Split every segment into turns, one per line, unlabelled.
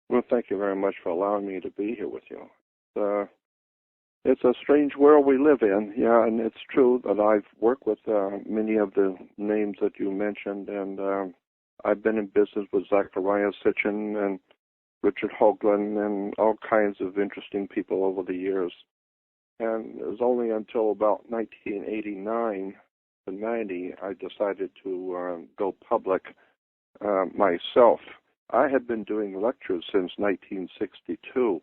Well, thank you very much for allowing me to be here with you. It's a strange world we live in, yeah, and it's true that I've worked with many of the names that you mentioned, and I've been in business with Zachariah Sitchin and Richard Hoagland and all kinds of interesting people over the years. And it was only until about 1989 to 90 I decided to go public myself. I had been doing lectures since 1962,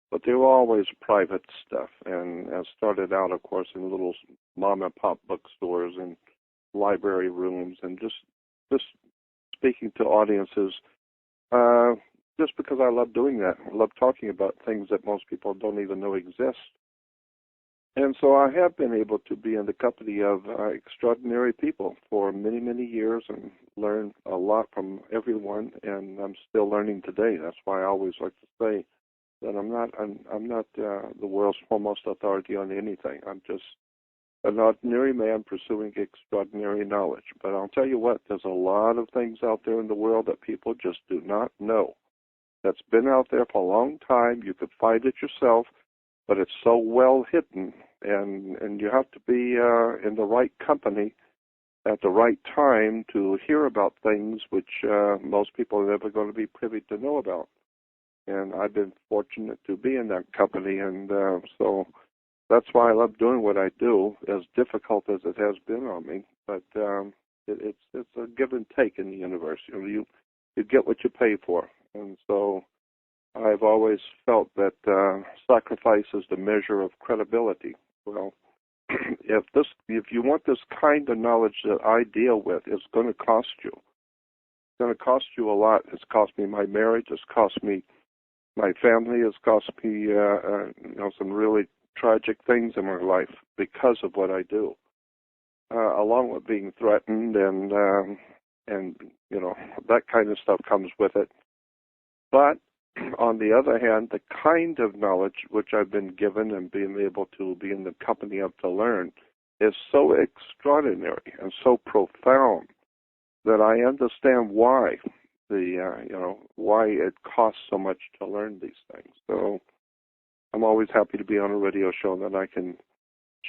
but they were always private stuff, and I started out, of course, in little mom-and-pop bookstores and library rooms, and just speaking to audiences, just because I love doing that. I love talking about things that most people don't even know exist. And so I have been able to be in the company of extraordinary people for many, many years and learn a lot from everyone, and I'm still learning today. That's why I always like to say that I'm not the world's foremost authority on anything. I'm just an ordinary man pursuing extraordinary knowledge. But I'll tell you what, there's a lot of things out there in the world that people just do not know. That's been out there for a long time. You could find it yourself, but it's so well hidden, and you have to be in the right company at the right time to hear about things which most people are never going to be privy to know about. And I've been fortunate to be in that company, and so that's why I love doing what I do, as difficult as it has been on me. But it's a give and take in the universe. You get what you pay for, and so I've always felt that sacrifice is the measure of credibility. Well, if you want this kind of knowledge that I deal with, it's going to cost you. It's going to cost you a lot. It's cost me my marriage. It's cost me my family. It's cost me some really tragic things in my life because of what I do, along with being threatened and that kind of stuff comes with it. But on the other hand, the kind of knowledge which I've been given and being able to be in the company of to learn is so extraordinary and so profound that I understand why why it costs so much to learn these things. So I'm always happy to be on a radio show that I can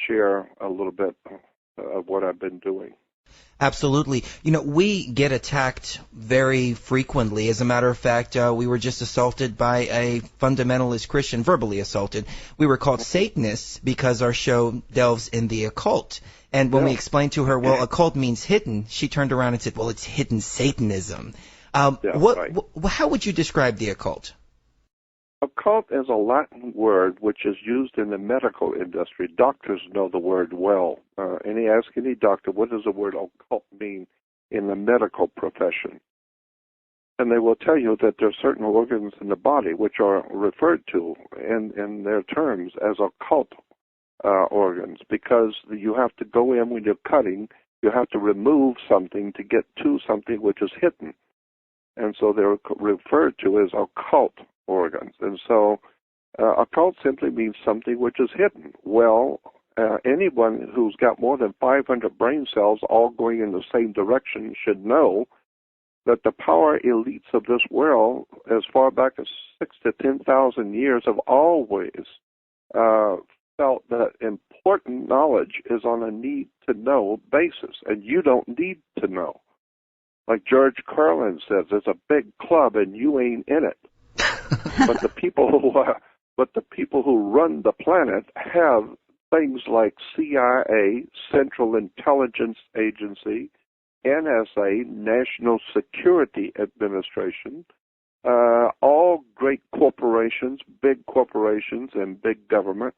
share a little bit of what I've been doing.
Absolutely. We get attacked very frequently. As a matter of fact, we were just assaulted by a fundamentalist Christian, verbally assaulted. We were called Satanists because our show delves in the occult. And when we explained to her, well, occult means hidden, she turned around and said, well, it's hidden Satanism.
Right.
How would you describe the occult?
Occult is a Latin word which is used in the medical industry. Doctors know the word well. Ask any doctor, what does the word occult mean in the medical profession? And they will tell you that there are certain organs in the body which are referred to in their terms as occult organs, because you have to go in when you're cutting, you have to remove something to get to something which is hidden. And so they're referred to as occult organs. And so occult simply means something which is hidden. Well, anyone who's got more than 500 brain cells all going in the same direction should know that the power elites of this world, as far back as 6,000 to 10,000 years, have always felt that important knowledge is on a need-to-know basis, and you don't need to know. Like George Carlin says, there's a big club and you ain't in it. But the people who run the planet have things like CIA, Central Intelligence Agency, NSA, National Security Administration, all great corporations, big corporations and big government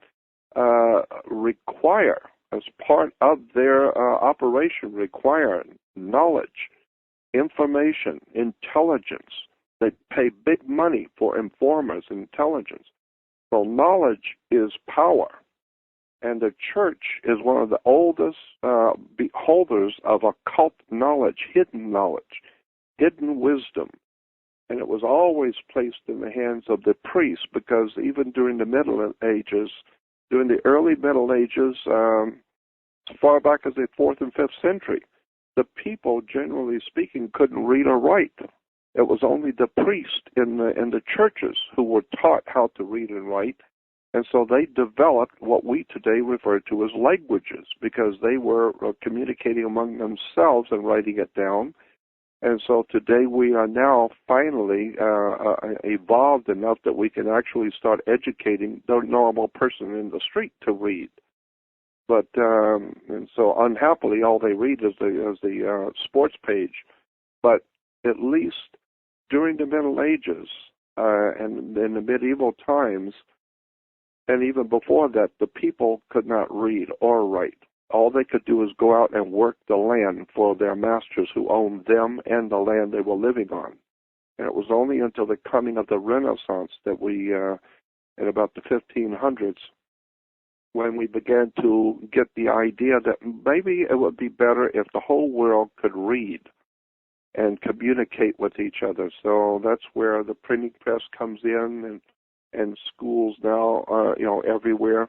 require, as part of their operation, require knowledge, information, intelligence. They pay big money for informers and intelligence. So knowledge is power. And the church is one of the oldest beholders of occult knowledge, hidden wisdom. And it was always placed in the hands of the priests, because even during the Middle Ages, during the early Middle Ages, as far back as the 4th and 5th century, the people, generally speaking, couldn't read or write. It was only the priests in the churches who were taught how to read and write, and so they developed what we today refer to as languages, because they were communicating among themselves and writing it down. And so today we are now finally evolved enough that we can actually start educating the normal person in the street to read. But and so unhappily, all they read is the sports page. But at least during the Middle Ages and in the medieval times, and even before that, the people could not read or write. All they could do is go out and work the land for their masters who owned them and the land they were living on. And it was only until the coming of the Renaissance that we, in about the 1500s, when we began to get the idea that maybe it would be better if the whole world could read and communicate with each other. So that's where the printing press comes in, and schools now, everywhere.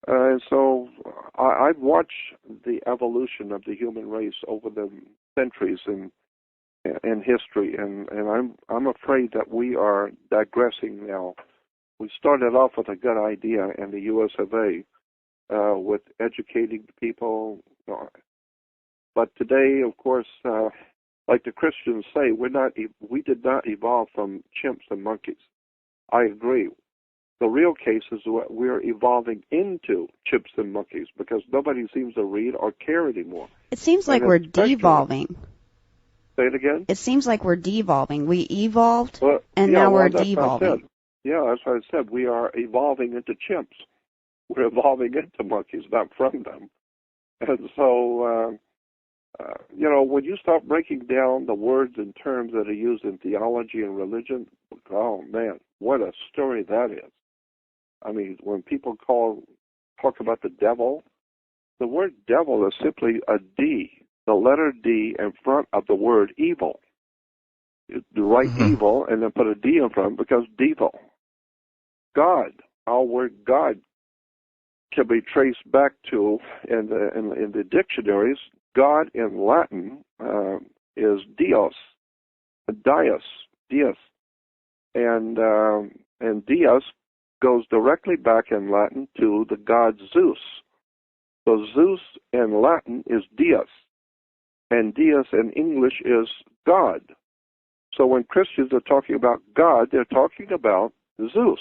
And so I've watched the evolution of the human race over the centuries in history, and I'm afraid that we are digressing now. We started off with a good idea in the U.S. of A. With educating people, but today, of course, like the Christians say, we did not evolve from chimps and monkeys. I agree. The real case is we're evolving into chimps and monkeys because nobody seems to read or care anymore.
It seems like we're devolving.
Say it again?
It seems like we're devolving. We evolved, now we're devolving.
Yeah, that's what I said. We are evolving into chimps. We're evolving into monkeys, not from them. And so, when you start breaking down the words and terms that are used in theology and religion, oh, man, what a story that is. I mean, when people talk about the devil, the word devil is simply a D, the letter D in front of the word evil. You write evil and then put a D in front because devil. God, our word God, can be traced back to, in the dictionaries, God in Latin is Dios, Dios, and Dios goes directly back in Latin to the god Zeus. So Zeus in Latin is Dios, and Dios in English is God. So when Christians are talking about God, they're talking about Zeus,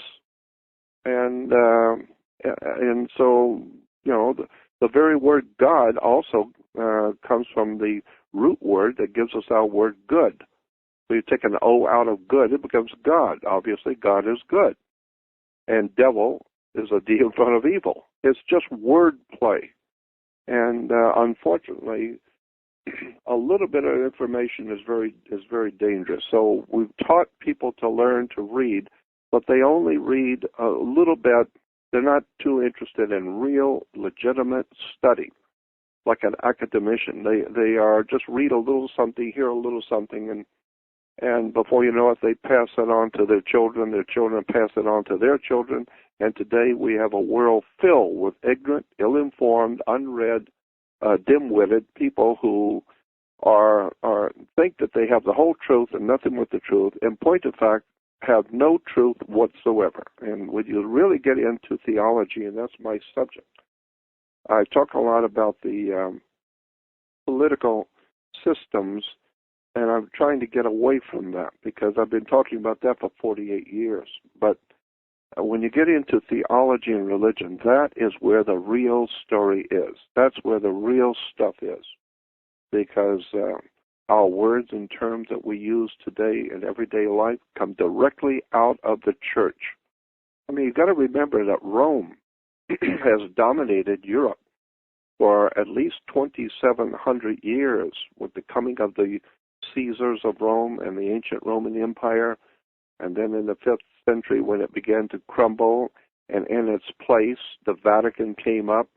and so the very word God also comes from the root word that gives us our word good. So you take an O out of good, it becomes God. Obviously, God is good. And devil is a D in front of evil. It's just word play. And unfortunately, a little bit of information is very dangerous. So we've taught people to learn to read, but they only read a little bit. They're not too interested in real, legitimate study, like an academician. They are just read a little something, hear a little something, and before you know it, they pass it on to their children pass it on to their children, and today we have a world filled with ignorant, ill-informed, unread, dim-witted people who think that they have the whole truth and nothing but the truth, in point of fact, have no truth whatsoever. And when you really get into theology, and that's my subject, I talk a lot about the political systems, and I'm trying to get away from that because I've been talking about that for 48 years. But when you get into theology and religion, that is where the real story is. That's where the real stuff is. Because our words and terms that we use today in everyday life come directly out of the church. I mean, you've got to remember that Rome has dominated Europe for at least 2,700 years with the coming of the Caesars of Rome and the ancient Roman Empire, and then in the 5th century when it began to crumble, and in its place the Vatican came up.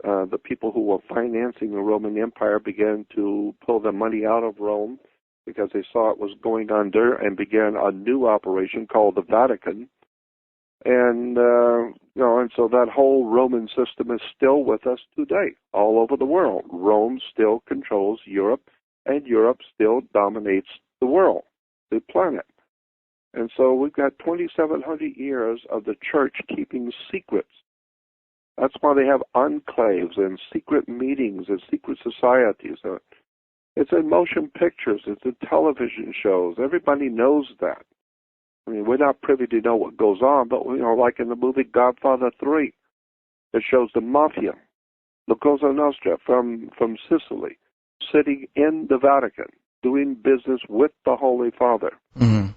The people who were financing the Roman Empire began to pull the money out of Rome because they saw it was going under, and began a new operation called the Vatican. And and so that whole Roman system is still with us today, all over the world. Rome still controls Europe, and Europe still dominates the world. the planet. And so we've got 2,700 years of the church keeping secrets. That's why they have enclaves and secret meetings and secret societies. It's in motion pictures. It's in television shows. Everybody knows that. I mean, we're not privy to know what goes on, but, like in the movie Godfather 3, it shows the mafia, La Cosa Nostra from Sicily, sitting in the Vatican, doing business with the Holy Father.
Mm-hmm.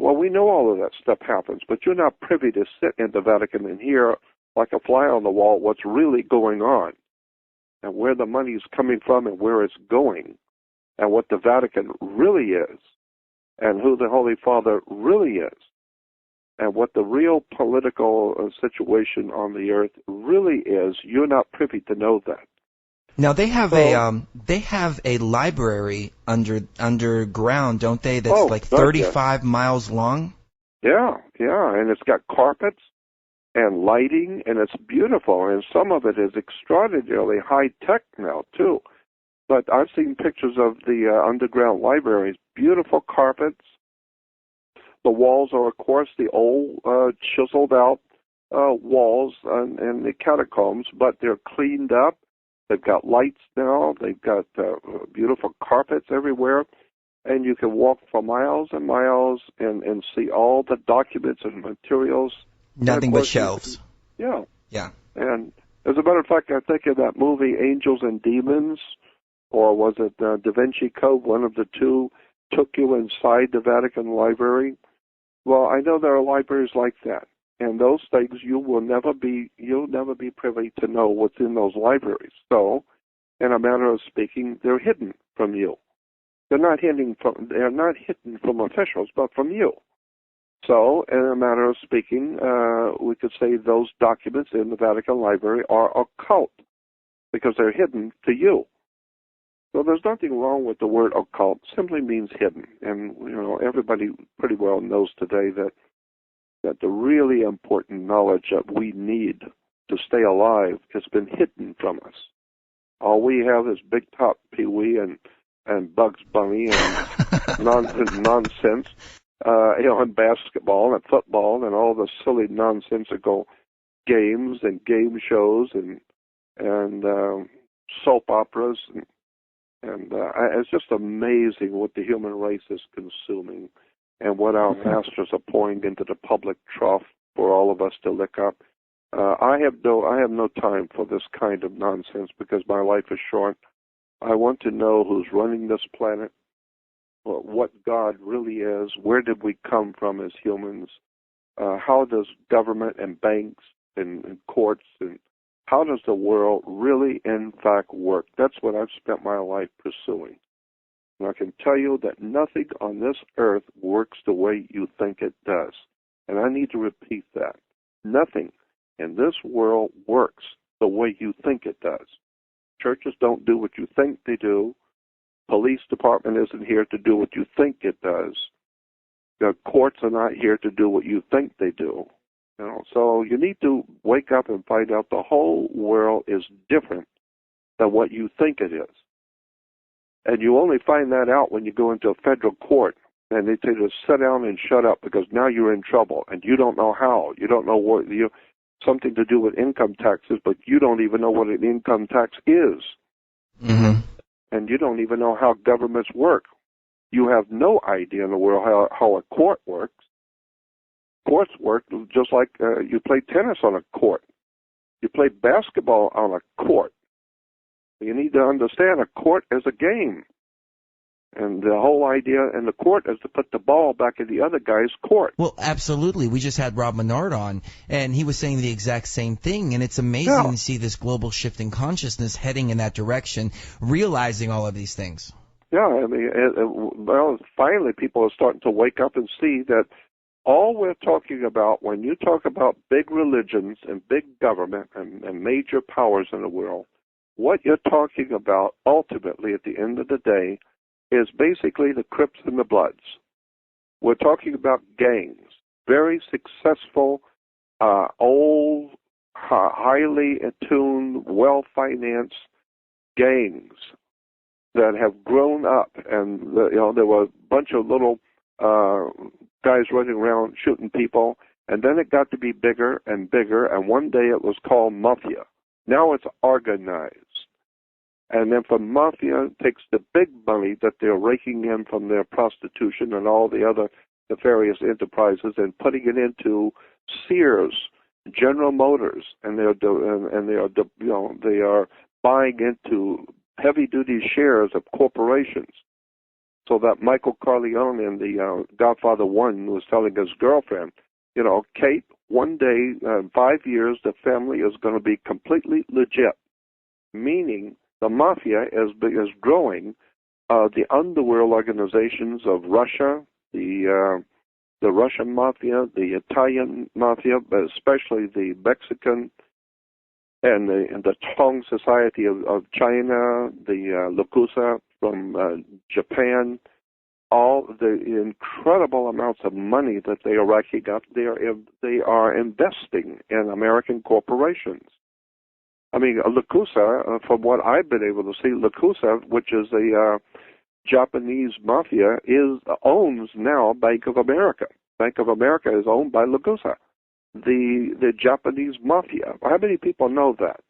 Well, we know all of that stuff happens, but you're not privy to sit in the Vatican and hear, like a fly on the wall, what's really going on, and where the money's coming from and where it's going, and what the Vatican really is, and who the Holy Father really is, and what the real political situation on the earth really is. You're not privy to know that.
Now they have a library underground, don't they? That's 35 miles long.
Yeah, and it's got carpets and lighting, and it's beautiful. And some of it is extraordinarily high tech now too. But I've seen pictures of the underground libraries. Beautiful carpets. The walls are, of course, the old chiseled out walls and the catacombs, but they're cleaned up. They've got lights now. They've got beautiful carpets everywhere. And you can walk for miles and miles and see all the documents and materials.
Nothing but shelves.
Yeah.
Yeah.
And as a matter of fact, I think of that movie Angels and Demons, or was it Da Vinci Code, one of the two, took you inside the Vatican Library. Well, I know there are libraries like that. And those things you'll never be privy to know what's in those libraries. So, in a manner of speaking, they're hidden from you. They're not hidden from officials, but from you. So, in a manner of speaking, we could say those documents in the Vatican Library are occult because they're hidden to you. So there's nothing wrong with the word occult. It simply means hidden. And, everybody pretty well knows today that the really important knowledge that we need to stay alive has been hidden from us. All we have is Big Top Pee-wee and Bugs Bunny and nonsense, and basketball and football and all the silly nonsensical games and game shows and soap operas and it's just amazing what the human race is consuming and what our masters are pouring into the public trough for all of us to lick up. I have no time for this kind of nonsense because my life is short. I want to know who's running this planet, what God really is, where did we come from as humans, how does government and banks and courts and how does the world really in fact work? That's what I've spent my life pursuing. And I can tell you that nothing on this earth works the way you think it does. And I need to repeat that. Nothing in this world works the way you think it does. Churches don't do what you think they do. Police department isn't here to do what you think it does. The courts are not here to do what you think they do. So you need to wake up and find out the whole world is different than what you think it is. And you only find that out when you go into a federal court and they tell you to sit down and shut up because now you're in trouble and you don't know how. You don't know what something to do with income taxes, but you don't even know what an income tax is.
Mm-hmm.
And you don't even know how governments work. You have no idea in the world how a court works. Courts work just like you play tennis on a court. You play basketball on a court. You need to understand a court is a game. And the whole idea in the court is to put the ball back in the other guy's court.
Well, absolutely. We just had Rob Menard on, and he was saying the exact same thing. And it's amazing to see this global shift in consciousness heading in that direction, realizing all of these things.
Yeah, I mean, finally people are starting to wake up and see that all we're talking about when you talk about big religions and big government and major powers in the world, what you're talking about ultimately at the end of the day is basically the Crips and the Bloods. We're talking about gangs, very successful, old, highly attuned, well-financed gangs that have grown up. And there were a bunch of little guys running around shooting people, and then it got to be bigger and bigger, and one day it was called mafia. Now it's organized. And then from mafia takes the big money that they're raking in from their prostitution and all the other nefarious enterprises and putting it into Sears, General Motors, and they are buying into heavy-duty shares of corporations. So that Michael Corleone in the Godfather 1 was telling his girlfriend, Kate, one day, 5 years, the family is going to be completely legit, meaning the mafia is growing. The underworld organizations of Russia, the Russian mafia, the Italian mafia, but especially the Mexican and the Tong Society of China, the Yakuza from Japan, all the incredible amounts of money that they are racking up, they are investing in American corporations. I mean, Yakuza, from what I've been able to see, Yakuza, which is a Japanese mafia, owns now Bank of America. Bank of America is owned by Yakuza, the Japanese mafia. How many people know that?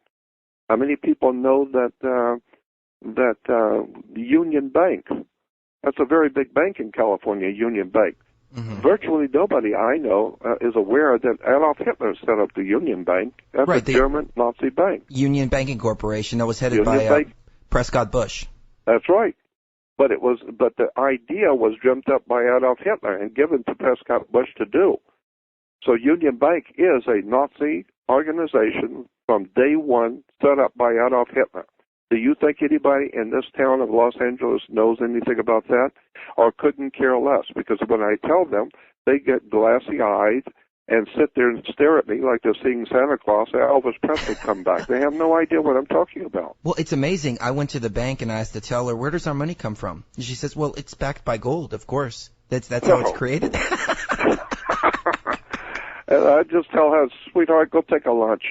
How many people know that Union Bank? That's a very big bank in California, Union Bank. Mm-hmm. Virtually nobody I know is aware that Adolf Hitler set up the Union Bank. That's a German Nazi bank.
Union Banking Corporation that was headed by Prescott Bush.
That's right. But the idea was dreamt up by Adolf Hitler and given to Prescott Bush to do. So Union Bank is a Nazi organization from day one, set up by Adolf Hitler. Do you think anybody in this town of Los Angeles knows anything about that or couldn't care less? Because when I tell them, they get glassy-eyed and sit there and stare at me like they're seeing Santa Claus or Elvis Presley come back. They have no idea what I'm talking about.
Well, it's amazing. I went to the bank and I asked the teller, where does our money come from? And she says, well, it's backed by gold, of course. That's how it's created.
And I just tell her, sweetheart, go take a lunch.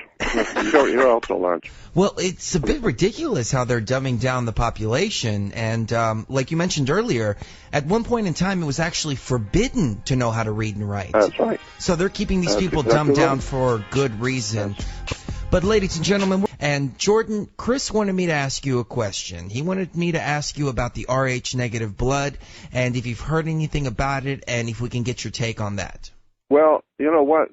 You're out to lunch.
Well, it's a bit ridiculous how they're dumbing down the population. And like you mentioned earlier, at one point in time, it was actually forbidden to know how to read and write.
That's right.
So they're keeping these people dumbed down for good reason. But ladies and gentlemen, and Jordan, Chris wanted me to ask you a question. He wanted me to ask you about the Rh negative blood and if you've heard anything about it and if we can get your take on that.
Well, you know what?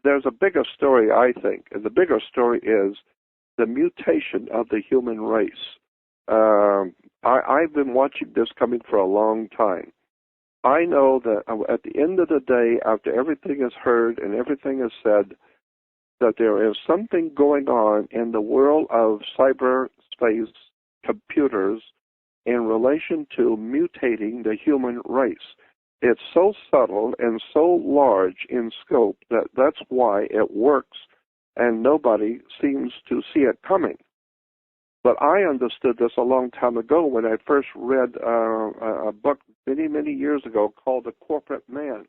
There's a bigger story, I think, and the bigger story is the mutation of the human race. I've been watching this coming for a long time. I know that at the end of the day, after everything is heard and everything is said, that there is something going on in the world of cyberspace computers in relation to mutating the human race. It's so subtle and so large in scope that that's why it works and nobody seems to see it coming. But I understood this a long time ago when I first read a book many, many years ago called The Corporate Man,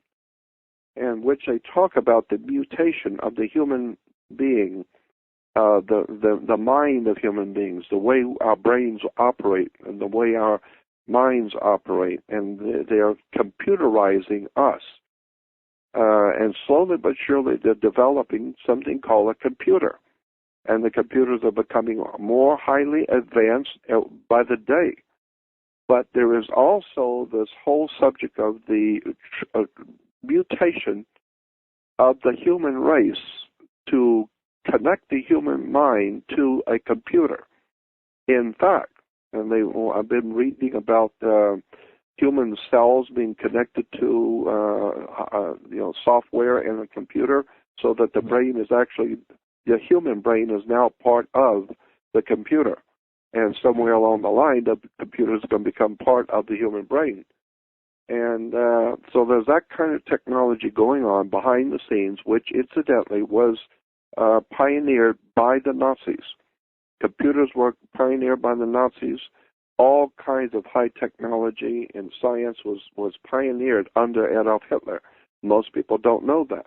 in which they talk about the mutation of the human being, the mind of human beings, the way our brains operate and the way our minds operate, and they're computerizing us. And slowly but surely they're developing something called a computer. And the computers are becoming more highly advanced by the day. But there is also this whole subject of the mutation of the human race to connect the human mind to a computer. In fact, and I've been reading about human cells being connected to software in a computer, so that the brain is actually, the human brain is now part of the computer, and somewhere along the line, the computer is going to become part of the human brain. And so there's that kind of technology going on behind the scenes, which incidentally was pioneered by the Nazis. Computers were pioneered by the Nazis. All kinds of high technology and science was pioneered under Adolf Hitler. Most people don't know that.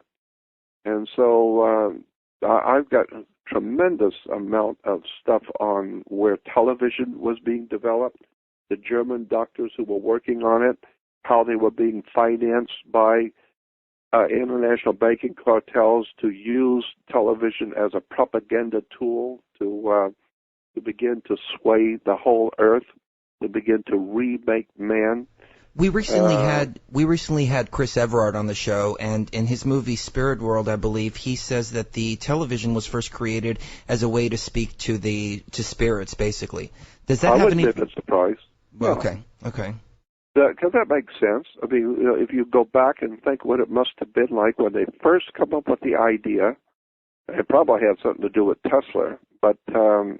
And so I've got a tremendous amount of stuff on where television was being developed, the German doctors who were working on it, how they were being financed by international banking cartels to use television as a propaganda tool to begin to sway the whole earth, to begin to remake man.
We recently had Chris Everard on the show, and in his movie Spirit World, I believe, he says that the television was first created as a way to speak to spirits, basically. Does that have any?
I wouldn't be a bit surprised.
Yeah. Okay.
Because that makes sense. I mean, if you go back and think what it must have been like when they first come up with the idea, it probably had something to do with Tesla, but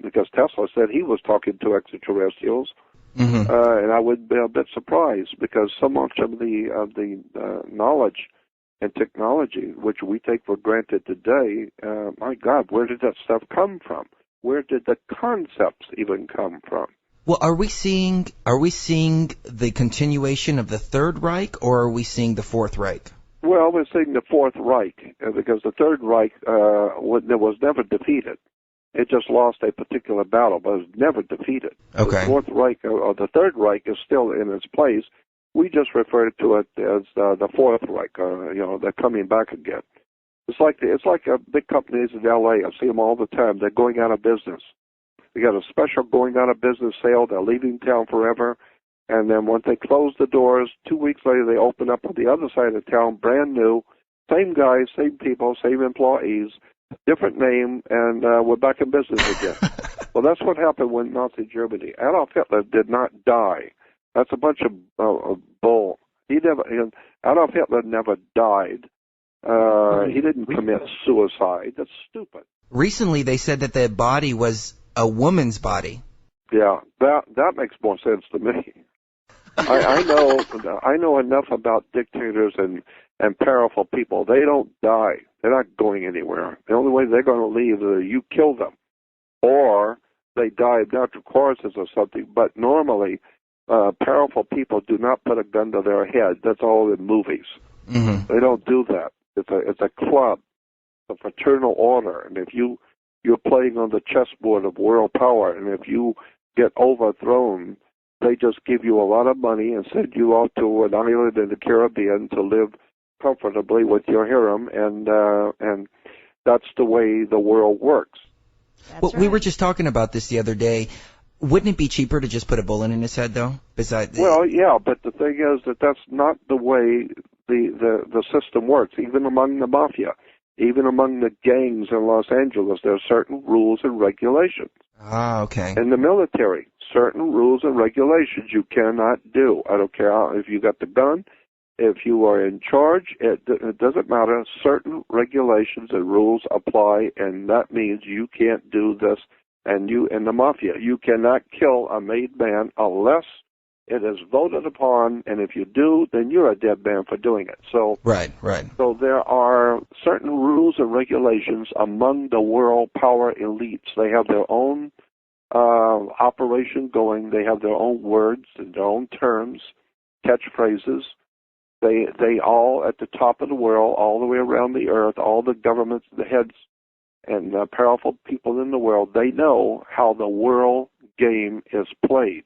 because Tesla said he was talking to extraterrestrials.
Mm-hmm.
And I would be a bit surprised because so much of the knowledge and technology which we take for granted today, my God, where did that stuff come from? Where did the concepts even come from?
Well, are we seeing the continuation of the Third Reich, or are we seeing the Fourth Reich?
Well, we're seeing the Fourth Reich because the Third Reich was never defeated. It just lost a particular battle, but it was never defeated.
Okay.
The Fourth Reich, or the Third Reich, is still in its place. We just refer to it as the Fourth Reich. They're coming back again. It's like big companies in L.A. I see them all the time. They're going out of business. They got a special going out of business sale. They're leaving town forever, and then once they close the doors, 2 weeks later they open up on the other side of town, brand new, same guys, same people, same employees. Different name, and we're back in business again. Well, that's what happened with Nazi Germany. Adolf Hitler did not die. That's a bunch of bull. Adolf Hitler never died. He didn't commit suicide. That's stupid.
Recently, they said that the body was a woman's body.
Yeah, that makes more sense to me. I know enough about dictators and powerful people. They don't die. They're not going anywhere. The only way they're going to leave is you kill them, or they die of natural causes or something. But normally, powerful people do not put a gun to their head. That's all in movies.
Mm-hmm.
They don't do that. It's a club, a fraternal order, and if you're playing on the chessboard of world power, and if you get overthrown, they just give you a lot of money and send you out to an island in the Caribbean to live comfortably with your harem, and that's the way the world works.
Right.
We were just talking about this the other day. Wouldn't it be cheaper to just put a bullet in his head, though?
Well, yeah, but the thing is that's not the way the system works. Even among the mafia, even among the gangs in Los Angeles, there are certain rules and regulations.
Ah, okay.
In the military, certain rules and regulations you cannot do. I don't care if you got the gun. If you are in charge, it doesn't matter. Certain regulations and rules apply, and that means you can't do this. And you, in the mafia, you cannot kill a made man unless it is voted upon, and if you do, then you're a dead man for doing it. So,
right.
So there are certain rules and regulations among the world power elites. They have their own operation going. They have their own words and their own terms, catchphrases. They all, at the top of the world, all the way around the earth, all the governments, the heads, and the powerful people in the world, they know how the world game is played.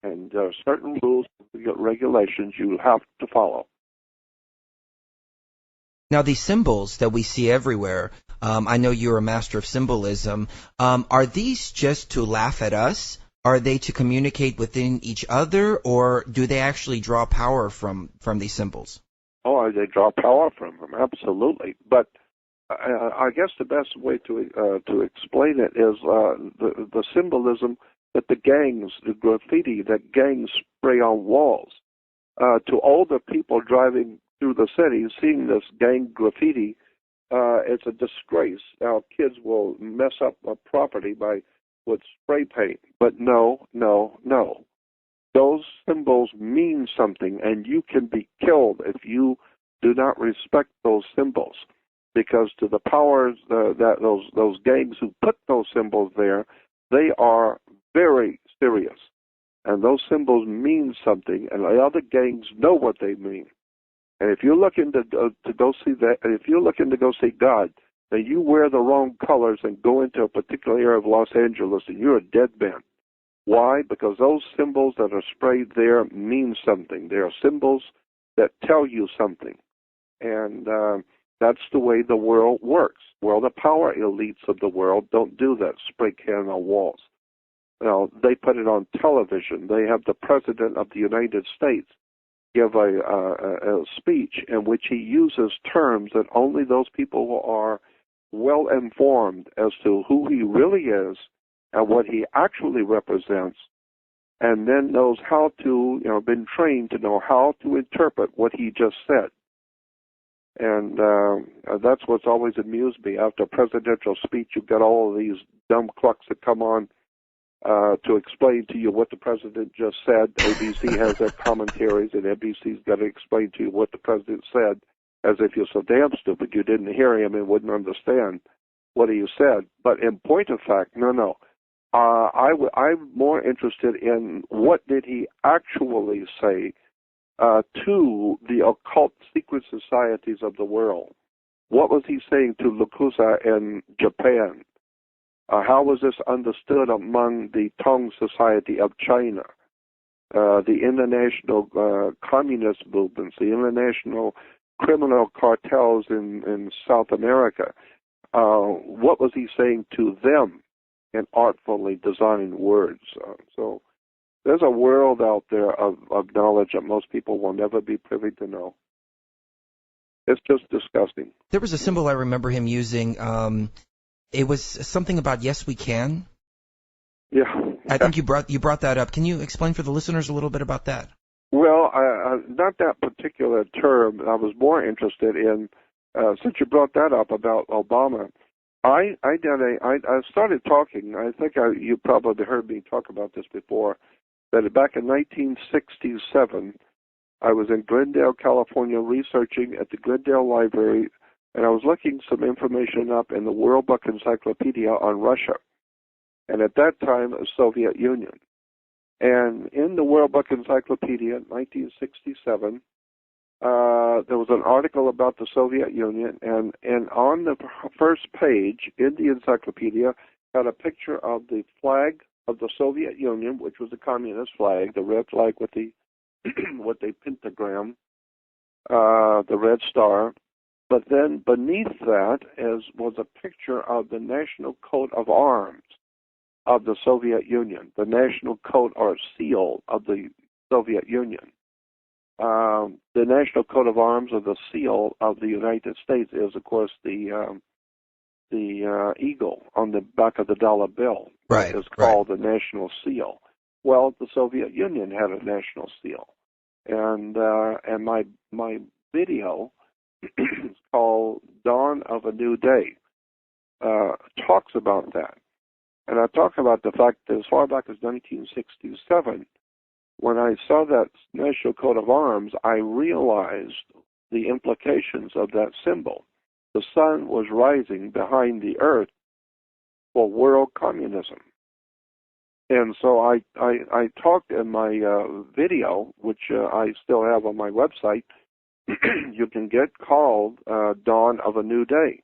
And there are certain rules and regulations you have to follow.
Now, these symbols that we see everywhere, I know you're a master of symbolism. Are these just to laugh at us? Are they to communicate within each other, or do they actually draw power from these symbols?
Oh, they draw power from them, absolutely. But I guess the best way to explain it is the symbolism that the gangs, the graffiti that gangs spray on walls. To older people driving through the city, seeing this gang graffiti, it's a disgrace. Now, kids will mess up a property with spray paint. But no. Those symbols mean something, and you can be killed if you do not respect those symbols. Because to the powers that those gangs who put those symbols there, they are very serious, and those symbols mean something, and the other gangs know what they mean. And if you're looking to go see that, if you're looking to go see God, then you wear the wrong colors and go into a particular area of Los Angeles, and you're a dead man. Why? Because those symbols that are sprayed there mean something. They are symbols that tell you something. And that's the way the world works. Well, the power elites of the world don't do that, spray can on walls. Now, they put it on television. They have the President of the United States give a speech in which he uses terms that only those people who are well informed as to who he really is and what he actually represents, and then knows how to, been trained to know how to interpret what he just said. And that's what's always amused me. After a presidential speech, you've got all of these dumb clucks that come on to explain to you what the president just said. ABC has their commentaries, and NBC's got to explain to you what the president said, as if you're so damn stupid you didn't hear him and wouldn't understand what he said. But in point of fact, no. I'm more interested in what did he actually say to the occult secret societies of the world. What was he saying to Lukusa in Japan? How was this understood among the Tong Society of China, the international communist movements, the international criminal cartels in South America? What was he saying to them in artfully designed words? So there's a world out there of knowledge that most people will never be privy to know. It's just disgusting.
There was a symbol I remember him using. It was something about "Yes, we can."
Yeah.
I think you brought that up. Can you explain for the listeners a little bit about that?
Well, not that particular term. I was more interested in, since you brought that up about Obama, I started talking. I think you probably heard me talk about this before. That back in 1967, I was in Glendale, California, researching at the Glendale Library, and I was looking some information up in the World Book Encyclopedia on Russia, and at that time, the Soviet Union. And in the World Book Encyclopedia, 1967, there was an article about the Soviet Union, and on the first page in the encyclopedia had a picture of the flag of the Soviet Union, which was the communist flag, the red flag with the with the pentagram, the red star. But then beneath that was a picture of the national coat of arms of the Soviet Union, the national coat or seal of the Soviet Union. The national coat of arms or the seal of the United States is, of course, the eagle on the back of the dollar bill.
Right.
It's called the national seal. Well, the Soviet Union had a national seal, and my video called "Dawn of a New Day" talks about that, and I talk about the fact that as far back as 1967. When I saw that national coat of arms, I realized the implications of that symbol. The sun was rising behind the earth for world communism. And so I talked in my video, which I still have on my website. You can get called Dawn of a New Day.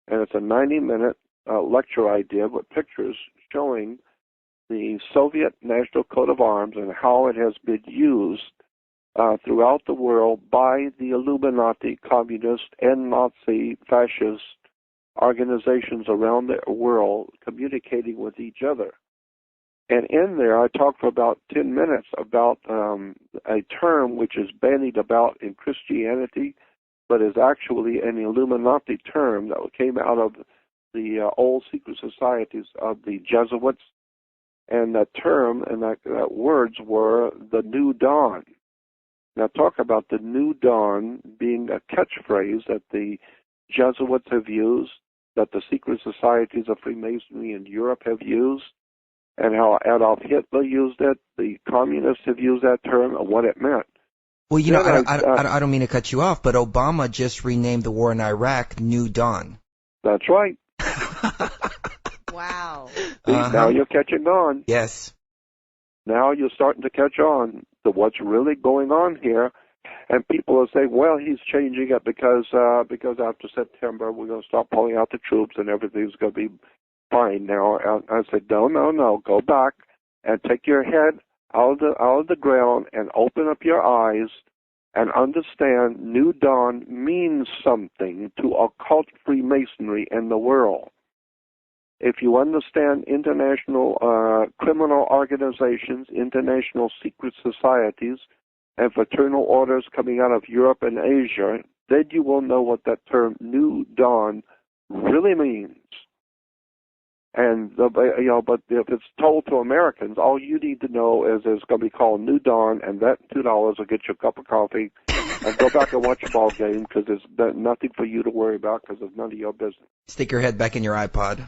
And it's a 90-minute lecture I did with pictures showing the Soviet national coat of arms and how it has been used throughout the world by the Illuminati, communist, and Nazi, fascist organizations around the world communicating with each other. And in there, I talked for about 10 minutes about a term which is bandied about in Christianity, but is actually an Illuminati term that came out of the old secret societies of the Jesuits. And that term and that words were the New Dawn. Now, talk about the New Dawn being a catchphrase that the Jesuits have used, that the secret societies of Freemasonry in Europe have used, and how Adolf Hitler used it. The communists have used that term and what it meant.
Well, I don't mean to cut you off, but Obama just renamed the war in Iraq New Dawn.
That's right.
Wow.
See, now you're catching on.
Yes.
Now you're starting to catch on to what's really going on here. And people will say, well, he's changing it because after September we're going to start pulling out the troops and everything's going to be fine now. I said, no, go back. and take your head out of the ground and open up your eyes and understand New Dawn means something to occult Freemasonry in the world. If you understand international criminal organizations, international secret societies, and fraternal orders coming out of Europe and Asia, then you will know what that term New Dawn really means. And but if it's told to Americans, all you need to know is it's going to be called New Dawn, and that $2 will get you a cup of coffee, and go back and watch a ball game because there's nothing for you to worry about because it's none of your business.
Stick your head back in your iPod.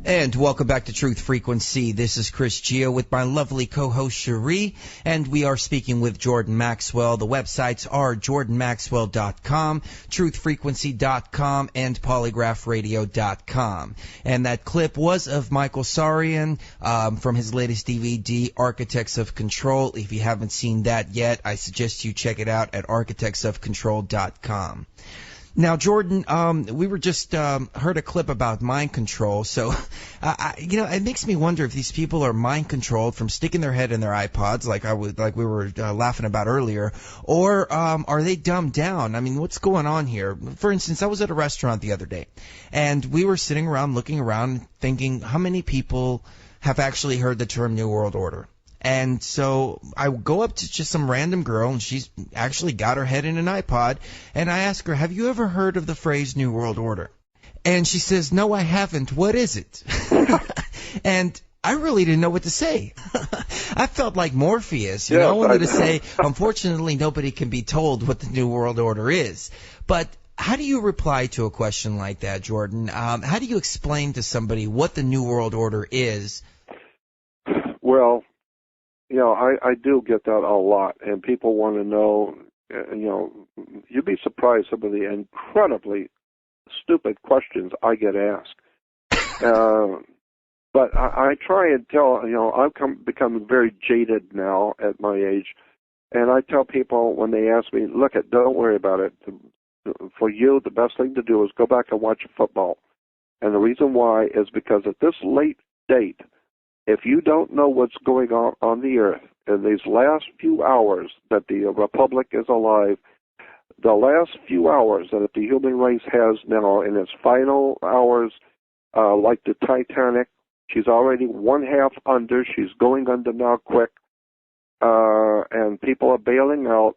And welcome back to Truth Frequency. This is Chris Gio with my lovely co-host Cherie, and we are speaking with Jordan Maxwell. The websites are jordanmaxwell.com, truthfrequency.com, and polygraphradio.com. And that clip was of Michael Sarian from his latest DVD, Architects of Control. If you haven't seen that yet, I suggest you check it out at architectsofcontrol.com. Now, Jordan, we were just heard a clip about mind control. So, it makes me wonder if these people are mind controlled from sticking their head in their iPods, like we were laughing about earlier, or are they dumbed down? I mean, what's going on here? For instance, I was at a restaurant the other day, and we were sitting around, looking around, thinking, how many people have actually heard the term New World Order? And so I go up to just some random girl, and she's actually got her head in an iPod, and I ask her, have you ever heard of the phrase New World Order? And she says, no, I haven't. What is it? And I really didn't know what to say. I felt like Morpheus. I wanted to say, unfortunately, nobody can be told what the New World Order is. But how do you reply to a question like that, Jordan? How do you explain to somebody what the New World Order is?
Well, I do get that a lot, and people want to know, you'd be surprised some of the incredibly stupid questions I get asked. But I try and tell, I've become very jaded now at my age, and I tell people when they ask me, look, don't worry about it. For you, the best thing to do is go back and watch football. And the reason why is because at this late date, if you don't know what's going on the earth in these last few hours that the Republic is alive, the last few hours that the human race has now in its final hours, like the Titanic, she's already one half under. She's going under now quick, and people are bailing out.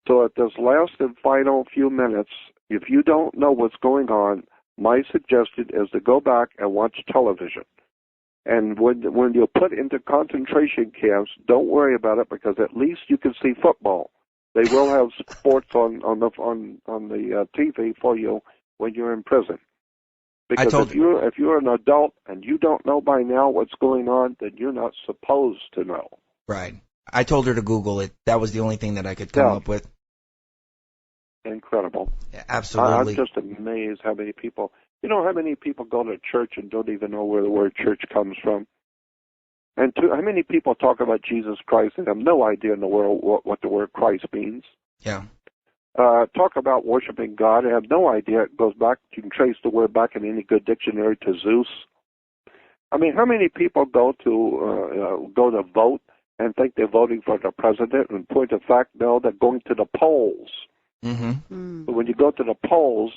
So at this last and final few minutes, if you don't know what's going on, my suggestion is to go back and watch television. And when you're put into concentration camps, don't worry about it because at least you can see football. They will have sports on the TV for you when you're in prison. Because if you're an adult and you don't know by now what's going on, then you're not supposed to know.
Right. I told her to Google it. That was the only thing that I could come up with.
Incredible.
Yeah, absolutely.
I'm just amazed how many people. You know how many people go to church and don't even know where the word church comes from? And how many people talk about Jesus Christ and have no idea in the world what the word Christ means?
Yeah.
Talk about worshiping God and have no idea. It goes back, you can trace the word back in any good dictionary to Zeus. I mean, how many people go to vote and think they're voting for the president, and point of fact, no, they're going to the polls.
Mm-hmm.
But when you go to the polls,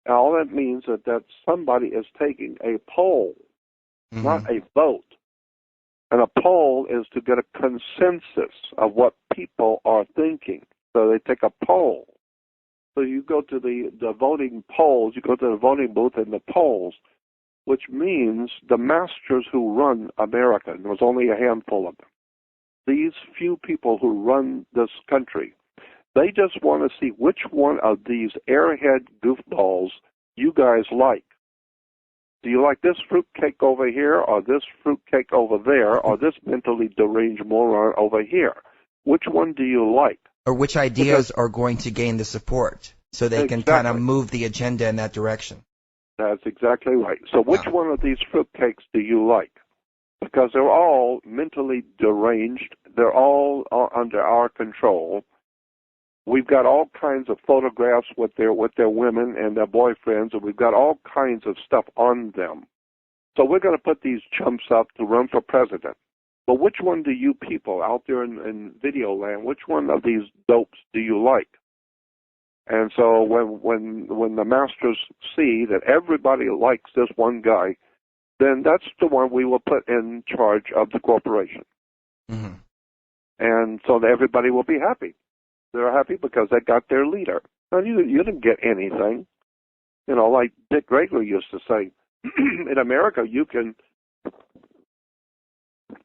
all that means is that somebody is taking a poll, not a vote. And a poll is to get a consensus of what people are thinking. So they take a poll. So you go to the voting polls, you go to the voting booth in the polls, which means the masters who run America, and there's only a handful of them, these few people who run this country, they just want to see which one of these airhead goofballs you guys like. Do you like this fruitcake over here, or this fruitcake over there, or this mentally deranged moron over here? Which one do you like?
Or which ideas are going to gain the support so they can kind of move the agenda in that direction?
That's exactly right. So which one of these fruitcakes do you like? Because they're all mentally deranged. They're all under our control. We've got all kinds of photographs with their women and their boyfriends, and we've got all kinds of stuff on them. So we're going to put these chumps up to run for president. but which one do you people out there in video land, which one of these dopes do you like? And so when the masters see that everybody likes this one guy, then that's the one we will put in charge of the corporation.
Mm-hmm.
And so that everybody will be happy. They're happy because they got their leader. Now, you didn't get anything. You know, like Dick Gregory used to say, in America,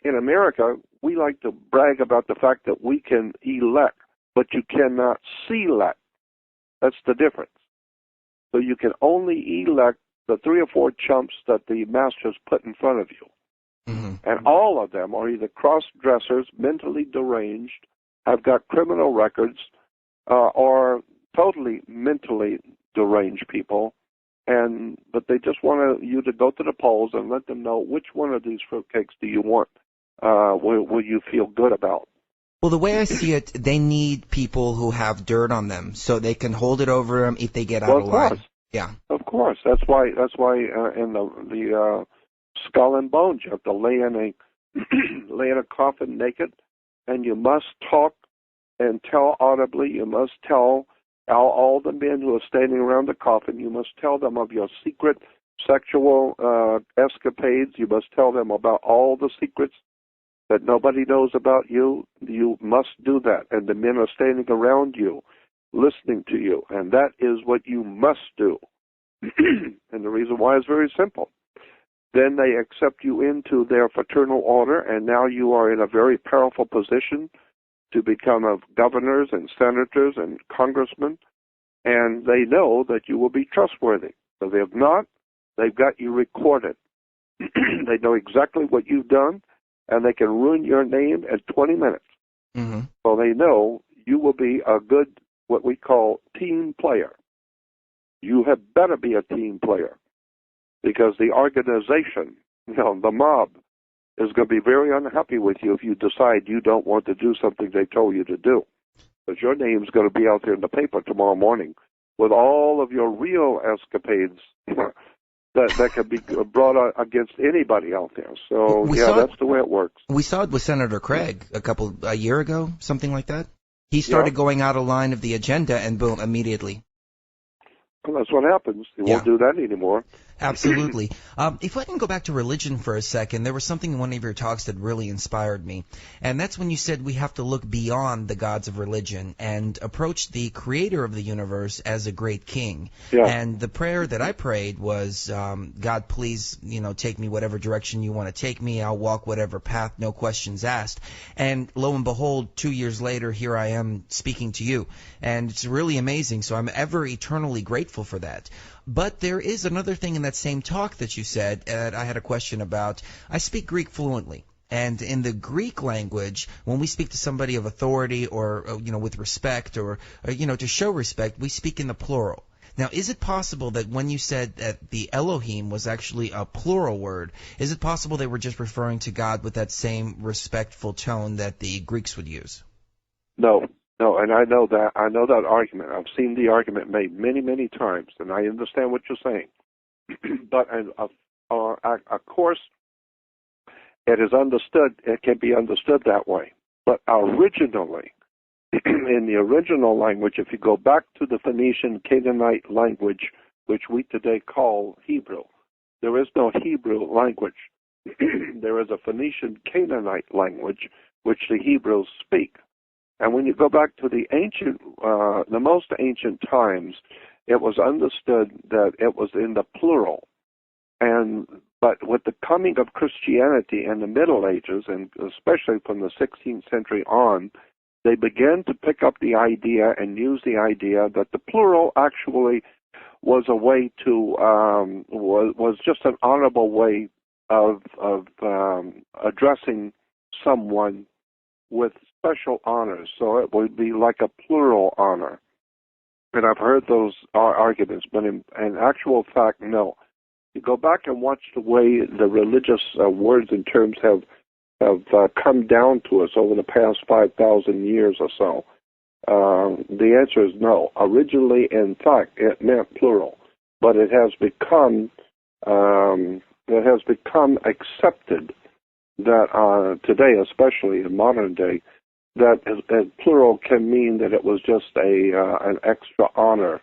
in America, we like to brag about the fact that we can elect, but you cannot select. That's the difference. So you can only elect the 3 or 4 chumps that the masters put in front of you.
Mm-hmm.
And all of them are either cross-dressers, mentally deranged, have got criminal records, or totally mentally deranged people. But they just want you to go to the polls and let them know which one of these fruitcakes do you want, will you feel good about.
Well, the way I see it, they need people who have dirt on them so they can hold it over them if they get out of line. Yeah.
Of course. That's why in the Skull and Bones, you have to lay in a coffin naked, and you must talk and tell audibly. You must tell all the men who are standing around the coffin, you must tell them of your secret sexual escapades. You must tell them about all the secrets that nobody knows about you. You must do that. And the men are standing around you, listening to you. And that is what you must do. And the reason why is very simple. Then they accept you into their fraternal order, and now you are in a very powerful position to become of governors and senators and congressmen, and they know that you will be trustworthy. So if not, they've got you recorded. They know exactly what you've done, and they can ruin your name in 20 minutes.
Mm-hmm.
So they know you will be a good, what we call, team player. You had better be a team player, because the organization, the mob, is going to be very unhappy with you if you decide you don't want to do something they told you to do. Because your name's going to be out there in the paper tomorrow morning with all of your real escapades that can be brought against anybody out there. So, that's the way it works.
We saw it with Senator Craig a year ago, something like that. He started going out of line of the agenda, and boom, immediately.
Well, that's what happens. They won't do that anymore.
Absolutely. If I can go back to religion for a second, there was something in one of your talks that really inspired me. And that's when you said we have to look beyond the gods of religion and approach the creator of the universe as a great king.
Yeah.
And the prayer that I prayed was, God, please, take me whatever direction you want to take me. I'll walk whatever path, no questions asked. And lo and behold, 2 years later, here I am speaking to you. And it's really amazing. So I'm ever eternally grateful for that. But there is another thing in that same talk that you said that I had a question about. I speak Greek fluently. And in the Greek language, when we speak to somebody of authority or, with respect or, to show respect, we speak in the plural. Now, is it possible that when you said that the Elohim was actually a plural word, is it possible they were just referring to God with that same respectful tone that the Greeks would use?
No, and I know that argument. I've seen the argument made many, many times, and I understand what you're saying. But of course, it is understood. It can be understood that way. But originally, in the original language, if you go back to the Phoenician Canaanite language, which we today call Hebrew, there is no Hebrew language. There is a Phoenician Canaanite language, which the Hebrews speak. And when you go back to the most ancient times, it was understood that it was in the plural. But with the coming of Christianity in the Middle Ages, and especially from the 16th century on, they began to pick up the idea and use the idea that the plural actually was a way to was just an honorable way of addressing someone with special honors. So it would be like a plural honor. And I've heard those arguments, but in actual fact, no. You go back and watch the way the religious words and terms have come down to us over the past 5,000 years or so. The answer is no. Originally, in fact, it meant plural, but it has become accepted that today, especially in modern day, that plural can mean that it was just an extra honor.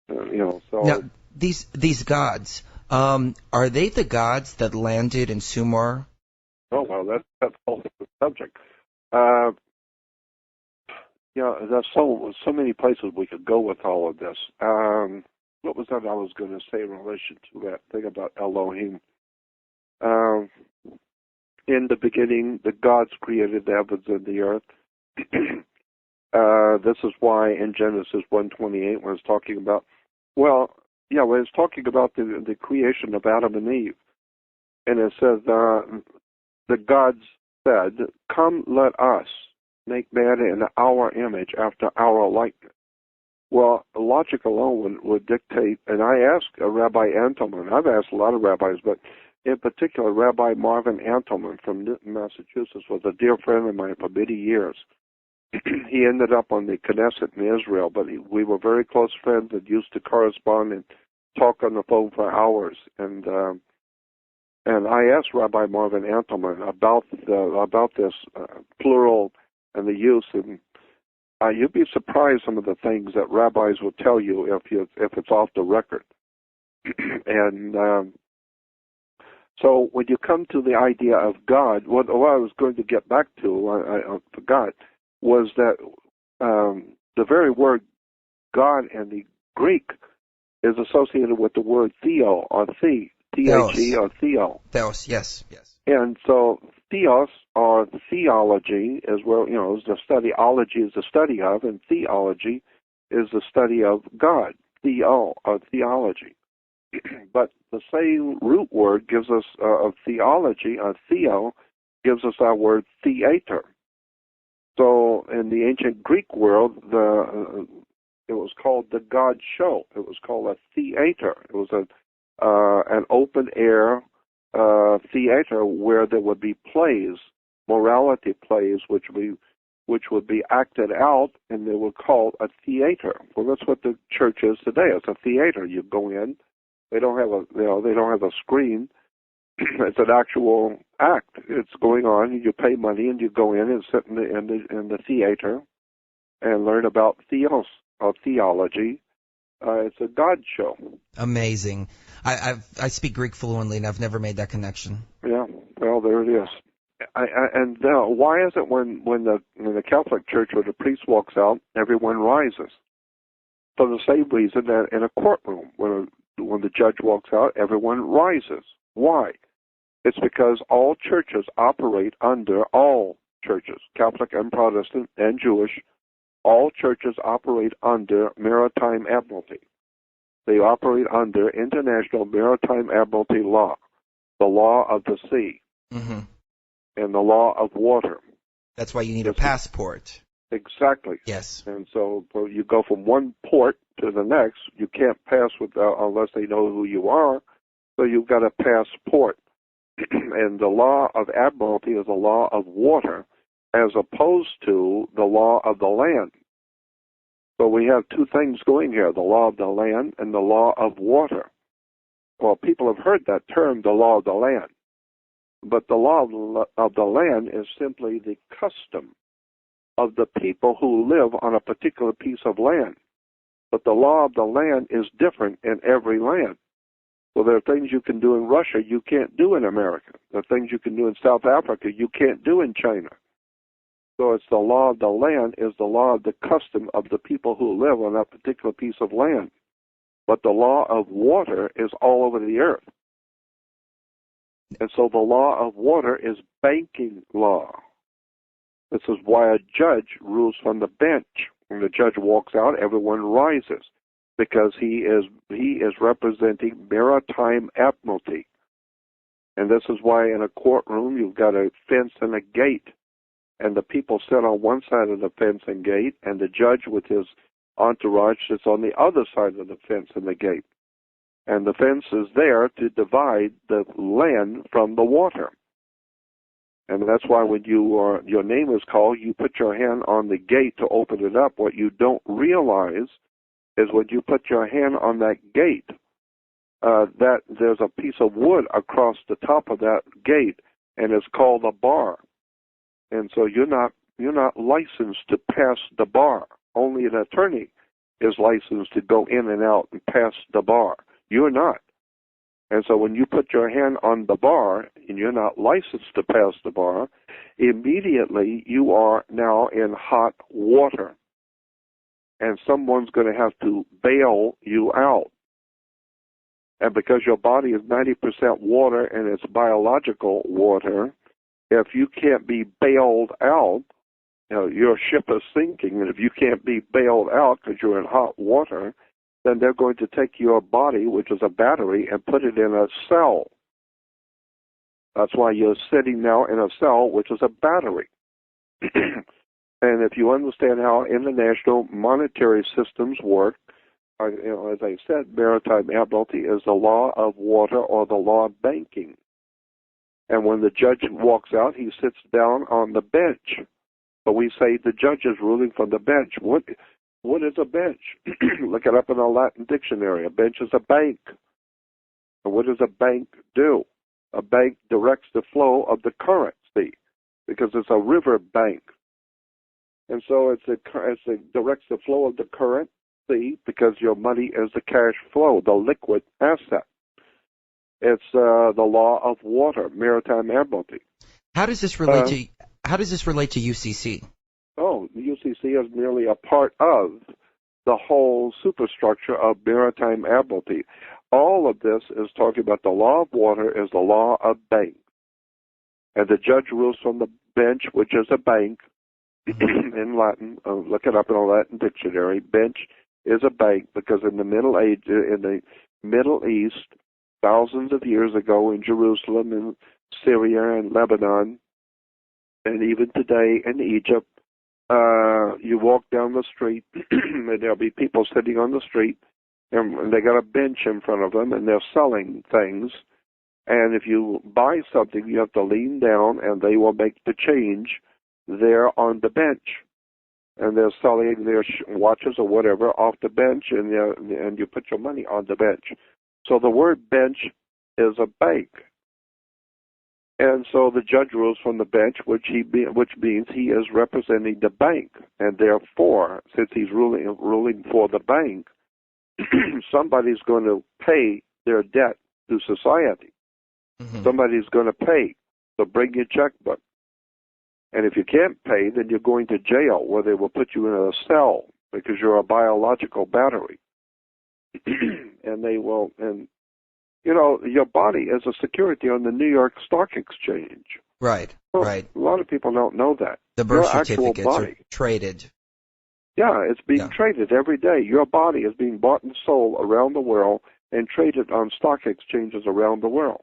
So
now these gods, are they the gods that landed in Sumer?
Oh well, that's all the subject. There's so many places we could go with all of this. What was that I was going to say in relation to that thing about Elohim? In the beginning, the gods created the heavens and the earth. This is why in Genesis 1:28, when it's talking about, when it's talking about the creation of Adam and Eve, and it says the gods said, "Come, let us make man in our image, after our likeness." Well, logic alone would dictate, and I asked Rabbi Antelman, I've asked a lot of rabbis, but in particular, Rabbi Marvin Antelman from Newton, Massachusetts, was a dear friend of mine for many years. He ended up on the Knesset in Israel, but we were very close friends and used to correspond and talk on the phone for hours. And I asked Rabbi Marvin Antelman about this plural and the use, and you'd be surprised some of the things that rabbis will tell you if it's off the record. And so when you come to the idea of God, what I was going to get back to, I forgot, was that the very word God in the Greek is associated with the word theo or T-H-E or theo.
Theos, yes.
And so theos or theology is where, the studyology is the study of, and theology is the study of God, theo or theology. But the same root word gives us of theology, theo, gives us our word theater. So in the ancient Greek world, it was called the God show. It was called a theater. It was an open air theater where there would be plays, morality plays, which would be acted out, and they were called a theater. Well, that's what the church is today. It's a theater. You go in. They don't have a screen. It's an actual act. It's going on. You pay money and you go in and sit in the theater and learn about theos or theology. It's a God show.
Amazing. I speak Greek fluently, and I've never made that connection.
Yeah. Well, there it is. And why is it when the Catholic Church or the priest walks out, everyone rises? For the same reason that in a courtroom, when the judge walks out, everyone rises. Why? It's because all churches operate under, all churches, Catholic and Protestant and Jewish, all churches operate under maritime admiralty. They operate under international maritime admiralty law, the law of the sea, and the law of water.
That's why you need a passport.
Exactly.
Yes.
And so you go from one port to the next. You can't pass unless they know who you are. So you've got a passport. And the law of admiralty is the law of water as opposed to the law of the land. So we have two things going here, the law of the land and the law of water. Well, people have heard that term, the law of the land. But the law of the land is simply the custom of the people who live on a particular piece of land. But the law of the land is different in every land. Well, there are things you can do in Russia you can't do in America. There are things you can do in South Africa you can't do in China. So it's the law of the land is the law of the custom of the people who live on that particular piece of land. But the law of water is all over the earth. And so the law of water is banking law. This is why a judge rules from the bench. When the judge walks out, everyone rises, because he is representing maritime admiralty. And this is why in a courtroom you've got a fence and a gate, and the people sit on one side of the fence and gate, and the judge with his entourage sits on the other side of the fence and the gate. And the fence is there to divide the land from the water. And that's why when your name is called, you put your hand on the gate to open it up. What you don't realize is when you put your hand on that gate, that there's a piece of wood across the top of that gate, and it's called a bar. And so you're not licensed to pass the bar. Only an attorney is licensed to go in and out and pass the bar. You're not. And so when you put your hand on the bar and you're not licensed to pass the bar, immediately you are now in hot water. And someone's going to have to bail you out. And because your body is 90% water and it's biological water, if you can't be bailed out, your ship is sinking, and if you can't be bailed out because you're in hot water, then they're going to take your body, which is a battery, and put it in a cell. That's why you're sitting now in a cell, which is a battery. And if you understand how international monetary systems work, as I said, maritime admiralty is the law of water or the law of banking. And when the judge walks out, he sits down on the bench. But we say the judge is ruling from the bench. What is a bench? Look it up in a Latin dictionary. A bench is a bank. And what does a bank do? A bank directs the flow of the currency because it's a river bank. And so it directs the flow of the currency because your money is the cash flow, the liquid asset. It's the law of water, maritime admiralty.
How does this relate to UCC?
Oh, the UCC is merely a part of the whole superstructure of maritime admiralty. All of this is talking about the law of water is the law of banks. And the judge rules from the bench, which is a bank, in Latin. Look it up in a Latin dictionary. Bench is a bank because in the Middle East, thousands of years ago in Jerusalem, in Syria and Lebanon, and even today in Egypt, you walk down the street and there'll be people sitting on the street and they got a bench in front of them and they're selling things. And if you buy something, you have to lean down and they will make the change there on the bench. And they're selling their watches or whatever off the bench, and you put your money on the bench. So the word bench is a bank. And so the judge rules from the bench, which means he is representing the bank. And therefore, since he's ruling for the bank, somebody's going to pay their debt to society. Mm-hmm. Somebody's going to pay. So bring your checkbook. And if you can't pay, then you're going to jail, where they will put you in a cell because you're a biological battery. And they will, and your body is a security on the New York Stock Exchange.
Right,
well,
right.
A lot of people don't know that.
The birth certificates are traded.
Yeah, it's being traded every day. Your body is being bought and sold around the world and traded on stock exchanges around the world.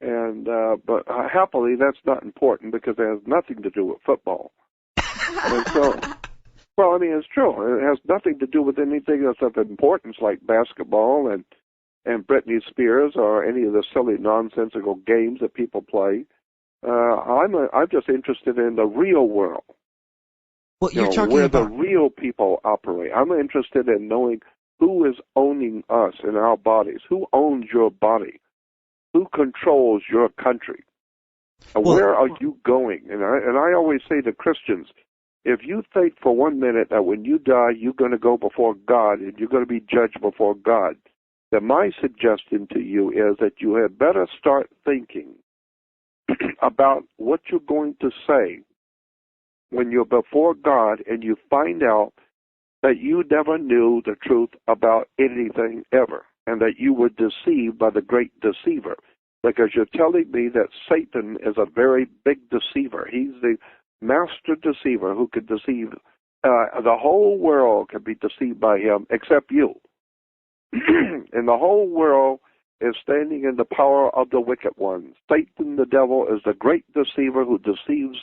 And but happily, that's not important because it has nothing to do with football. And so, well, I mean, it's true. It has nothing to do with anything that's of importance like basketball and Britney Spears or any of the silly nonsensical games that people play. I'm just interested in the real world.
Well, you're talking
where
about
the real people operate. I'm interested in knowing who is owning us in our bodies. Who owns your body? Who controls your country? And where are you going? And I always say to Christians, if you think for 1 minute that when you die you're going to go before God and you're going to be judged before God, then my suggestion to you is that you had better start thinking about what you're going to say when you're before God and you find out that you never knew the truth about anything ever, and that you were deceived by the great deceiver, because you're telling me that Satan is a very big deceiver. He's the master deceiver who could deceive. The whole world can be deceived by him except you. And the whole world is standing in the power of the wicked one. Satan, the devil, is the great deceiver who deceives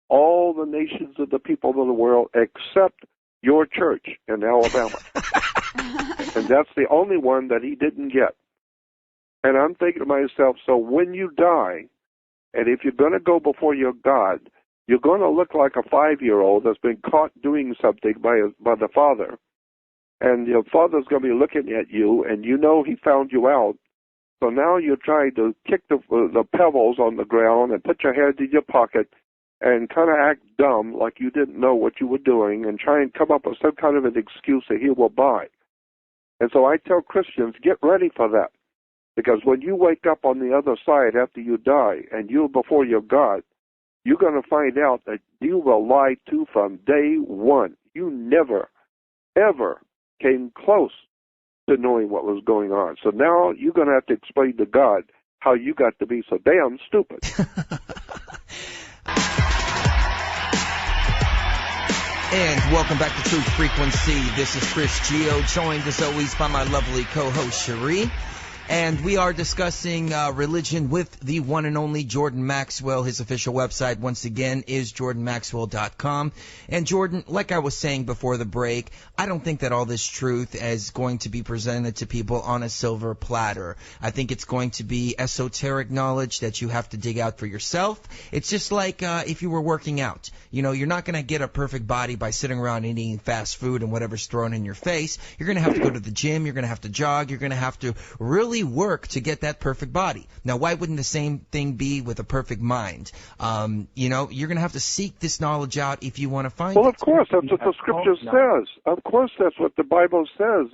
all the nations of the people of the world except your church in Alabama. And that's the only one that he didn't get. And I'm thinking to myself, so when you die, and if you're going to go before your God, you're going to look like a 5-year-old that's been caught doing something by the father. And your father's going to be looking at you, and you know he found you out, So now you try to kick the pebbles on the ground and put your head in your pocket and kind of act dumb like you didn't know what you were doing and try and come up with some kind of an excuse that he will buy. And so I tell Christians, get ready for that. Because when you wake up on the other side after you die and you're before your God, you're going to find out that you were lied to from day one. You never, ever came close to knowing what was going on. So now you're going to have to explain to God how you got to be so damn stupid.
And welcome back to Truth Frequency. This is Chris Geo, joined as always by my lovely co-host Cherie. And we are discussing religion with the one and only Jordan Maxwell. His official website, once again, is jordanmaxwell.com. And Jordan, like I was saying before the break, I don't think that all this truth is going to be presented to people on a silver platter. I think it's going to be esoteric knowledge that you have to dig out for yourself. It's just like if you were working out. You know, you're not going to get a perfect body by sitting around and eating fast food and whatever's thrown in your face. You're going to have to go to the gym. You're going to have to jog. You're going to have to really work to get that perfect body. Now, why wouldn't the same thing be with a perfect mind? You know, you're going to have to seek this knowledge out if you want to find it.
Well, of course, that's what the Scripture says. Of course, that's what the Bible says.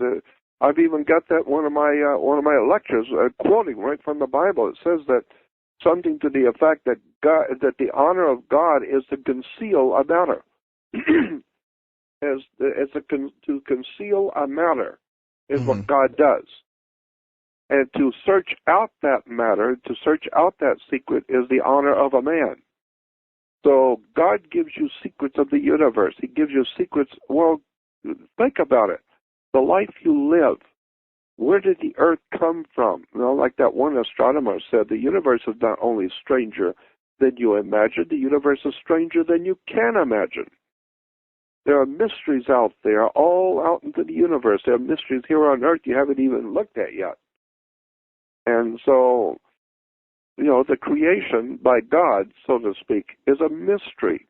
I've even got that one of my lectures quoting right from the Bible. It says that something to the effect that that the honor of God is to conceal a matter. To conceal a matter is what God does. And to search out that matter, to search out that secret, is the honor of a man. So God gives you secrets of the universe. He gives you secrets. Well, think about it. The life you live, where did the earth come from? You know, like that one astronomer said, the universe is not only stranger than you imagine, the universe is stranger than you can imagine. There are mysteries out there, all out into the universe. There are mysteries here on earth you haven't even looked at yet. And so, you know, the creation by God, so to speak, is a mystery.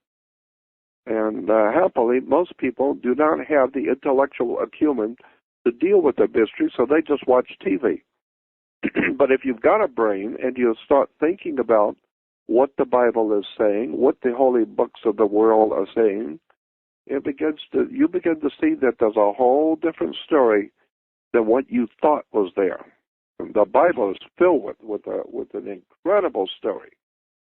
And happily, most people do not have the intellectual acumen to deal with the mystery, so they just watch TV. But if you've got a brain and you start thinking about what the Bible is saying, what the holy books of the world are saying, you begin to see that there's a whole different story than what you thought was there. The Bible is filled with an incredible story.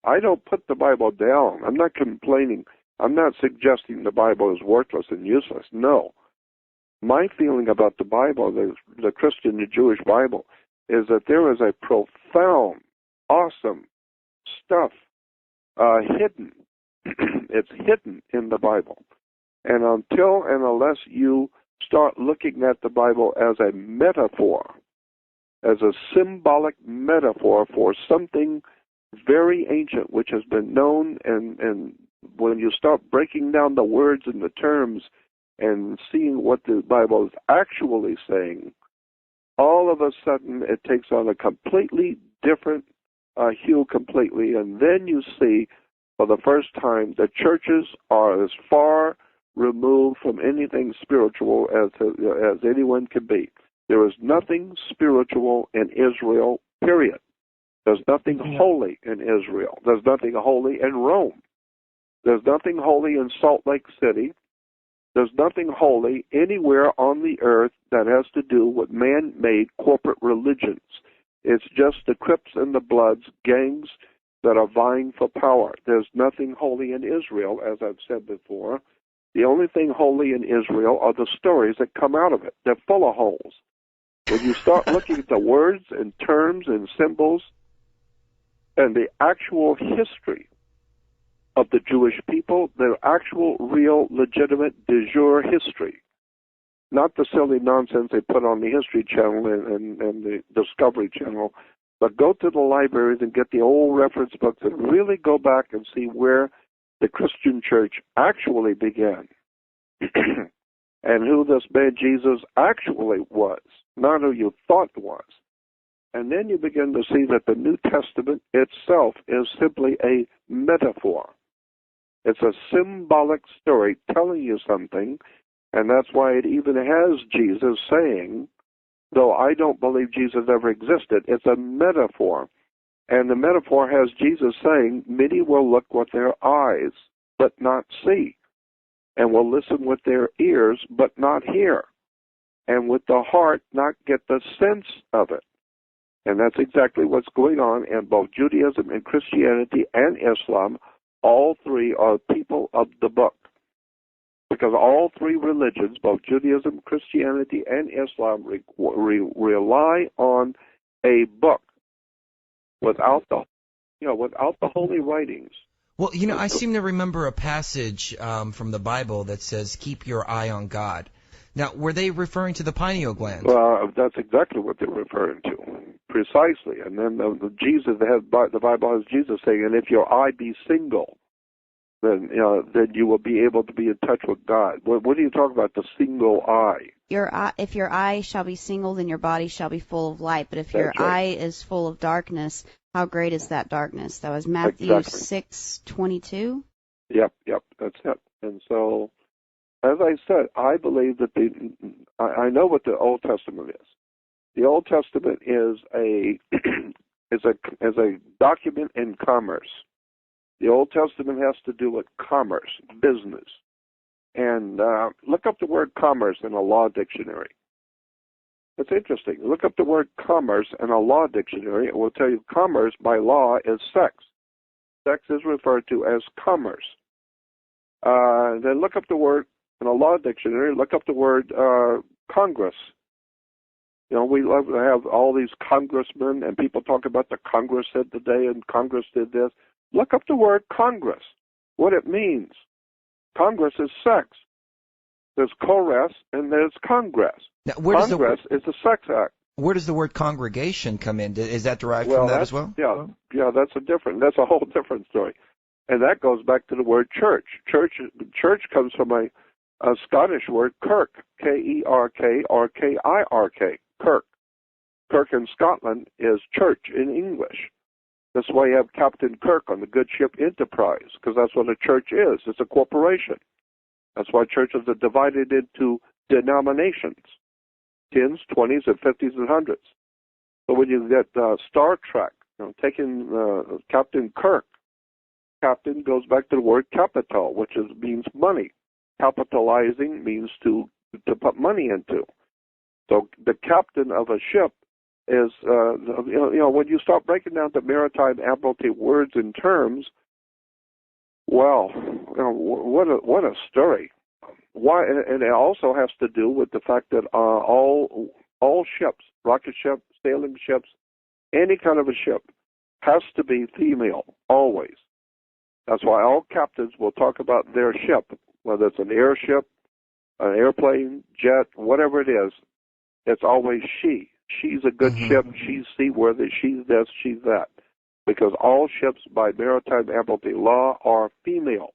I don't put the Bible down. I'm not complaining. I'm not suggesting the Bible is worthless and useless. No. My feeling about the Bible, the Christian, the Jewish Bible, is that there is a profound, awesome stuff hidden. It's hidden in the Bible. And until and unless you start looking at the Bible as a metaphor, as a symbolic metaphor for something very ancient which has been known, and when you start breaking down the words and the terms and seeing what the Bible is actually saying, all of a sudden it takes on a completely different hue completely, and then you see for the first time that churches are as far removed from anything spiritual as anyone can be. There is nothing spiritual in Israel, period. There's nothing holy in Israel. There's nothing holy in Rome. There's nothing holy in Salt Lake City. There's nothing holy anywhere on the earth that has to do with man-made corporate religions. It's just the Crips and the Bloods, gangs that are vying for power. There's nothing holy in Israel, as I've said before. The only thing holy in Israel are the stories that come out of it. They're full of holes. When you start looking at the words and terms and symbols and the actual history of the Jewish people, their actual, real, legitimate, de jure history, not the silly nonsense they put on the History Channel and the Discovery Channel, but go to the libraries and get the old reference books and really go back and see where the Christian church actually began and who this man Jesus actually was, not who you thought was. And then you begin to see that the New Testament itself is simply a metaphor. It's a symbolic story telling you something, and that's why it even has Jesus saying though I don't believe Jesus ever existed. It's a metaphor. And the metaphor has Jesus saying, many will look with their eyes, but not see, and will listen with their ears, but not hear, and with the heart not get the sense of it. And that's exactly what's going on in both Judaism and Christianity and Islam. All three are people of the book. Because all three religions, both Judaism, Christianity, and Islam, rely on a book. Without the holy writings.
Well, I seem to remember a passage from the Bible that says, "Keep your eye on God." Now, were they referring to the pineal gland?
That's exactly what they're referring to, precisely. And then the Bible has Jesus saying, "And if your eye be single, then you will be able to be in touch with God." What do you talk about? The single eye.
If your eye shall be single, then your body shall be full of light. But if your eye is full of darkness, how great is that darkness? That was Matthew 6:22.
Yep, that's it. And so, as I said, I believe that I know what the Old Testament is. The Old Testament is a is a document in commerce. The Old Testament has to do with commerce, business. And look up the word commerce in a law dictionary. It's interesting. Look up the word commerce in a law dictionary. It will tell you commerce by law is sex. Sex is referred to as commerce. Then look up the word in a law dictionary. Look up the word Congress. We love to have all these congressmen, and people talk about the Congress said today, and Congress did this. Look up the word Congress, what it means. Congress is sex. There's Kores and there's Congress.
Now,
Congress is a sex act.
Where does the word congregation come in? Is that derived from that as well?
Yeah, that's a whole different story. And that goes back to the word church. Church comes from a Scottish word, kirk, K-E-R-K or K-I-R-K, kirk. Kirk in Scotland is church in English. That's why you have Captain Kirk on the good ship Enterprise, because that's what a church is. It's a corporation. That's why churches are divided into denominations, 10s, 20s, and 50s, and 100s. So when you get Star Trek, taking Captain Kirk, captain goes back to the word capital, which means money. Capitalizing means to put money into. So the captain of a ship is, when you start breaking down the maritime admiralty words and terms, well, what a story. Why? And it also has to do with the fact that all ships, rocket ships, sailing ships, any kind of a ship, has to be female, always. That's why all captains will talk about their ship, whether it's an airship, an airplane, jet, whatever it is, it's always she. She's a good ship, she's seaworthy, she's this, she's that. Because all ships by maritime admiralty law are female.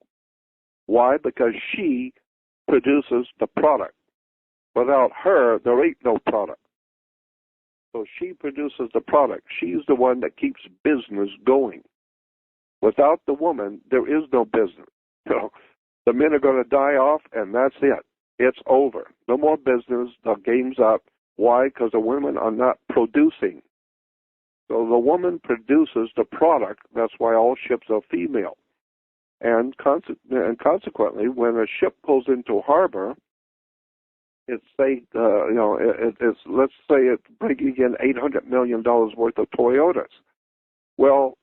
Why? Because she produces the product. Without her, there ain't no product. So she produces the product. She's the one that keeps business going. Without the woman, there is no business. The men are going to die off, and that's it. It's over. No more business. The game's up. Why? Because the women are not producing. So the woman produces the product. That's why all ships are female. And consequently, when a ship pulls into harbor, let's say it's bringing in $800 million worth of Toyotas. Well,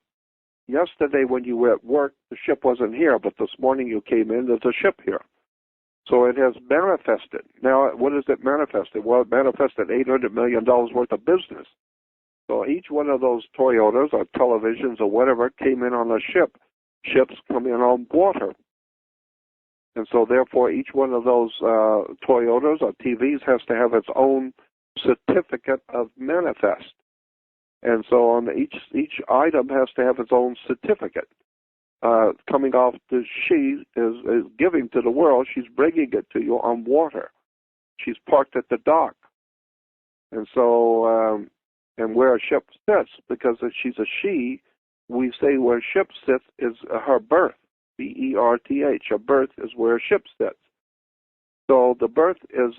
yesterday when you were at work, the ship wasn't here, but this morning you came in, there's a ship here. So it has manifested. Now, what is it manifested? Well, it manifested $800 million worth of business. So each one of those Toyotas or televisions or whatever came in on a ship. Ships come in on water. And so therefore each one of those Toyotas or TVs has to have its own certificate of manifest. And so on each item has to have its own certificate. Coming off she is giving to the world, she's bringing it to you on water. She's parked at the dock. And so, and where a ship sits, because if she's a she, we say where a ship sits is her berth, B-E-R-T-H. Her berth is where a ship sits. So the berth is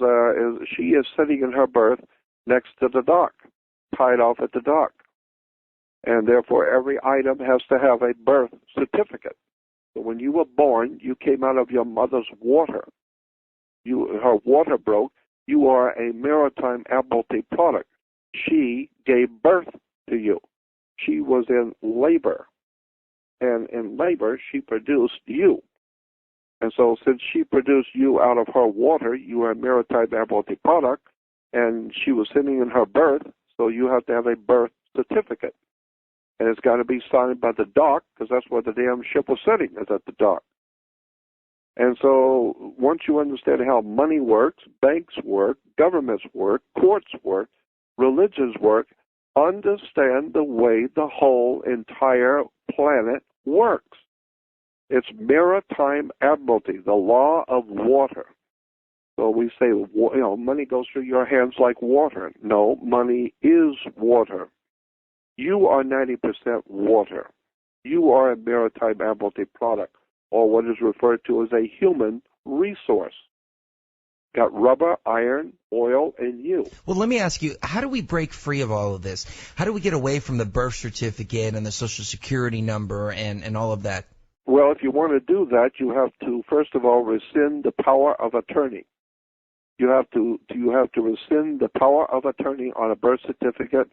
she is sitting in her berth, next to the dock, tied off at the dock. And therefore, every item has to have a birth certificate. So when you were born, you came out of your mother's water. Her water broke. You are a maritime admiralty product. She gave birth to you. She was in labor. And in labor, she produced you. And so since she produced you out of her water, you are a maritime admiralty product, and she was sitting in her berth, so you have to have a birth certificate. And it's got to be signed by the dock, because that's where the damn ship was sitting, is at the dock. And so once you understand how money works, banks work, governments work, courts work, religions work, understand the way the whole entire planet works. It's maritime admiralty, the law of water. So we say, money goes through your hands like water. No, money is water. You are 90% water. You are a maritime admiralty product, or what is referred to as a human resource. Got rubber, iron, oil, and you.
Well, let me ask you, how do we break free of all of this? How do we get away from the birth certificate and the Social Security number and all of that?
Well, if you want to do that, you have to, first of all, rescind the power of attorney. You have to rescind the power of attorney on a birth certificate,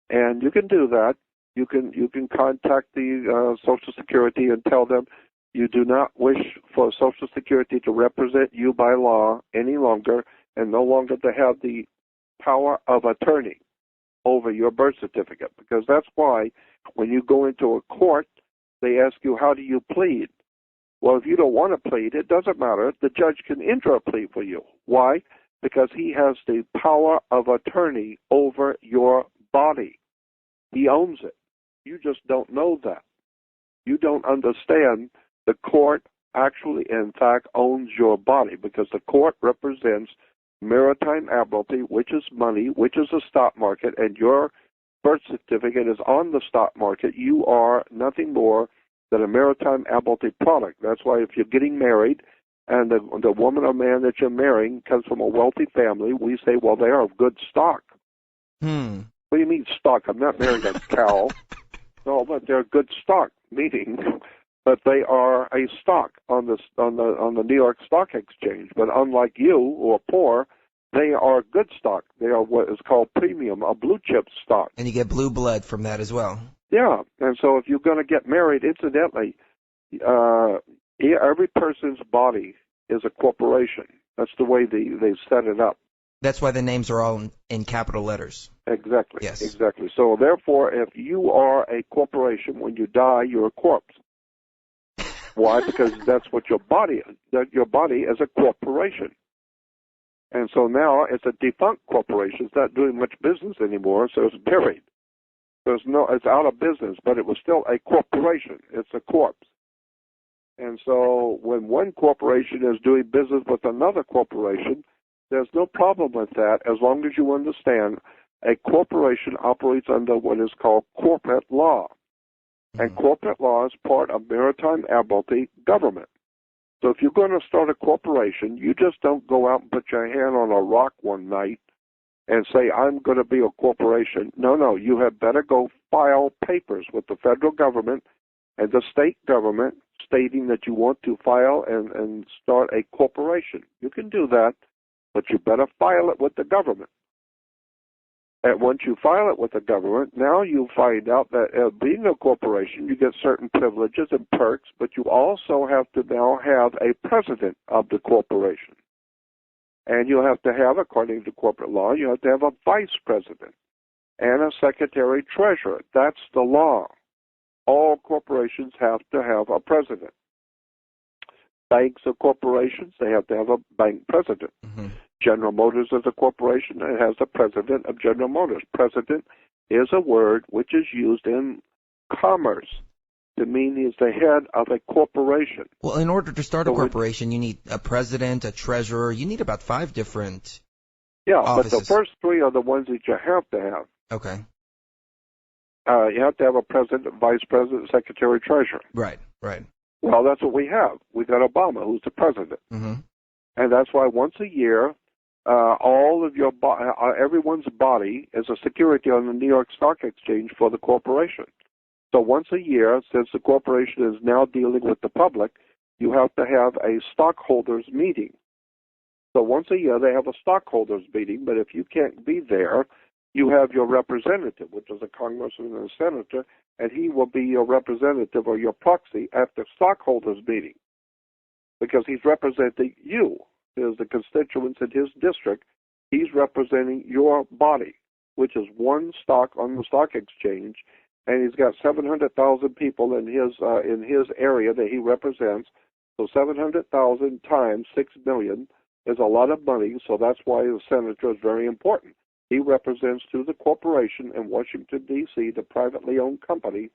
and you can do that. You can contact the Social Security and tell them you do not wish for Social Security to represent you by law any longer, and no longer to have the power of attorney over your birth certificate. Because that's why when you go into a court, they ask you, how do you plead? Well, if you don't want to plead, it doesn't matter. The judge can enter a plea for you. Why? Because he has the power of attorney over your body. He owns it. You just don't know that. You don't understand the court actually, in fact, owns your body, because the court represents maritime admiralty, which is money, which is a stock market, and your birth certificate is on the stock market. You are nothing more than a maritime admiralty product. That's why if you're getting married and the woman or man that you're marrying comes from a wealthy family, we say, well, they are of good stock. What do you mean stock? I'm not marrying a cow. No, but they're good stock, meaning that they are a stock on the New York Stock Exchange. But unlike you, who are poor, they are good stock. They are what is called premium, a blue chip stock.
And you get blue blood from that as well.
Yeah, and so if you're going to get married, incidentally, every person's body is a corporation. That's the way they set it up.
That's why the names are all in capital letters.
Exactly.
Yes.
Exactly. So therefore, if you are a corporation, when you die, you're a corpse. Why? Because that's what your body is. That your body is a corporation. And so now it's a defunct corporation. It's not doing much business anymore, so it's buried. It's out of business, but it was still a corporation. It's a corpse. And so when one corporation is doing business with another corporation, there's no problem with that as long as you understand a corporation operates under what is called corporate law. And corporate law is part of maritime admiralty government. So if you're going to start a corporation, you just don't go out and put your hand on a rock one night and say, I'm going to be a corporation. No, you had better go file papers with the federal government and the state government stating that you want to file and start a corporation. You can do that, but you better file it with the government. And once you file it with the government, now you find out that being a corporation, you get certain privileges and perks, but you also have to now have a president of the corporation. And you have to have, according to corporate law, you have to have a vice president and a secretary treasurer. That's the law. All corporations have to have a president. Banks are corporations. They have to have a bank president. Mm-hmm. General Motors is a corporation and has the president of General Motors. President is a word which is used in commerce to mean he's the head of a corporation.
Well, in order to start a corporation, you need a president, a treasurer. You need about 5 different offices.
But the first 3 are the ones that you have to have.
Okay.
You have to have a president, vice president, secretary, treasurer.
Right.
Well, that's what we have. We got Obama, who's the president.
Mm-hmm.
And that's why once a year, all of your everyone's body is a security on the New York Stock Exchange for the corporation. So once a year, since the corporation is now dealing with the public, you have to have a stockholders meeting. So once a year they have a stockholders meeting, but if you can't be there, you have your representative, which is a congressman and a senator, and he will be your representative or your proxy at the stockholders meeting because he's representing you. There's the constituents in his district. He's representing your body, which is one stock on the stock exchange, and he's got 700,000 people in his area that he represents. So 700,000 times 6 million is a lot of money, so that's why the senator is very important. He represents through the corporation in Washington, D.C., the privately owned company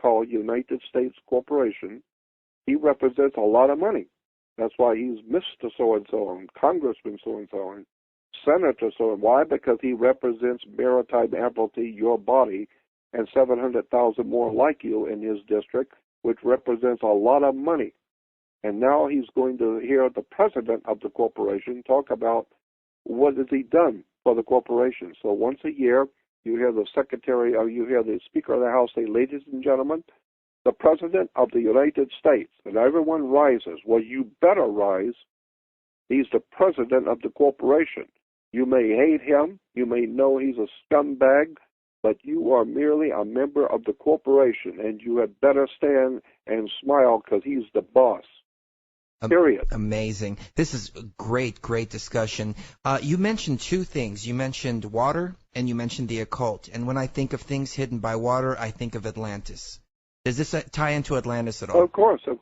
called United States Corporation. He represents a lot of money. That's why he's Mr. So-and-so and Congressman so-and-so and Senator so-and-so. Why? Because he represents Maritime Admiralty, your body, and 700,000 more like you in his district, which represents a lot of money. And now he's going to hear the president of the corporation talk about what has he done for the corporation. So once a year, you hear the secretary, or you hear the Speaker of the House say, ladies and gentlemen, the President of the United States, and everyone rises. Well, you better rise. He's the president of the corporation. You may hate him. You may know he's a scumbag, but you are merely a member of the corporation, and you had better stand and smile because he's the boss. Period.
Amazing. This is a great discussion. You mentioned two things. You mentioned water, and you mentioned the occult. And when I think of things hidden by water, I think of Atlantis. Does this tie into Atlantis at all?
Of course it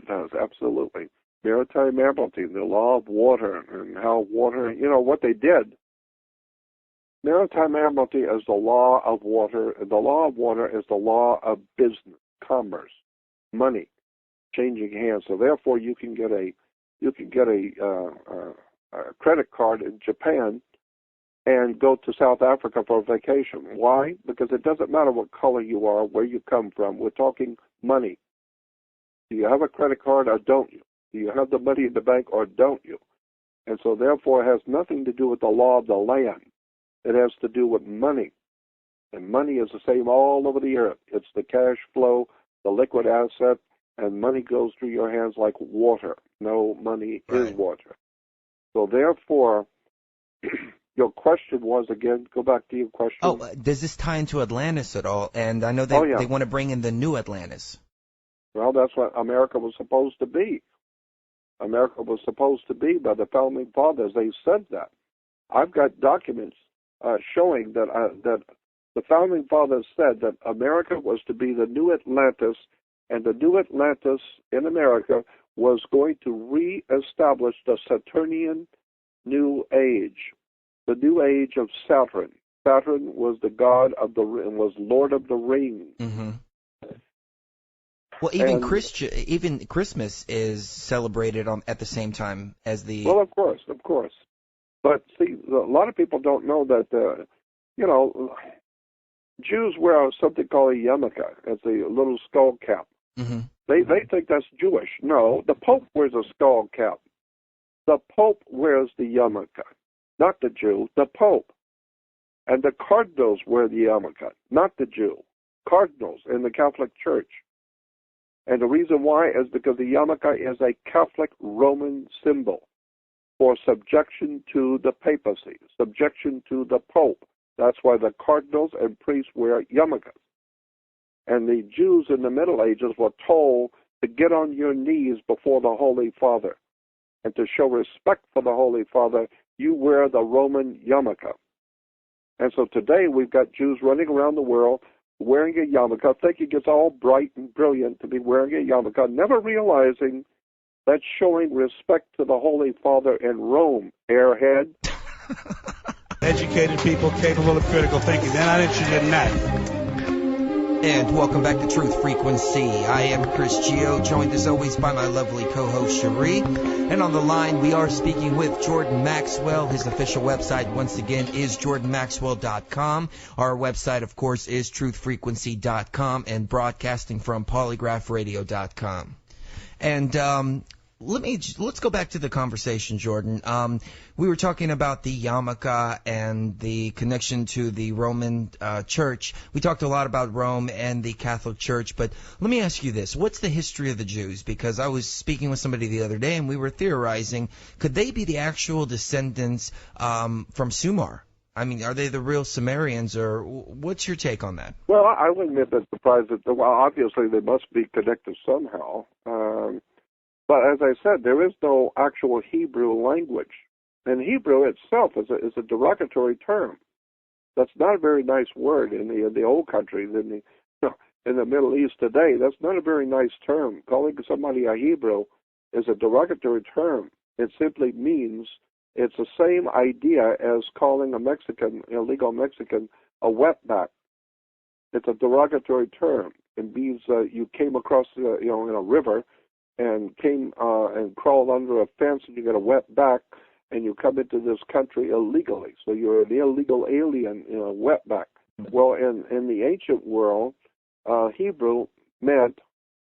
does. Absolutely. Maritime Admiralty, the law of water, and how water, what they did. Maritime Admiralty is the law of water. The law of water is the law of business, commerce, money, changing hands. So therefore, you can get a credit card in Japan and go to South Africa for a vacation. Why? Because it doesn't matter what color you are, where you come from. We're talking money. Do you have a credit card or don't you? Do you have the money in the bank or don't you? And so therefore, it has nothing to do with the law of the land. It has to do with money. And money is the same all over the earth. It's the cash flow, the liquid asset, and money goes through your hands like water. No, money is water. So therefore, your question was, again, go back to your question.
Oh, does this tie into Atlantis at all? And I know they want to bring in the new Atlantis.
Well, that's what America was supposed to be. America was supposed to be by the Founding Fathers. They said that. I've got documents showing that the Founding Fathers said that America was to be the new Atlantis, and the new Atlantis in America was going to reestablish the Saturnian New Age, the New Age of Saturn. Saturn was the god of was Lord of the Rings.
Mm-hmm. Well, even Christmas is celebrated at the same time as the.
Well, of course. But see, a lot of people don't know that. Jews wear something called a yarmulke. It's a little skull cap.
Mm-hmm.
They think that's Jewish. No, the Pope wears a skull cap. The Pope wears the yarmulke, not the Jew. The Pope. And the cardinals wear the yarmulke, not the Jew. Cardinals in the Catholic Church. And the reason why is because the yarmulke is a Catholic Roman symbol for subjection to the papacy, subjection to the Pope. That's why the cardinals and priests wear yarmulkes. And the Jews in the Middle Ages were told to get on your knees before the Holy Father. And to show respect for the Holy Father, you wear the Roman yarmulke. And so today we've got Jews running around the world wearing a yarmulke, thinking it's all bright and brilliant to be wearing a yarmulke, never realizing that's showing respect to the Holy Father in Rome, airhead.
Educated people capable of critical thinking. They're not interested in that.
And welcome back to Truth Frequency. I am Chris Gio, joined as always by my lovely co-host Cherie. And on the line, we are speaking with Jordan Maxwell. His official website, once again, is jordanmaxwell.com. Our website, of course, is truthfrequency.com and broadcasting from polygraphradio.com. And let's go back to the conversation, Jordan. We were talking about the yarmulke and the connection to the Roman Church. We talked a lot about Rome and the Catholic Church, but let me ask you this: what's the history of the Jews? Because I was speaking with somebody the other day, and we were theorizing, could they be the actual descendants from Sumar? I mean, are they the real Sumerians, or what's your take on that?
Well, I wouldn't have been surprised that, well, obviously they must be connected somehow. But as I said, there is no actual Hebrew language. And Hebrew itself is a derogatory term. That's not a very nice word in the old countries, in the Middle East today. That's not a very nice term. Calling somebody a Hebrew is a derogatory term. It simply means it's the same idea as calling a Mexican, illegal Mexican, a wetback. It's a derogatory term. It means you came across, in a river and came and crawled under a fence and you got a wet back and you come into this country illegally. So you're an illegal alien, wetback. Well, in the ancient world, Hebrew meant,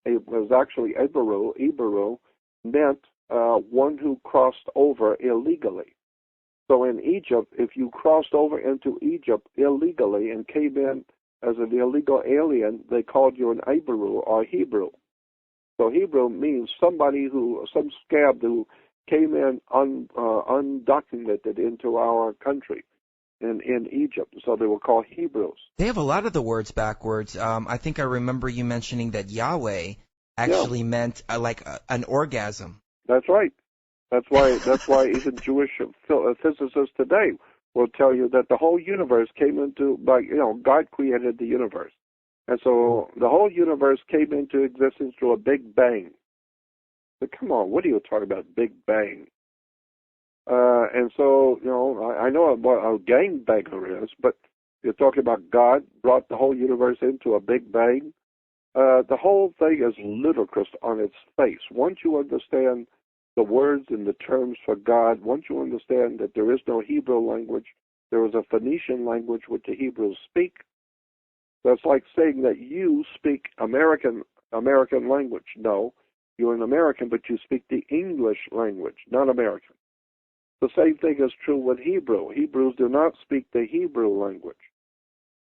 it was actually Iberu meant one who crossed over illegally. So in Egypt, if you crossed over into Egypt illegally and came in as an illegal alien, they called you an Iberu or Hebrew. So Hebrew means some scab who came in undocumented into our country in Egypt. So they were called Hebrews.
They have a lot of the words backwards. I think I remember you mentioning that Yahweh actually meant an orgasm.
That's right. That's why even Jewish physicists today will tell you that the whole universe came into God created the universe. And so the whole universe came into existence through a big bang. But come on, what are you talking about, big bang? And so, I know what a gangbanger is, but you're talking about God brought the whole universe into a big bang. The whole thing is ludicrous on its face. Once you understand the words and the terms for God, once you understand that there is no Hebrew language, there is a Phoenician language which the Hebrews speak. That's like saying that you speak American language. No, you're an American, but you speak the English language, not American. The same thing is true with Hebrew. Hebrews do not speak the Hebrew language.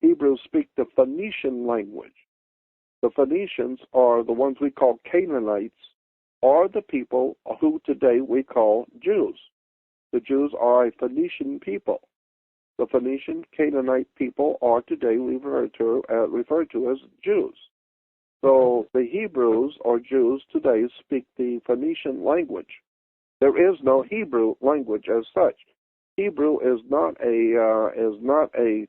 Hebrews speak the Phoenician language. The Phoenicians are the ones we call Canaanites, are the people who today we call Jews. The Jews are a Phoenician people. The Phoenician Canaanite people are today referred to as Jews. So the Hebrews or Jews today speak the Phoenician language. There is no Hebrew language as such. Hebrew is not an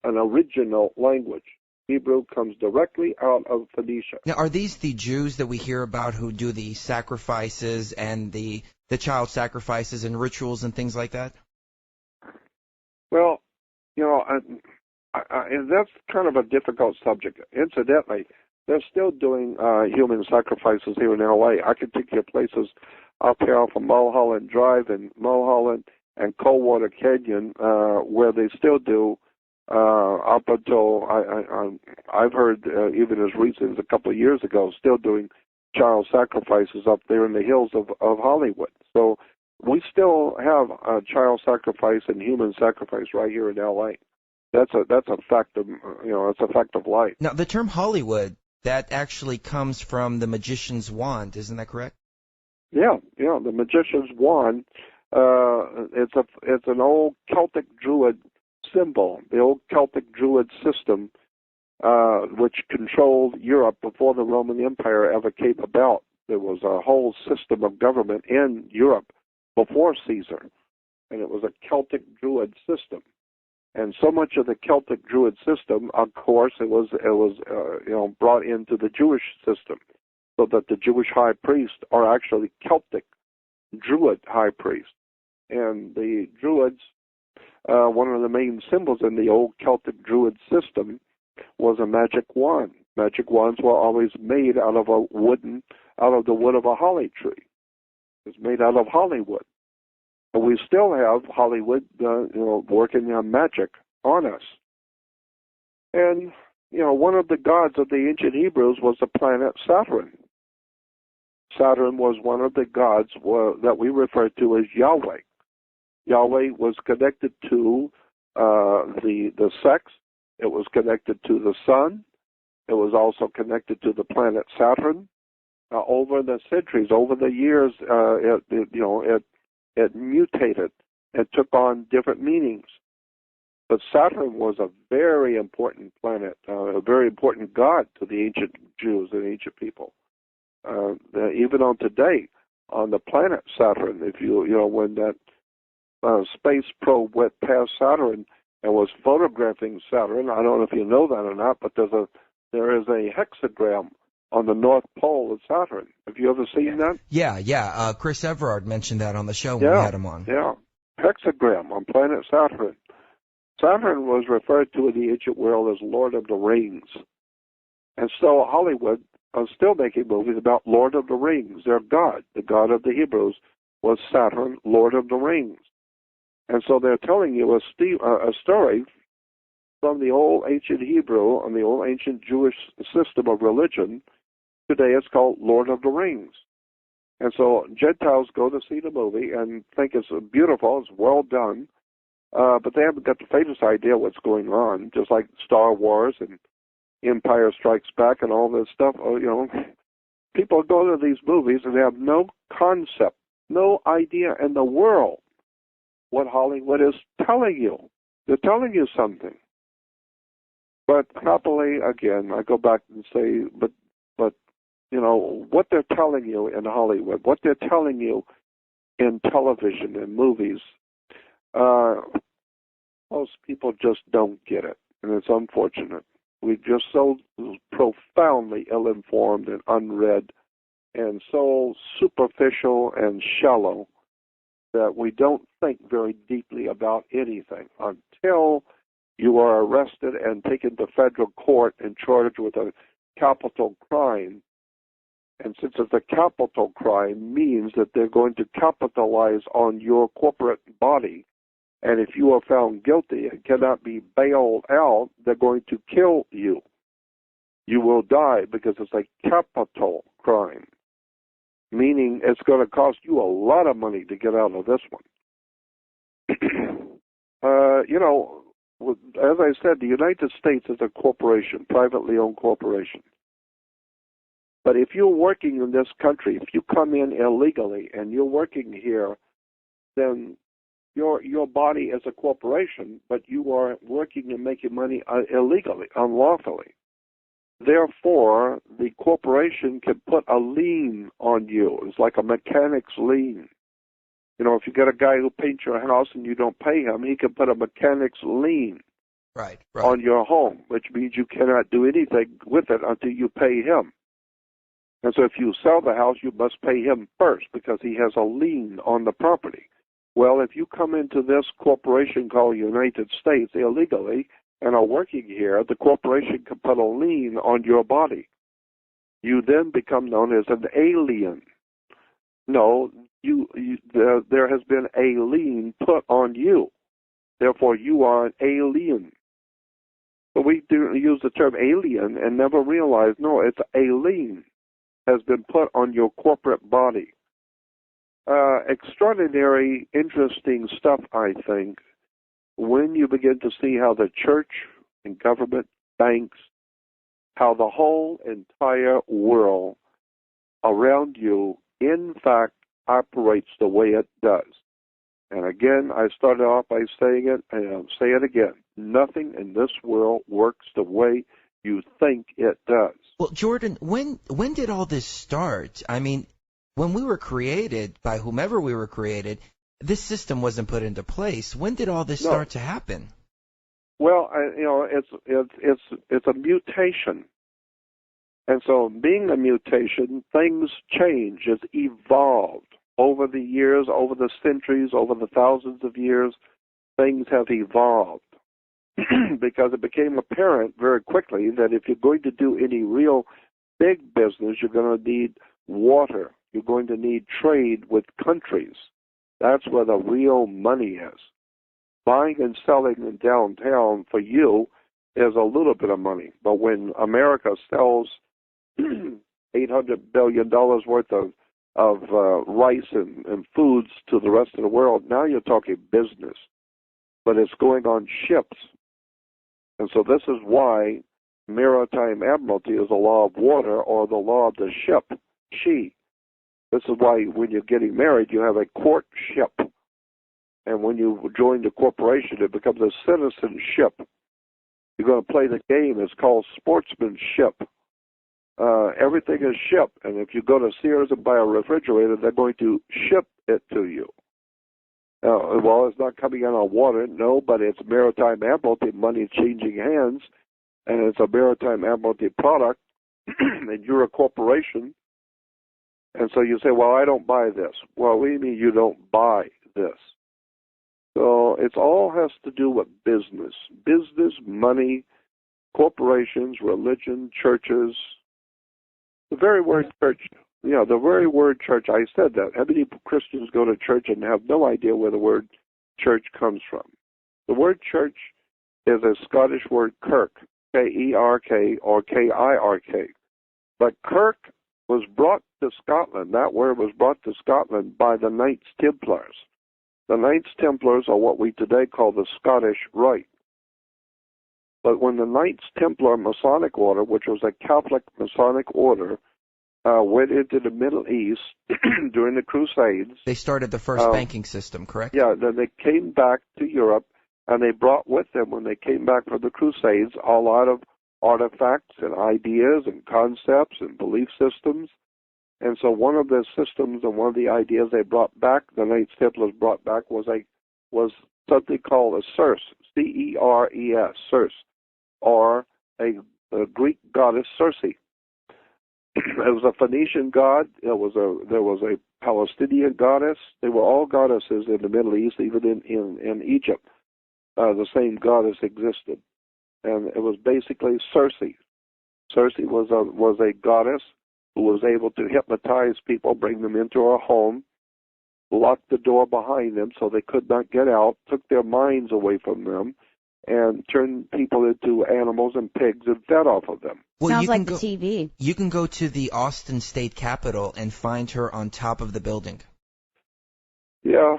original language. Hebrew comes directly out of Phoenicia.
Now, are these the Jews that we hear about who do the sacrifices and the child sacrifices and rituals and things like that?
Well, and that's kind of a difficult subject. Incidentally, they're still doing human sacrifices here in L.A. I could take you places up here off of Mulholland Drive and Mulholland and Coldwater Canyon where they still do up until I've heard even as recent as a couple of years ago, still doing child sacrifices up there in the hills of Hollywood. So we still have child sacrifice and human sacrifice right here in L.A. That's a fact of it's a fact of life.
Now the term Hollywood, that actually comes from the magician's wand, isn't that correct?
Yeah, the magician's wand. It's an old Celtic Druid symbol, the old Celtic Druid system, which controlled Europe before the Roman Empire ever came about. There was a whole system of government in Europe before Caesar, and it was a Celtic Druid system. And so much of the Celtic Druid system, of course, it was brought into the Jewish system, so that the Jewish high priests are actually Celtic Druid high priests. And the Druids, one of the main symbols in the old Celtic Druid system was a magic wand. Magic wands were always made out of the wood of a holly tree. It's made out of Hollywood. And we still have Hollywood, working magic on us. And, one of the gods of the ancient Hebrews was the planet Saturn. Saturn was one of the gods that we refer to as Yahweh. Yahweh was connected to the sex. It was connected to the sun. It was also connected to the planet Saturn. Over the centuries, over the years, it mutated and took on different meanings. But Saturn was a very important planet, a very important god to the ancient Jews and ancient people. Even on today, on the planet Saturn, if when that space probe went past Saturn and was photographing Saturn, I don't know if you know that or not, but there is a hexagram on the North Pole of Saturn. Have you ever seen that?
Yeah. Chris Everard mentioned that on the show when we had him on.
Yeah, hexagram on planet Saturn. Saturn was referred to in the ancient world as Lord of the Rings. And so Hollywood is still making movies about Lord of the Rings. Their god, the god of the Hebrews, was Saturn, Lord of the Rings. And so they're telling you a story from the old ancient Hebrew and the old ancient Jewish system of religion. Today it's called Lord of the Rings. And so Gentiles go to see the movie and think it's beautiful, it's well done, but they haven't got the faintest idea what's going on, just like Star Wars and Empire Strikes Back and all this stuff. People go to these movies and they have no concept, no idea in the world what Hollywood is telling you. They're telling you something. But happily, again, I go back and say, but what they're telling you in Hollywood, what they're telling you in television and movies, most people just don't get it, and it's unfortunate. We're just so profoundly ill-informed and unread and so superficial and shallow that we don't think very deeply about anything until you are arrested and taken to federal court and charged with a capital crime. And since it's a capital crime, means that they're going to capitalize on your corporate body. And if you are found guilty and cannot be bailed out, they're going to kill you. You will die because it's a capital crime, meaning it's going to cost you a lot of money to get out of this one. As I said, the United States is a corporation, privately owned corporation. But if you're working in this country, if you come in illegally and you're working here, then your body is a corporation, but you are working and making money illegally, unlawfully. Therefore, the corporation can put a lien on you. It's like a mechanic's lien. If you get a guy who paints your house and you don't pay him, he can put a mechanic's lien on your home, which means you cannot do anything with it until you pay him. And so if you sell the house, you must pay him first because he has a lien on the property. Well, if you come into this corporation called United States illegally and are working here, the corporation can put a lien on your body. You then become known as an alien. No, there has been a lien put on you. Therefore, you are an alien. But we do use the term alien and never realize, no, it's a lien has been put on your corporate body. Extraordinary, interesting stuff, I think, when you begin to see how the church and government, banks, how the whole entire world around you, in fact, operates the way it does. And again, I started off by saying it, and I'll say it again. Nothing in this world works the way you think it does.
Well, Jordan, when did all this start? I mean, when we were created, by whomever we were created, this system wasn't put into place. When did all this start to happen?
Well, it's a mutation. And so being a mutation, things change. It's evolved. Over the years, over the centuries, over the thousands of years, things have evolved. Because it became apparent very quickly that if you're going to do any real big business, you're going to need water. You're going to need trade with countries. That's where the real money is. Buying and selling in downtown for you is a little bit of money. But when America sells $800 billion worth of rice and foods to the rest of the world. Now you're talking business, but it's going on ships. And so this is why maritime admiralty is the law of water or the law of the ship, she. This is why when you're getting married, you have a courtship. And when you join the corporation, it becomes a citizenship. You're going to play the game. It's called sportsmanship. Everything is ship. And if you go to Sears and buy a refrigerator, they're going to ship it to you. Well, it's not coming out on water, no, but it's maritime admiralty, money changing hands, and it's a maritime admiralty product, and you're a corporation. And so you say, well, I don't buy this. Well, what do you mean you don't buy this? So it all has to do with business. Business, money, corporations, religion, churches. The very word church, the very word church, I said that. How many Christians go to church and have no idea where the word church comes from? The word church is a Scottish word kirk, K-E-R-K or K-I-R-K. But kirk was brought to Scotland. That word was brought to Scotland by the Knights Templars. The Knights Templars are what we today call the Scottish Rite. But when the Knights Templar Masonic Order, which was a Catholic Masonic order, went into the Middle East during the Crusades.
They started the first banking system, correct?
Yeah, then they came back to Europe, and they brought with them, when they came back from the Crusades, a lot of artifacts and ideas and concepts and belief systems. And so one of the systems and one of the ideas they brought back, the Knights Templars brought back, was something called a Circe, C-E-R-E-S, Circe, or a Greek goddess Circe. It was a Phoenician god. There was a Palestinian goddess. They were all goddesses in the Middle East, even in Egypt. The same goddess existed, and it was basically Circe. Circe was a goddess who was able to hypnotize people, bring them into her home, lock the door behind them so they could not get out, took their minds away from them, and turned people into animals and pigs and fed off of them.
Well,
sounds like the TV.
You can go to the Austin State Capitol and find her on top of the building.
Yeah,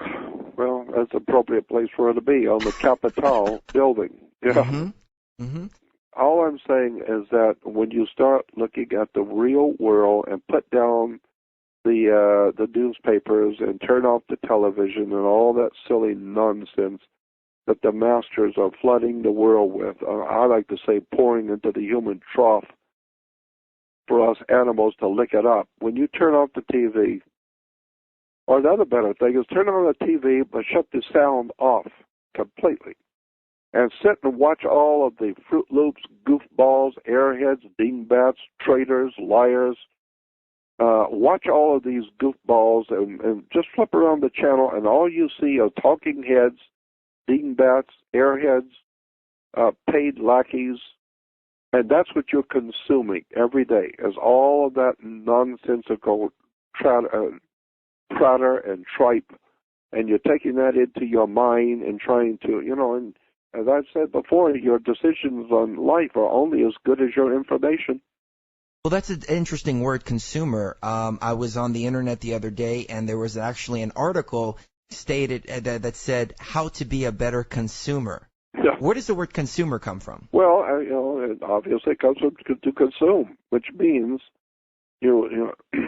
well, that's an appropriate place for her to be, on the Capitol building. Yeah.
Mm-hmm. Mm-hmm.
All I'm saying is that when you start looking at the real world and put down the newspapers and turn off the television and all that silly nonsense that the masters are flooding the world with, I like to say pouring into the human trough for us animals to lick it up. When you turn off the TV, or another better thing is turn on the TV but shut the sound off completely. And sit and watch all of the Fruit Loops, goofballs, airheads, dingbats, traitors, liars. Watch all of these goofballs and just flip around the channel, and all you see are talking heads, dingbats, airheads, paid lackeys, and that's what you're consuming every day, is all of that nonsensical pratter and tripe, and you're taking that into your mind and trying to, and as I've said before, your decisions on life are only as good as your information.
Well, that's an interesting word, consumer. I was on the internet the other day, and there was actually an article stated that said how to be a better consumer.
Yeah.
Where does the word consumer come from?
Well, it obviously comes from to consume, which means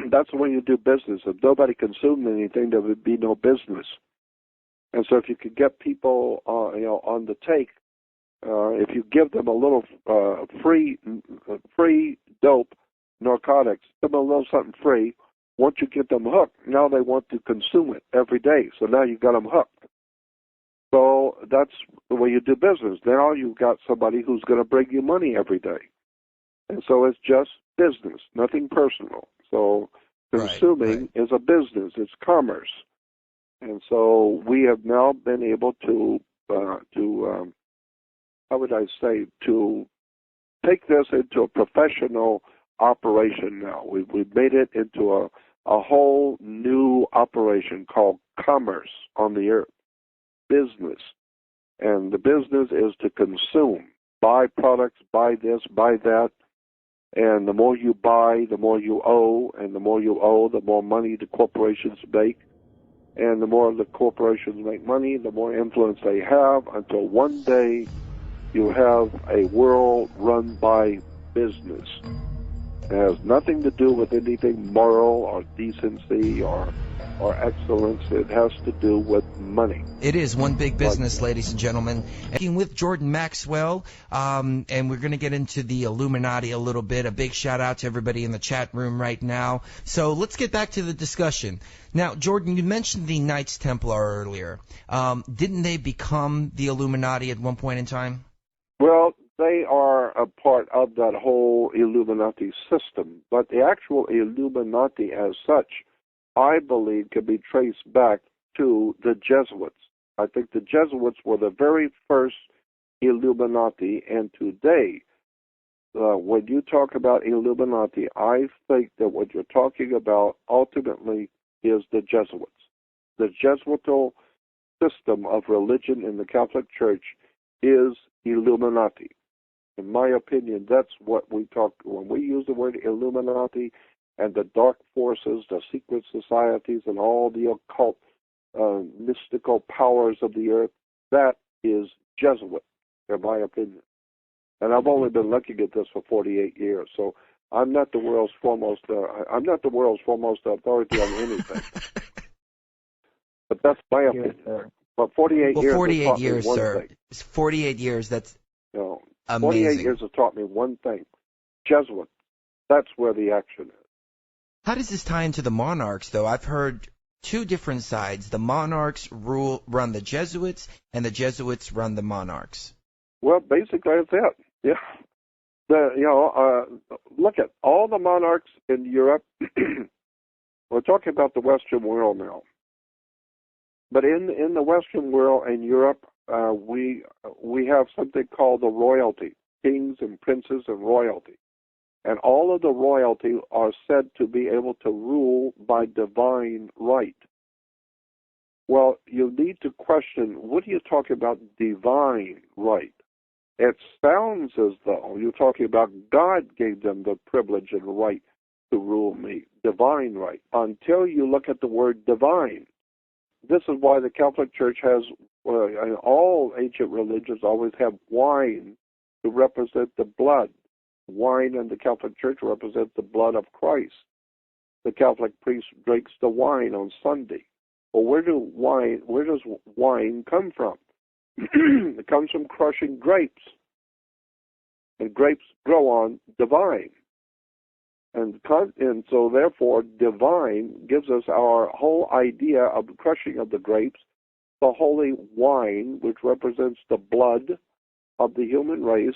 that's when you do business. If nobody consumed anything, there would be no business. And so if you could get people, on the take, if you give them a little free dope, narcotics, give them a little something free. Once you get them hooked, now they want to consume it every day. So now you've got them hooked. So that's the way you do business. Now you've got somebody who's going to bring you money every day. And so it's just business, nothing personal. So consuming is a business. It's commerce. And so we have now been able to take this into a professional operation now. We've made it into a whole new operation called commerce on the earth, business. And the business is to consume, buy products, buy this, buy that. And the more you buy, the more you owe, and the more you owe, the more money the corporations make. And the more the corporations make money, the more influence they have, until one day you have a world run by business. It has nothing to do with anything moral or decency or excellence. It has to do with money.
It is one big business, ladies and gentlemen. Speaking with Jordan Maxwell, and we're going to get into the Illuminati a little bit. A big shout out to everybody in the chat room right now. So let's get back to the discussion. Now, Jordan, you mentioned the Knights Templar earlier. Didn't they become the Illuminati at one point in time?
Well, they are a part of that whole Illuminati system, but the actual Illuminati as such, I believe, can be traced back to the Jesuits. I think the Jesuits were the very first Illuminati, and today, when you talk about Illuminati, I think that what you're talking about ultimately is the Jesuits. The Jesuitical system of religion in the Catholic Church is Illuminati. In my opinion, that's what we talk when we use the word Illuminati and the dark forces, the secret societies, and all the occult mystical powers of the earth. That is Jesuit, in my opinion. And I've only been looking at this for 48 years, so I'm not the world's foremost. I'm not the world's foremost authority on anything. But that's my opinion. But 48 years.
48 years, sir.
Thing.
48 years. That's amazing.
48 years have taught me one thing: Jesuit. That's where the action is.
How does this tie into the monarchs, though? I've heard two different sides. The monarchs run the Jesuits, and the Jesuits run the monarchs.
Well, basically, that's it. Yeah. Look at all the monarchs in Europe. We're talking about the Western world now. But in the Western world and Europe, we have something called the royalty, kings and princes and royalty. And all of the royalty are said to be able to rule by divine right. Well, you need to question, what are you talking about divine right? It sounds as though you're talking about God gave them the privilege and right to rule me, divine right, until you look at the word divine. This is why the Catholic Church has, all ancient religions always have wine to represent the blood. Wine in the Catholic Church represents the blood of Christ. The Catholic priest drinks the wine on Sunday. Well, where does wine come from? It comes from crushing grapes. And grapes grow on the vine. And so, therefore, divine gives us our whole idea of the crushing of the grapes, the holy wine, which represents the blood of the human race,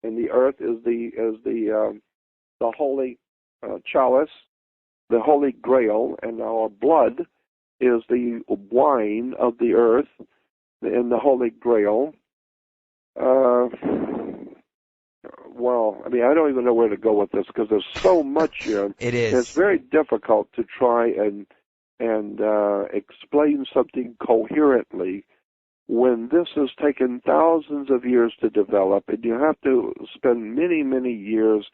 and the earth is the holy chalice, the holy grail, and our blood is the wine of the earth and the holy grail. Well, I mean, I don't even know where to go with this because there's so much here.
It is.
It's very difficult to try and explain something coherently when this has taken thousands of years to develop, and you have to spend many, many years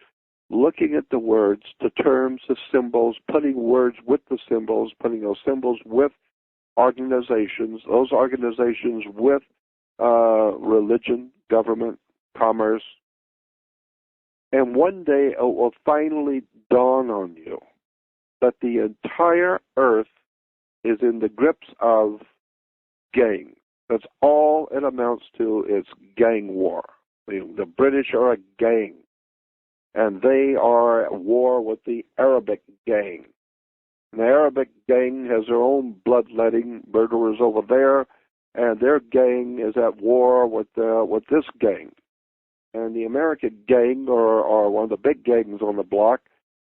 looking at the words, the terms, the symbols, putting words with the symbols, putting those symbols with organizations, those organizations with religion, government, commerce. And one day it will finally dawn on you that the entire earth is in the grips of gang. That's all it amounts to, is gang war. The British are a gang, and they are at war with the Arabic gang. And the Arabic gang has their own bloodletting murderers over there, and their gang is at war with this gang. And the American gang are one of the big gangs on the block,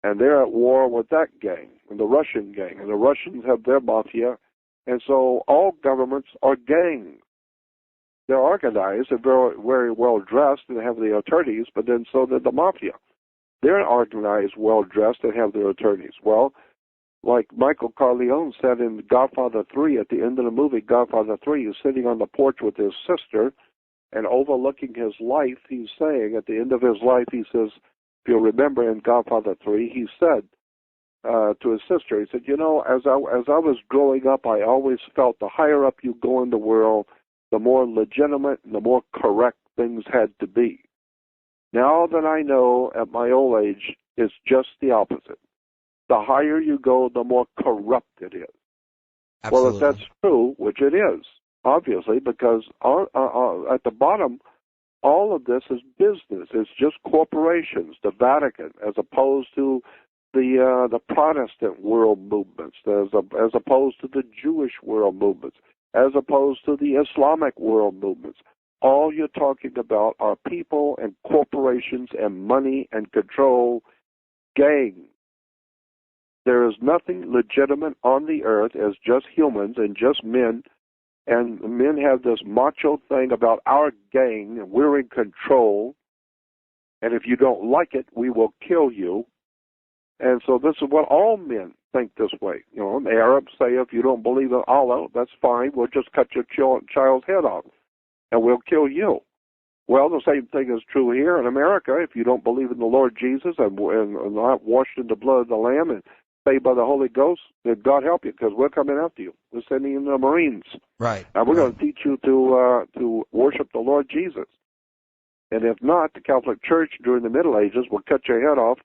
and they're at war with that gang, and the Russian gang. And the Russians have their mafia, and so all governments are gangs. They're organized, they're very, very well dressed, and have the attorneys, but then so did the mafia. They're organized, well dressed, and have their attorneys. Well, like Michael Corleone said in Godfather 3, at the end of the movie Godfather 3, he's sitting on the porch with his sister and overlooking his life. He's saying, at the end of his life, he says, If you'll remember in Godfather 3, he said to his sister, he said, as I was growing up, I always felt the higher up you go in the world, the more legitimate and the more correct things had to be. Now that I know at my old age, it's just the opposite. The higher you go, the more corrupt it is.
Absolutely.
Well, if that's true, which it is, obviously, because at the bottom, all of this is business. It's just corporations, the Vatican, as opposed to the Protestant world movements, as opposed to the Jewish world movements, as opposed to the Islamic world movements. All you're talking about are people and corporations and money and control, gangs. There is nothing legitimate on the earth as just humans and just men, and men have this macho thing about our gang, and we're in control, and if you don't like it, we will kill you. And so this is what all men think this way. The Arabs say, if you don't believe in Allah, that's fine, we'll just cut your child's head off, and we'll kill you. Well, the same thing is true here in America. If you don't believe in the Lord Jesus and not washed in the blood of the Lamb and saved by the Holy Ghost, then God help you, because we're coming after you. We're sending in the Marines.
Right.
And we're going to teach you to worship the Lord Jesus. And if not, the Catholic Church during the Middle Ages will cut your head off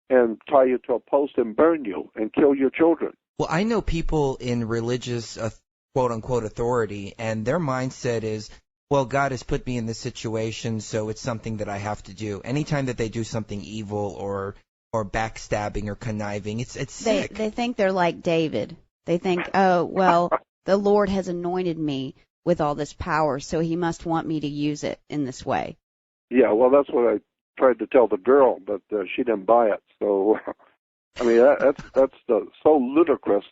and tie you to a post and burn you and kill your children.
Well, I know people in religious, quote-unquote, authority, and their mindset is, well, God has put me in this situation, so it's something that I have to do. Anytime that they do something evil or backstabbing or conniving, it's sick.
They think they're like David. They think, oh, well, the Lord has anointed me with all this power, so he must want me to use it in this way.
Yeah, well, that's what I tried to tell the girl, but she didn't buy it. So, I mean, that's so ludicrous.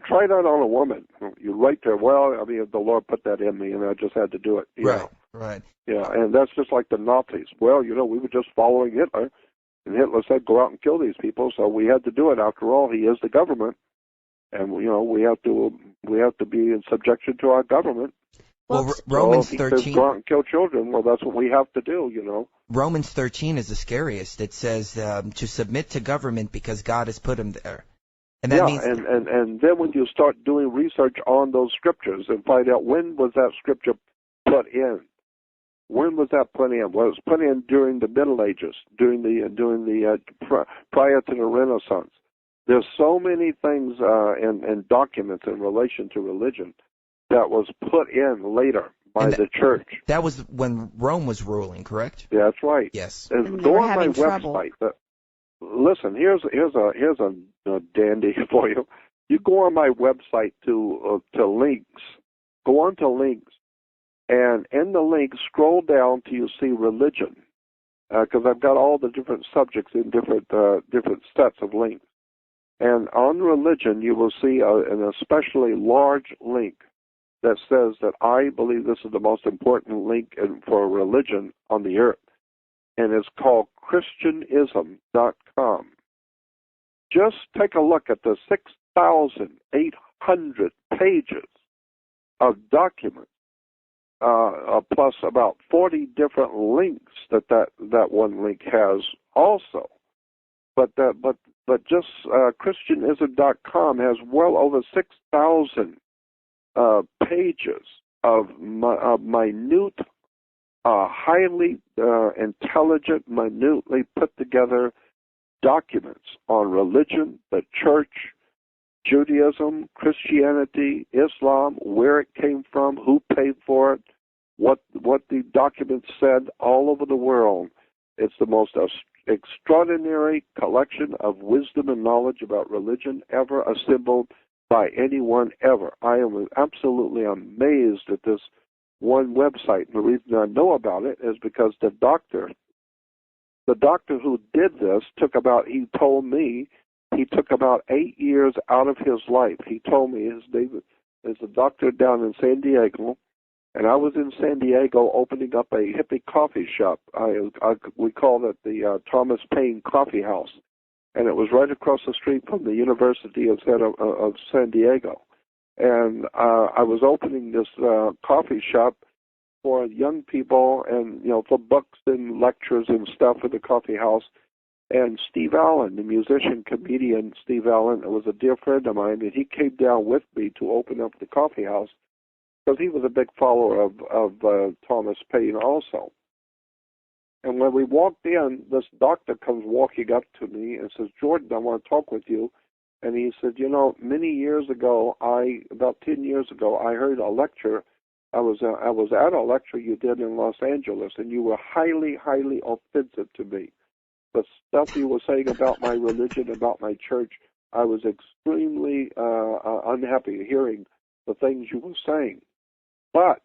Try that on a woman. You right there. Well, I mean, the Lord put that in me, and I just had to do it.
Right.
Yeah, and that's just like the Nazis. Well, we were just following Hitler, and Hitler said, go out and kill these people, so we had to do it. After all, he is the government, and we have to be in subjection to our government.
Well, Romans 13.
Says, go out and kill children. Well, that's what we have to do.
Romans 13 is the scariest. It says to submit to government because God has put him there. And that means
and then when you start doing research on those scriptures and find out when was that scripture put in, when was that put in? Well, it was put in during the Middle Ages, during the prior to the Renaissance. There's so many things and documents in relation to religion that was put in later by the church.
That was when Rome was ruling, correct?
Yeah, that's right.
Yes.
And go on my website. Listen, here's a dandy for you. You go on my website to links. Go on to links, and in the link, scroll down till you see religion, because I've got all the different subjects in different sets of links. And on religion, you will see an especially large link that says that I believe this is the most important link for religion on the earth, and it's called Christianism.com. Just take a look at the 6,800 pages of documents, plus about 40 different links that one link has also. But just Christianism.com has well over 6,000 pages of minute, highly intelligent, minutely put together documents on religion, the church, Judaism, Christianity, Islam, where it came from, who paid for it, what the documents said all over the world. It's the most extraordinary collection of wisdom and knowledge about religion ever assembled by anyone ever. I am absolutely amazed at this one website. And the reason I know about it is because the doctor who did this he told me he took about 8 years out of his life. He told me his name is a doctor down in San Diego, and I was in San Diego opening up a hippie coffee shop. We called it the Thomas Paine Coffee House, and it was right across the street from the University of San Diego. And I was opening this coffee shop for young people and, for books and lectures and stuff at the coffee house. And Steve Allen, the musician, comedian Steve Allen, was a dear friend of mine, and he came down with me to open up the coffee house because he was a big follower of Thomas Paine also. And when we walked in, this doctor comes walking up to me and says, "Jordan, I want to talk with you." And he said, "You know, many years ago, about 10 years ago, I heard a lecture. I was at a lecture you did in Los Angeles, and you were highly, highly offensive to me. The stuff you were saying about my religion, about my church, I was extremely unhappy hearing the things you were saying. But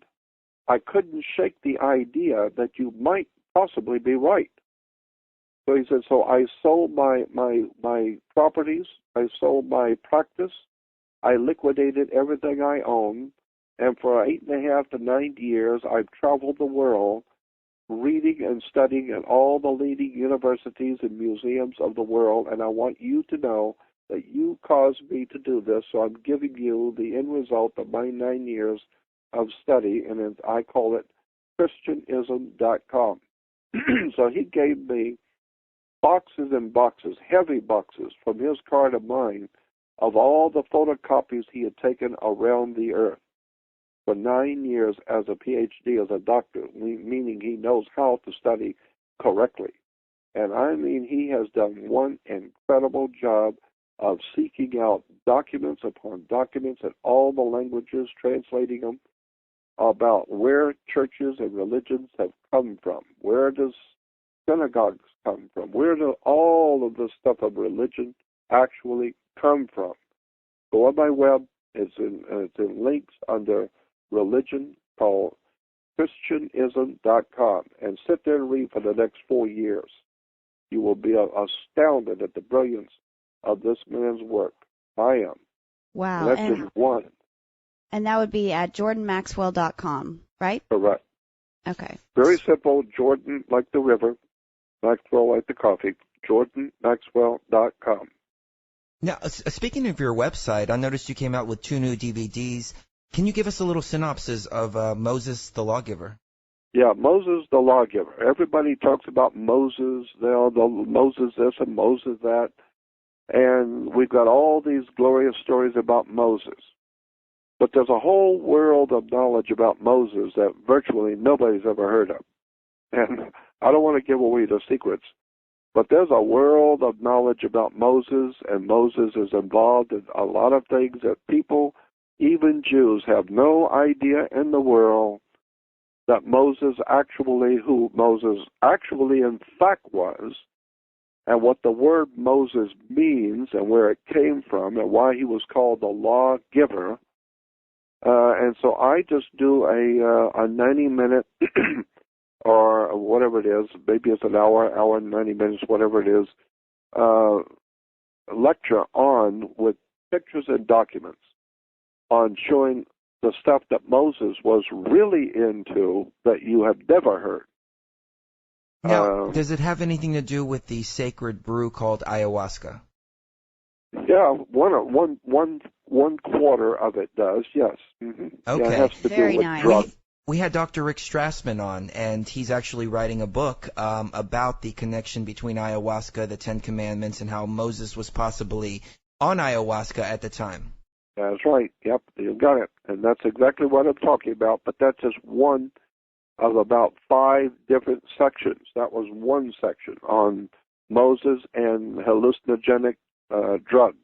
I couldn't shake the idea that you might possibly be right." So he said, "So I sold my properties, I sold my practice, I liquidated everything I own, and for 8.5 to 9 years, I've traveled the world reading and studying at all the leading universities and museums of the world, and I want you to know that you caused me to do this, so I'm giving you the end result of my 9 years of study, and I call it Christianism.com. So he gave me boxes and boxes, heavy boxes, from his car to mine, of all the photocopies he had taken around the earth for 9 years as a PhD, as a doctor, meaning he knows how to study correctly. And I mean, he has done one incredible job of seeking out documents upon documents in all the languages, translating them, about where churches and religions have come from. Where does synagogues come from? Where do all of this stuff of religion actually come from? Go on my web. It's in links under religion, called Christianism.com, and sit there and read for the next 4 years. You will be astounded at the brilliance of this man's work. I am.
Wow.
And that's just one.
And that would be at jordanmaxwell.com, right?
Correct.
Okay.
Very simple. Jordan like the river, Maxwell like the coffee. jordanmaxwell.com.
Now, speaking of your website, I noticed you came out with 2 new DVDs. Can you give us a little synopsis of Moses the Lawgiver?
Yeah, Moses the Lawgiver. Everybody talks about Moses, the Moses this and Moses that, and we've got all these glorious stories about Moses. But there's a whole world of knowledge about Moses that virtually nobody's ever heard of. And I don't want to give away the secrets, but there's a world of knowledge about Moses, and Moses is involved in a lot of things that people, even Jews, have no idea in the world that who Moses actually in fact was, and what the word Moses means and where it came from and why he was called the lawgiver. And so I just do a 90-minute or whatever it is, maybe it's an hour and 90 minutes, whatever it is, lecture on with pictures and documents on showing the stuff that Moses was really into that you have never heard.
Now, does it have anything to do with the sacred brew called ayahuasca?
Yeah, one quarter of it does, yes. Mm-hmm.
Okay.
Yeah, it has to
Very
do with
nice.
drugs.
We had Dr. Rick Strassman on, and he's actually writing a book about the connection between ayahuasca, the Ten Commandments, and how Moses was possibly on ayahuasca at the time.
That's right. Yep, you got it. And that's exactly what I'm talking about, but that's just one of about 5 different sections. That was one section on Moses and hallucinogenic drugs.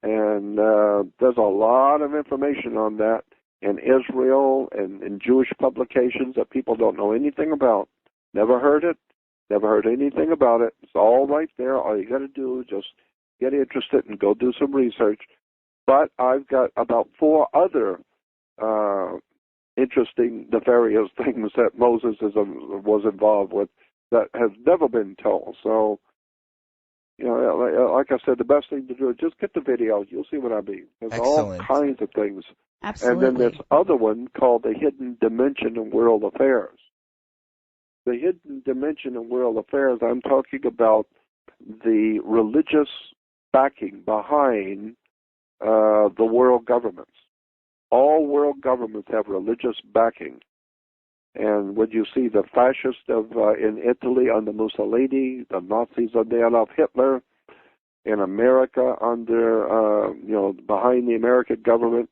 And there's a lot of information on that in Israel and in Jewish publications that people don't know anything about. Never heard it, never heard anything about it. It's all right there. All you got to do is just get interested and go do some research. But I've got about 4 other interesting, nefarious things that Moses was involved with that have never been told. So, you know, like I said, the best thing to do is just get the video. You'll see what I mean. There's
Excellent.
all kinds of things.
Absolutely.
And then this other one called The Hidden Dimension in World Affairs. The Hidden Dimension in World Affairs, I'm talking about the religious backing behind the world governments. All world governments have religious backing. And when you see the fascists in Italy under Mussolini, the Nazis under Adolf Hitler, in America under, behind the American government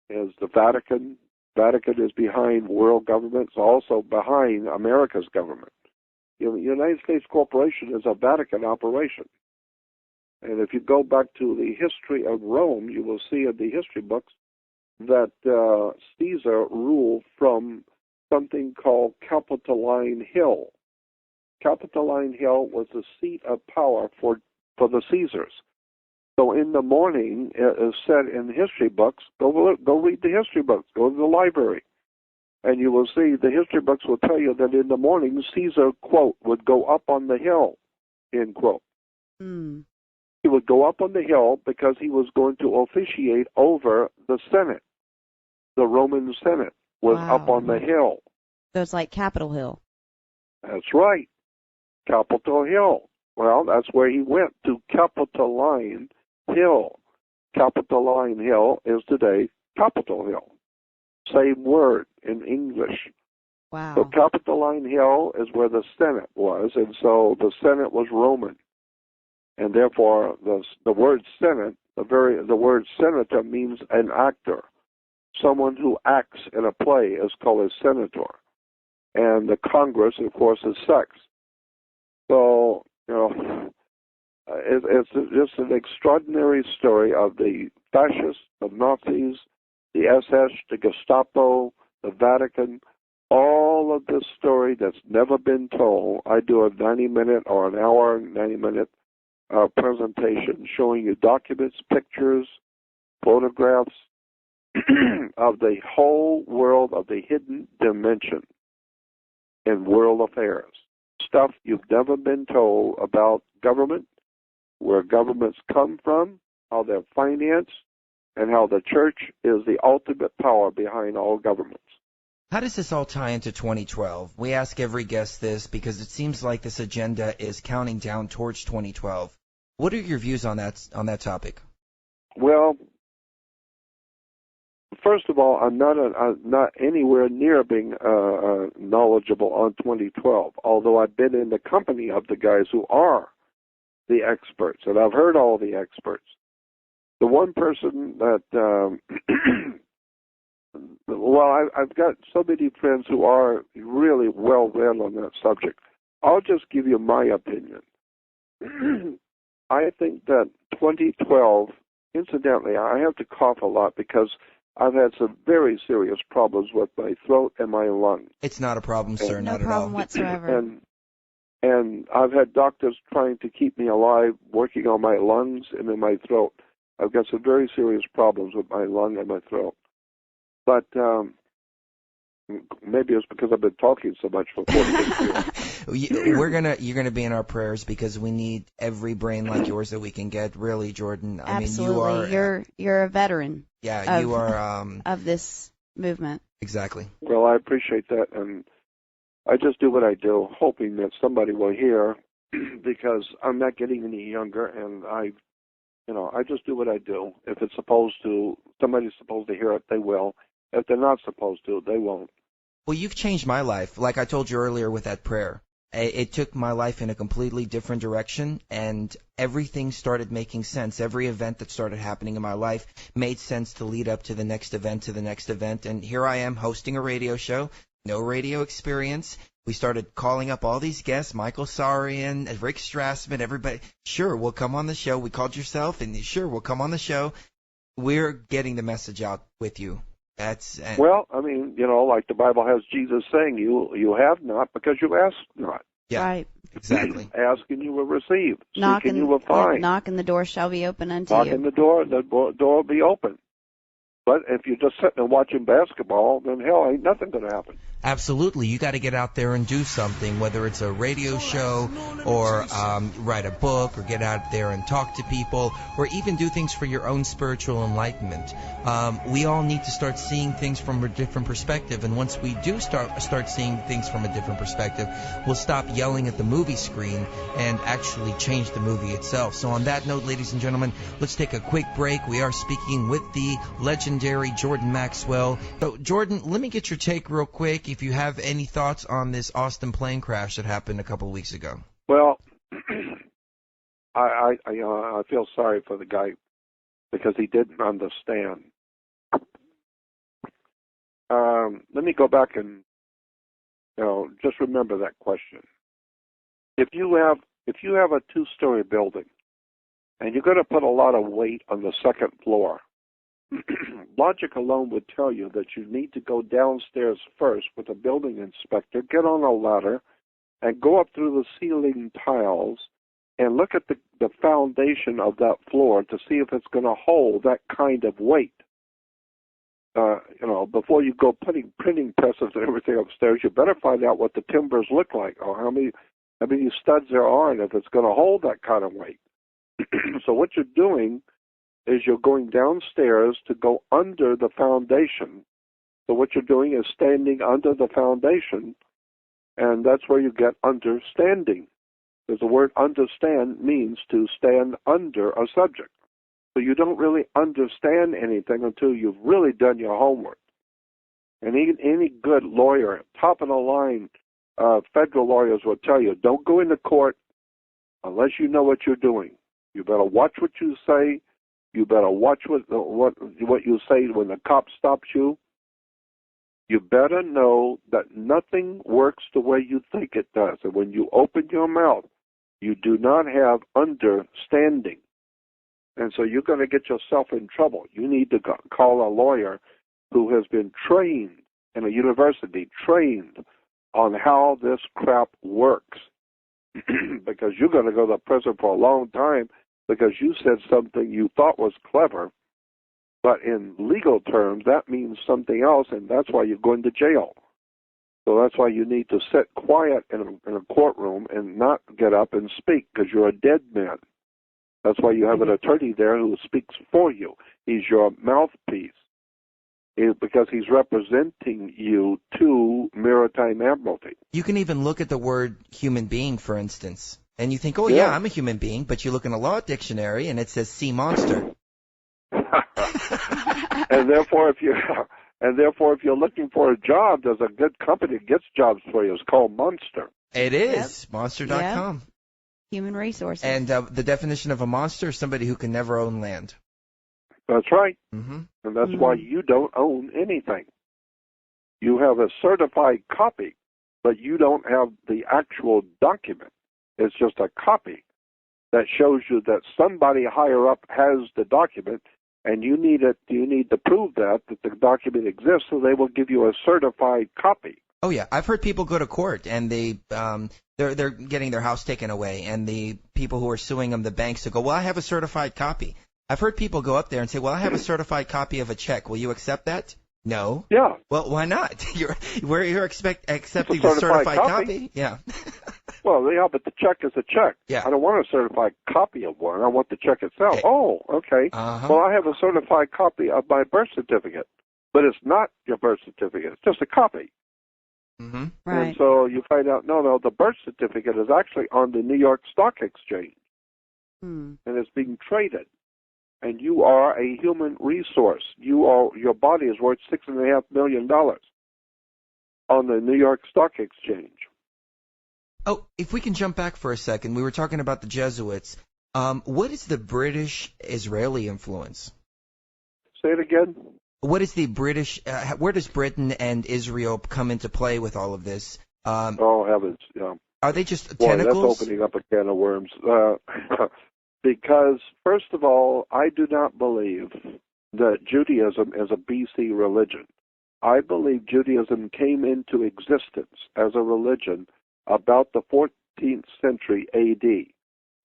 is the Vatican. Vatican is behind world governments, also behind America's government. The United States Corporation is a Vatican operation. And if you go back to the history of Rome, you will see in the history books that Caesar ruled from something called Capitoline Hill. Capitoline Hill was the seat of power for the Caesars. So in the morning, it is said in history books, go read the history books, go to the library, and you will see the history books will tell you that in the morning, Caesar, quote, would go up on the hill, end quote.
Mm.
He would go up on the hill because he was going to officiate over the Senate. The Roman Senate was up on the hill.
So it's like Capitol Hill.
That's right. Capitol Hill. Well, that's where he went, to Capitoline Hill. Capitoline Hill is today Capitol Hill. Same word in English.
Wow.
So Capitoline Hill is where the Senate was, and so the Senate was Roman. And therefore, the word Senate, the word senator means an actor. Someone who acts in a play is called a senator. And the Congress, of course, is sex. So, it's just an extraordinary story of the fascists, the Nazis, the SS, the Gestapo, the Vatican, all of this story that's never been told. I do a 90-minute or an hour, 90-minute presentation showing you documents, pictures, photographs of the whole world of the hidden dimension in world affairs. Stuff you've never been told about government, where governments come from, how they're financed, and how the church is the ultimate power behind all governments.
How does this all tie into 2012? We ask every guest this because it seems like this agenda is counting down towards 2012. What are your views on that topic?
Well, first of all, I'm not anywhere near being knowledgeable on 2012, although I've been in the company of the guys who are the experts, and I've heard all the experts. The one person that, I've got so many friends who are really well read on that subject. I'll just give you my opinion. I think that 2012, incidentally, I have to cough a lot because I've had some very serious problems with my throat and my lungs.
It's not a problem, sir, not at all.
No problem whatsoever.
And I've had doctors trying to keep me alive, working on my lungs and in my throat. I've got some very serious problems with my lung and my throat. But maybe it's because I've been talking so much for 40 years.
You're gonna be in our prayers because we need every brain like yours that we can get. Really, Jordan.
Absolutely.
I mean,
you're a veteran.
Yeah, you are
of this movement.
Exactly.
Well, I appreciate that, and I just do what I do, hoping that somebody will hear, because I'm not getting any younger, and I just do what I do. If somebody's supposed to hear it, they will. If they're not supposed to, they won't.
Well, you've changed my life. Like I told you earlier with that prayer, it took my life in a completely different direction, and everything started making sense. Every event that started happening in my life made sense to lead up to the next event, and here I am hosting a radio show, no radio experience. We started calling up all these guests, Michael Sarian, Rick Strassman, everybody. Sure, we'll come on the show. We called yourself, and sure, we'll come on the show. We're getting the message out with you. Well,
I mean, like the Bible has Jesus saying, you have not because you ask not.
Yeah,
right.
Exactly.
Ask and you will receive.
Knock
Seek and you will find.
Knock and the door shall be open unto
you. Knock
you.
and the door will be open. But if you're just sitting and watching basketball, then hell, ain't nothing going to happen.
Absolutely. You got to get out there and do something, whether it's a radio show or write a book or get out there and talk to people or even do things for your own spiritual enlightenment. We all need to start seeing things from a different perspective. And once we do start seeing things from a different perspective, we'll stop yelling at the movie screen and actually change the movie itself. So on that note, ladies and gentlemen, let's take a quick break. We are speaking with the legendary Jordan Maxwell. So, Jordan, let me get your take real quick. if you have any thoughts on this Austin plane crash that happened a couple of weeks ago.
Well, I feel sorry for the guy because he didn't understand. Let me go back and just remember that question. If you have a 2-story building and you're going to put a lot of weight on the second floor, logic alone would tell you that you need to go downstairs first with a building inspector, get on a ladder, and go up through the ceiling tiles and look at the foundation of that floor to see if it's going to hold that kind of weight. Before you go putting printing presses and everything upstairs, you better find out what the timbers look like or how many studs there are and if it's going to hold that kind of weight. So what you're doing is you're going downstairs to go under the foundation. So what you're doing is standing under the foundation, and that's where you get understanding. Because the word understand means to stand under a subject. So you don't really understand anything until you've really done your homework. And any good lawyer, top of the line federal lawyers will tell you, don't go into court unless you know what you're doing. You better watch what you say. You better watch what you say when the cop stops you. You better know that nothing works the way you think it does. And when you open your mouth, you do not have understanding. And so you're going to get yourself in trouble. You need to call a lawyer who has been trained in a university, trained on how this crap works. Because you're going to go to prison for a long time because you said something you thought was clever, but in legal terms, that means something else, and that's why you're going to jail. So that's why you need to sit quiet in a courtroom and not get up and speak, because you're a dead man. That's why you have an attorney there who speaks for you. He's your mouthpiece, because he's representing you to Maritime Admiralty.
You can even look at the word human being, for instance, and you think, oh, yeah, I'm a human being, but you look in a law dictionary, and it says sea monster.
And therefore, if you're looking for a job, there's a good company that gets jobs for you. It's called Monster.
It is. Yep. Monster.com.
Yep. Human resources.
And the definition of a monster is somebody who can never own land.
That's right.
Mm-hmm.
And that's why you don't own anything. You have a certified copy, but you don't have the actual document. It's just a copy that shows you that somebody higher up has the document, and you need to prove that the document exists, so they will give you a certified copy.
Oh yeah, I've heard people go to court and they're getting their house taken away, and the people who are suing them, the banks, will go, well, I have a certified copy. I've heard people go up there and say, well, I have a certified copy of a check. Will you accept that? No.
Yeah.
Well, why not? You're accepting the certified copy? Yeah.
Well, yeah, but the check is a check.
Yeah.
I don't want a certified copy of one. I want the check itself.
Okay.
Oh, okay.
Uh-huh.
Well, I have a certified copy of my birth certificate, but it's not your birth certificate. It's just a copy.
Mm-hmm.
Right.
And so you find out, no, the birth certificate is actually on the New York Stock Exchange, and it's being traded. And you are a human resource. Your body is worth $6.5 million on the New York Stock Exchange.
Oh, if we can jump back for a second, we were talking about the Jesuits. What is the British-Israeli influence?
Say it again.
What is the British? Where does Britain and Israel come into play with all of this?
Oh heavens! Yeah.
Are they just
Boy,
tentacles?
that's opening up a can of worms. Because first of all, I do not believe that Judaism is a BC religion. I believe Judaism came into existence as a religion about the 14th century A.D.,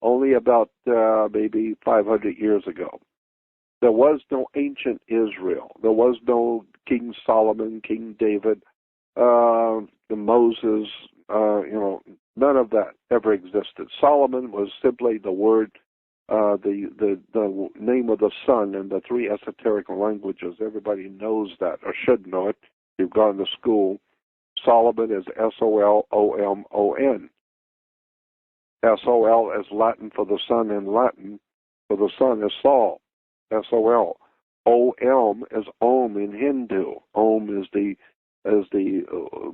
only about maybe 500 years ago. There was no ancient Israel. There was no King Solomon, King David, Moses, none of that ever existed. Solomon was simply the word, the name of the sun in the three esoteric languages. Everybody knows that, or should know it. You've gone to school. Solomon is S-O-L-O-M-O-N. S-O-L is Latin for the sun in Latin. For the sun is Sol. S-O-L. O-M is Om in Hindu. Om is the as the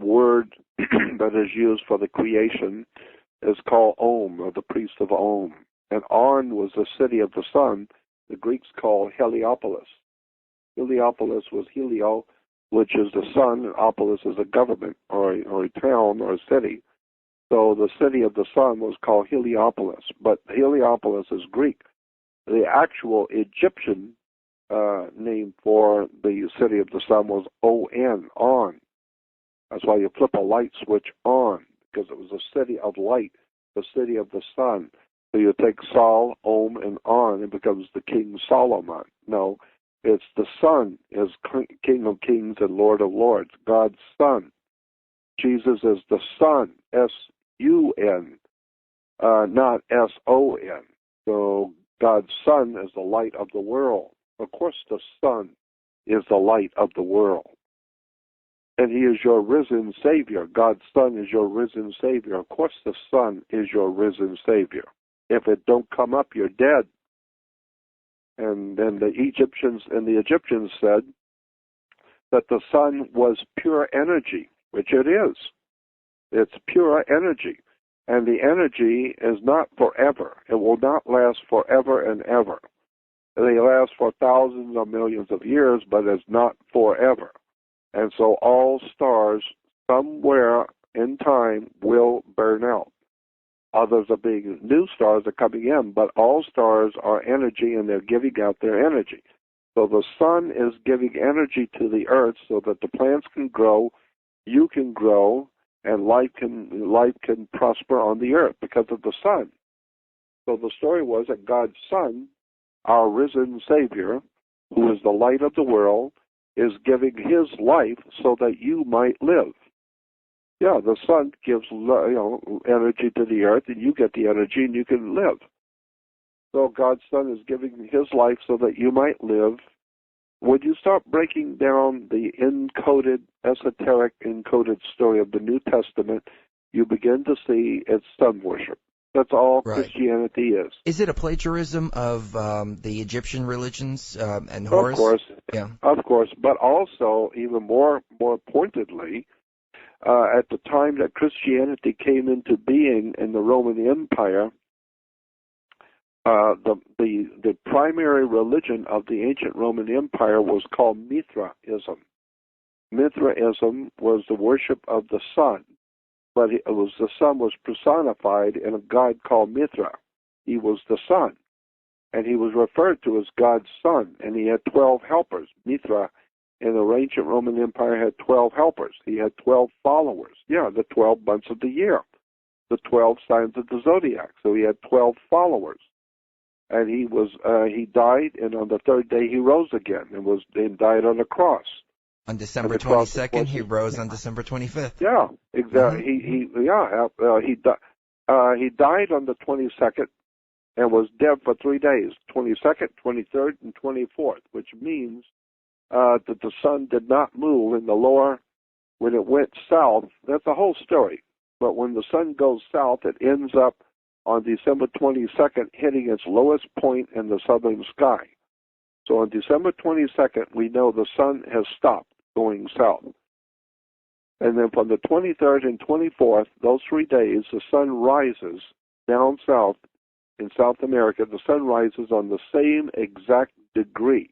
word that is used for the creation, is called Om, or the priest of Om. And On was the city of the sun, the Greeks called Heliopolis. Heliopolis was Helio, which is the sun, and Opolis is a government, or a town, or a city. So the city of the sun was called Heliopolis, but Heliopolis is Greek. The actual Egyptian name for the city of the sun was On, On. That's why you flip a light switch on, because it was a city of light, the city of the sun. So you take Sol, Om, and On, it becomes the King Solomon. No, it's the Son is King of Kings and Lord of Lords, God's Son. Jesus is the Son, S-U-N, not S-O-N. So God's Son is the light of the world. Of course the Son is the light of the world. And he is your risen Savior. God's Son is your risen Savior. Of course the Son is your risen Savior. If it don't come up, you're dead. And then the Egyptians said that the sun was pure energy, which it is. It's pure energy. And the energy is not forever. It will not last forever and ever. They last for thousands or millions of years, but it's not forever. And so all stars somewhere in time will burn out. Others are being, new stars are coming in, but all stars are energy, and they're giving out their energy. So the sun is giving energy to the earth so that the plants can grow, you can grow, and life can prosper on the earth because of the sun. So the story was that God's Son, our risen Savior, who is the light of the world, is giving his life so that you might live. Yeah, the sun gives energy to the earth, and you get the energy, and you can live. So God's Son is giving his life so that you might live. When you start breaking down the esoteric encoded story of the New Testament, you begin to see it's sun worship. That's all right. Christianity is.
Is it a plagiarism of the Egyptian religions and Horus?
Of course,
yeah.
Of course, but also, even more pointedly, at the time that Christianity came into being in the Roman Empire, the primary religion of the ancient Roman Empire was called Mithraism. Mithraism was the worship of the sun, but the sun was personified in a god called Mithra. He was the sun, and he was referred to as God's Son, and he had 12 helpers. Mithra in the ancient Roman Empire had 12 helpers. He had 12 followers. Yeah, the 12 months of the year, the 12 signs of the zodiac. So he had 12 followers. And he died, and on the third day he rose again, and died on a cross.
On December 22nd, he rose on December 25th.
Yeah, exactly. He died on the 22nd and was dead for 3 days, 22nd, 23rd, and 24th, which means that the sun did not move in the lower, when it went south. That's the whole story. But when the sun goes south, it ends up on December 22nd hitting its lowest point in the southern sky. So on December 22nd, we know the sun has stopped going south. And then from the 23rd and 24th, those 3 days, the sun rises down south in South America. The sun rises on the same exact degree.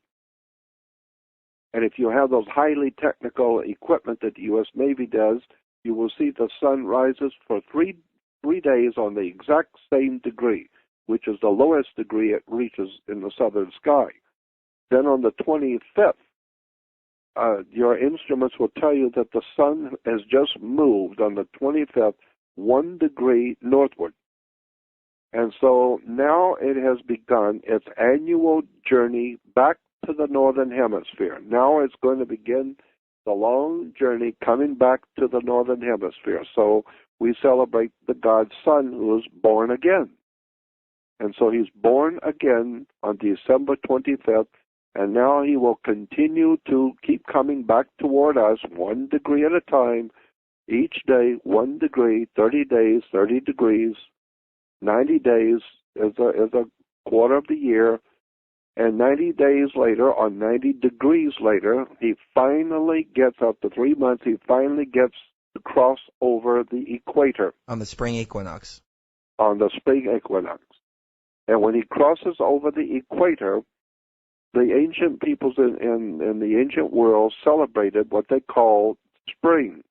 And if you have those highly technical equipment that the U.S. Navy does, you will see the sun rises for three days on the exact same degree, which is the lowest degree it reaches in the southern sky. Then on the 25th, your instruments will tell you that the sun has just moved on the 25th 1 degree northward. And so now it has begun its annual journey back to the northern hemisphere. Now it's going to begin the long journey coming back to the northern hemisphere. So we celebrate the God's Son who was born again. And so he's born again on December 25th, and now he will continue to keep coming back toward us 1 degree at a time, each day 1 degree, 30 days, 30 degrees, 90 days is a quarter of the year, And 90 days later, or 90 degrees later, he finally gets, after 3 months, he finally gets to cross over the equator.
On the spring equinox.
On the spring equinox. And when he crosses over the equator, the ancient peoples in the ancient world celebrated what they called spring.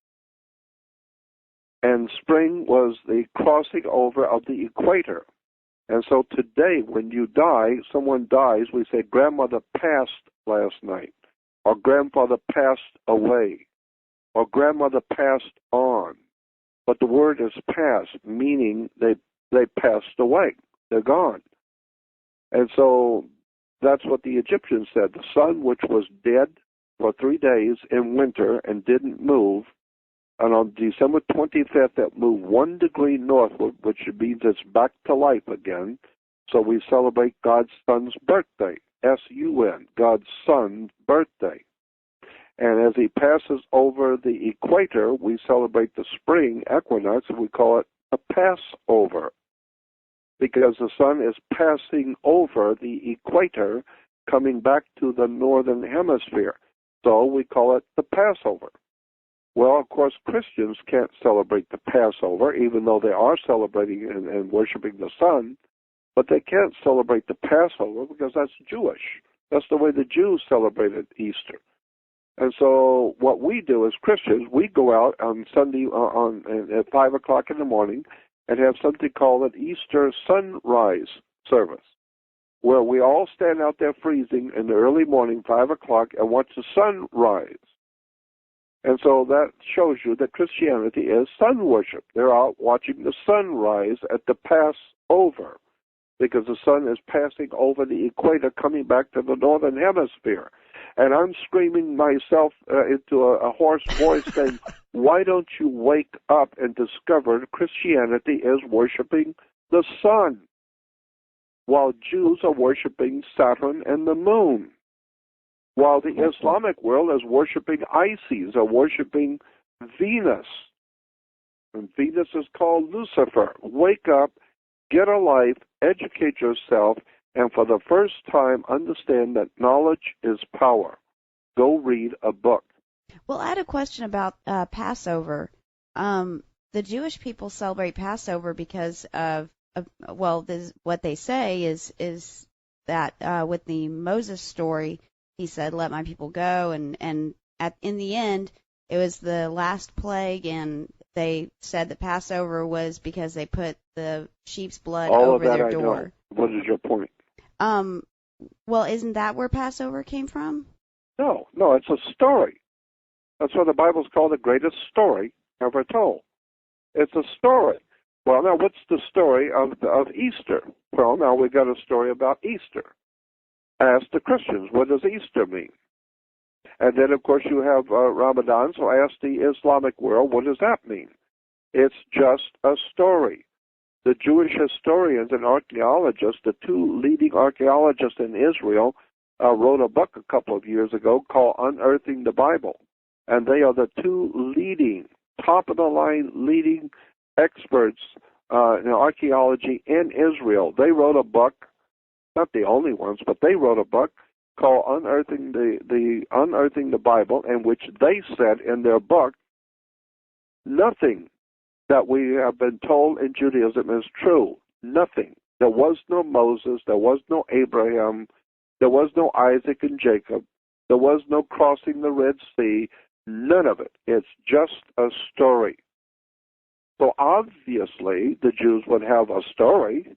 And spring was the crossing over of the equator. And so today, when you die, someone dies, we say, grandmother passed last night, or grandfather passed away, or grandmother passed on. But the word is passed, meaning they passed away. They're gone. And so that's what the Egyptians said. The sun, which was dead for 3 days in winter and didn't move, and on December 25th, it moved 1 degree northward, which means it's back to life again. So we celebrate God's son's birthday, S-U-N, God's son's birthday. And as he passes over the equator, we celebrate the spring equinox, and we call it a Passover, because the sun is passing over the equator, coming back to the northern hemisphere. So we call it the Passover. Well, of course, Christians can't celebrate the Passover, even though they are celebrating and worshiping the sun, but they can't celebrate the Passover because that's Jewish. That's the way the Jews celebrated Easter. And so what we do as Christians, we go out on Sunday at 5 o'clock in the morning and have something called an Easter sunrise service, where we all stand out there freezing in the early morning, 5 o'clock, and watch the sun rise. And so that shows you that Christianity is sun worship. They're out watching the sun rise at the Passover, because the sun is passing over the equator, coming back to the northern hemisphere. And I'm screaming myself into a hoarse voice saying, why don't you wake up and discover that Christianity is worshiping the sun, while Jews are worshiping Saturn and the moon, while the Islamic world is worshiping Isis, or worshiping Venus. And Venus is called Lucifer. Wake up, get a life, educate yourself, and for the first time understand that knowledge is power. Go read a book.
Well, I had a question about Passover. The Jewish people celebrate Passover because of what they say is that with the Moses story, he said, "Let my people go," and in the end, it was the last plague, and they said that Passover was because they put the sheep's blood over their door.
All of that I know. What is your point?
Well, isn't that where Passover came from?
No, it's a story. That's why the Bible's called the greatest story ever told. It's a story. Well, now, what's the story of Easter? Well, now we got a story about Easter. Ask the Christians, what does Easter mean? And then, of course, you have Ramadan, so ask the Islamic world, what does that mean? It's just a story. The Jewish historians and archaeologists, the two leading archaeologists in Israel, wrote a book a couple of years ago called Unearthing the Bible. And they are the two leading, top-of-the-line leading experts in archaeology in Israel. They wrote a book, not the only ones, but they wrote a book called Unearthing the Bible, in which they said in their book, nothing that we have been told in Judaism is true. Nothing. There was no Moses, there was no Abraham, there was no Isaac and Jacob, there was no crossing the Red Sea, none of it. It's just a story. So obviously the Jews would have a story.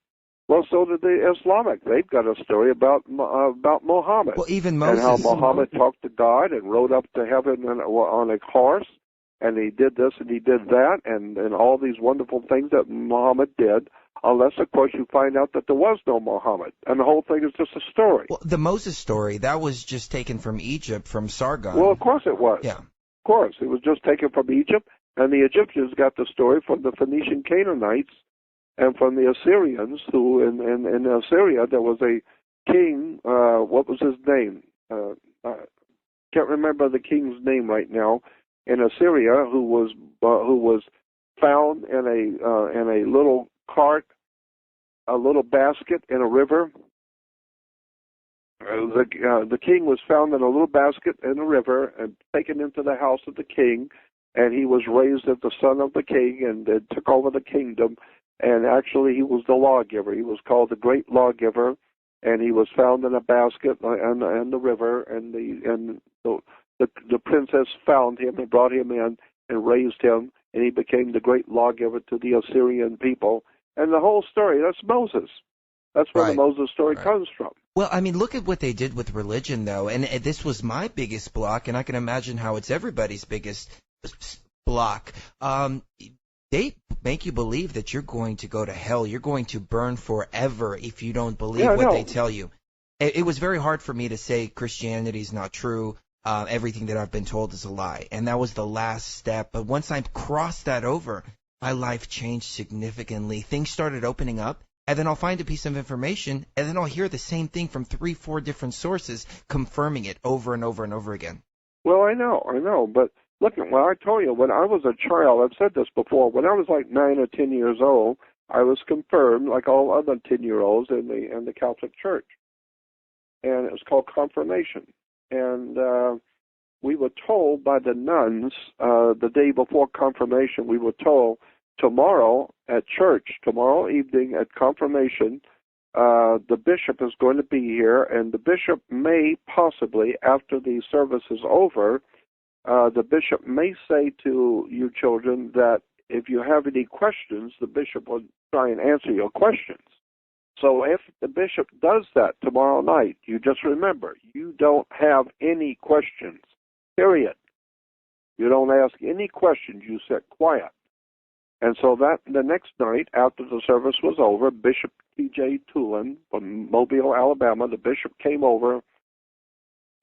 Well, so did the Islamic. They've got a story about Muhammad.
Well, even Moses.
And how Muhammad talked to God and rode up to heaven on a horse, and he did this and he did that, and all these wonderful things that Muhammad did, unless, of course, you find out that there was no Muhammad. And the whole thing is just a story.
Well, the Moses story, that was just taken from Egypt, from Sargon.
Well, of course it was.
Yeah.
Of course. It was just taken from Egypt, and the Egyptians got the story from the Phoenician Canaanites and from the Assyrians, who in Assyria there was a king, what was his name? Can't remember the king's name right now, in Assyria, who was found in a little cart, a little basket in a river, the king was found in a little basket in a river and taken into the house of the king, and he was raised as the son of the king and took over the kingdom. And actually, he was the lawgiver. He was called the great lawgiver, and he was found in a basket in the river. And the princess found him and brought him in and raised him, and he became the great lawgiver to the Assyrian people. And the whole story, that's Moses. That's where the Moses story comes from.
Well, I mean, look at what they did with religion, though. And this was my biggest block, and I can imagine how it's everybody's biggest block. They make you believe that you're going to go to hell. You're going to burn forever if you don't believe what they tell you. It was very hard for me to say Christianity is not true. Everything that I've been told is a lie. And that was the last step. But once I crossed that over, my life changed significantly. Things started opening up. And then I'll find a piece of information, and then I'll hear the same thing from 3-4 different sources confirming it over and over and over again.
Well, I know. But look, I told you, when I was a child, I've said this before, when I was like 9 or 10 years old, I was confirmed, like all other 10-year-olds in the Catholic Church. And it was called confirmation. And we were told by the nuns the day before confirmation, we were told, tomorrow at church, tomorrow evening at confirmation, the bishop is going to be here, and the bishop may possibly, after the service is over, the bishop may say to you children that if you have any questions, the bishop will try and answer your questions. So if the bishop does that tomorrow night, you just remember, you don't have any questions, period. You don't ask any questions, you sit quiet. And so that the next night, after the service was over, Bishop T.J. Tulin from Mobile, Alabama, the bishop came over,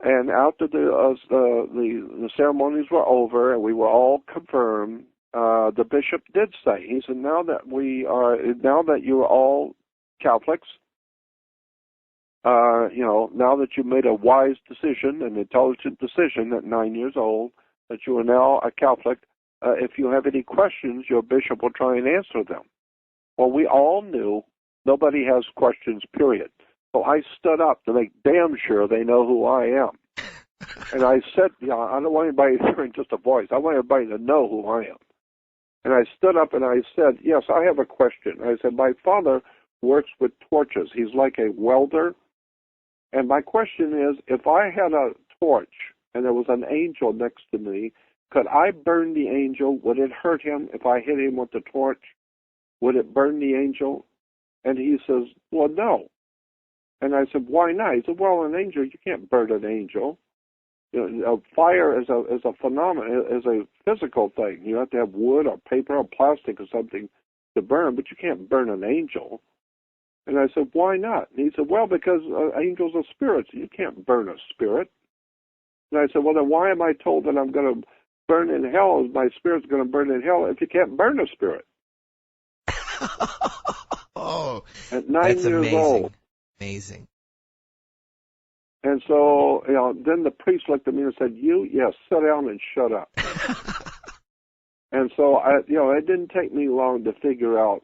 and after the ceremonies were over and we were all confirmed, the bishop did say, he said, now that you are all Catholics, now that you made a wise decision, an intelligent decision at 9 years old, that you are now a Catholic, if you have any questions, your bishop will try and answer them. Well, we all knew nobody has questions, period. So I stood up to make damn sure they know who I am. And I said, I don't want anybody hearing just a voice. I want everybody to know who I am. And I stood up and I said, yes, I have a question. I said, my father works with torches. He's like a welder. And my question is, if I had a torch and there was an angel next to me, could I burn the angel? Would it hurt him if I hit him with the torch? Would it burn the angel? And he says, well, no. And I said, why not? He said, well, an angel, you can't burn an angel. Fire is a phenomenon, is a physical thing. You have to have wood or paper or plastic or something to burn, but you can't burn an angel. And I said, why not? And he said, well, because angels are spirits. You can't burn a spirit. And I said, well, then why am I told that I'm going to burn in hell, my spirit's going to burn in hell if you can't burn a spirit?
Oh,
at 9
that's
years
amazing.
old.
Amazing.
And so, then the priest looked at me and said, yes, sit down and shut up. And so, it didn't take me long to figure out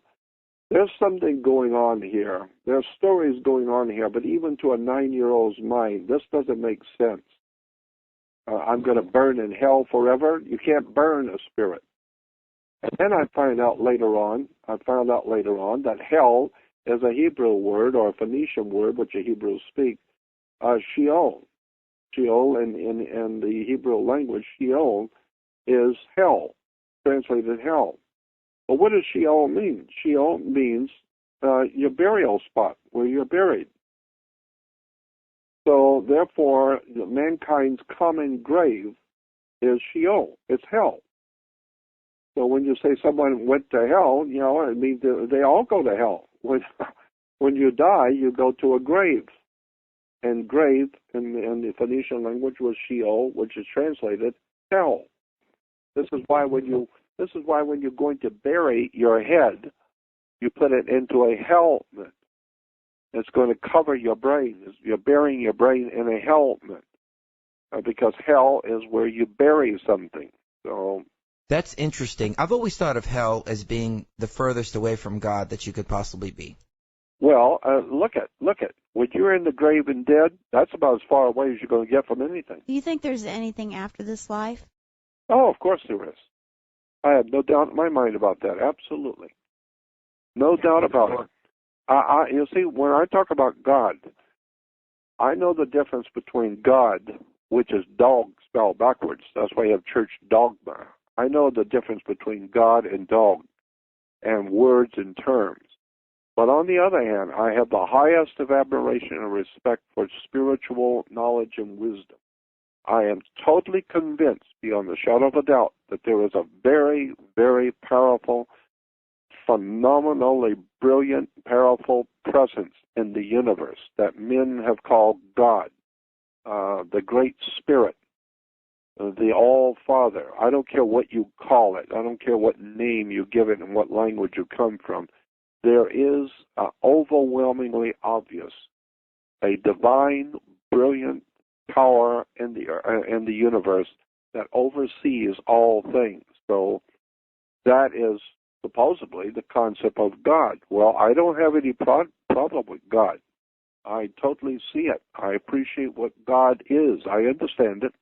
there's something going on here. There's stories going on here, but even to a 9-year-old's mind, this doesn't make sense. I'm going to burn in hell forever. You can't burn a spirit. And then I found out later on that hell is a Hebrew word or a Phoenician word, which the Hebrews speak, Sheol. Sheol in the Hebrew language, Sheol is hell, translated hell. But what does Sheol mean? Sheol means your burial spot, where you're buried. So, therefore, mankind's common grave is Sheol. It's hell. So when you say someone went to hell, it means they all go to hell. When you die, you go to a grave. And grave in the Phoenician language was Sheol, which is translated hell. This is why when you're going to bury your head, you put it into a helmet. It's going to cover your brain. You're burying your brain in a helmet because hell is where you bury something. So
that's interesting. I've always thought of hell as being the furthest away from God that you could possibly be.
Well, look at. When you're in the grave and dead, that's about as far away as you're going to get from anything.
Do you think there's anything after this life?
Oh, of course there is. I have no doubt in my mind about that. Absolutely. No doubt about it. You see, when I talk about God, I know the difference between God, which is dog spelled backwards. That's why you have church dogma. I know the difference between God and dog and words and terms. But on the other hand, I have the highest of admiration and respect for spiritual knowledge and wisdom. I am totally convinced, beyond the shadow of a doubt, that there is a very, very powerful, phenomenally brilliant, powerful presence in the universe that men have called God, the Great Spirit, the All-Father. I don't care what you call it. I don't care what name you give it and what language you come from. There is overwhelmingly obvious a divine, brilliant power in the universe that oversees all things. So that is supposedly the concept of God. Well, I don't have any problem with God. I totally see it. I appreciate what God is. I understand it.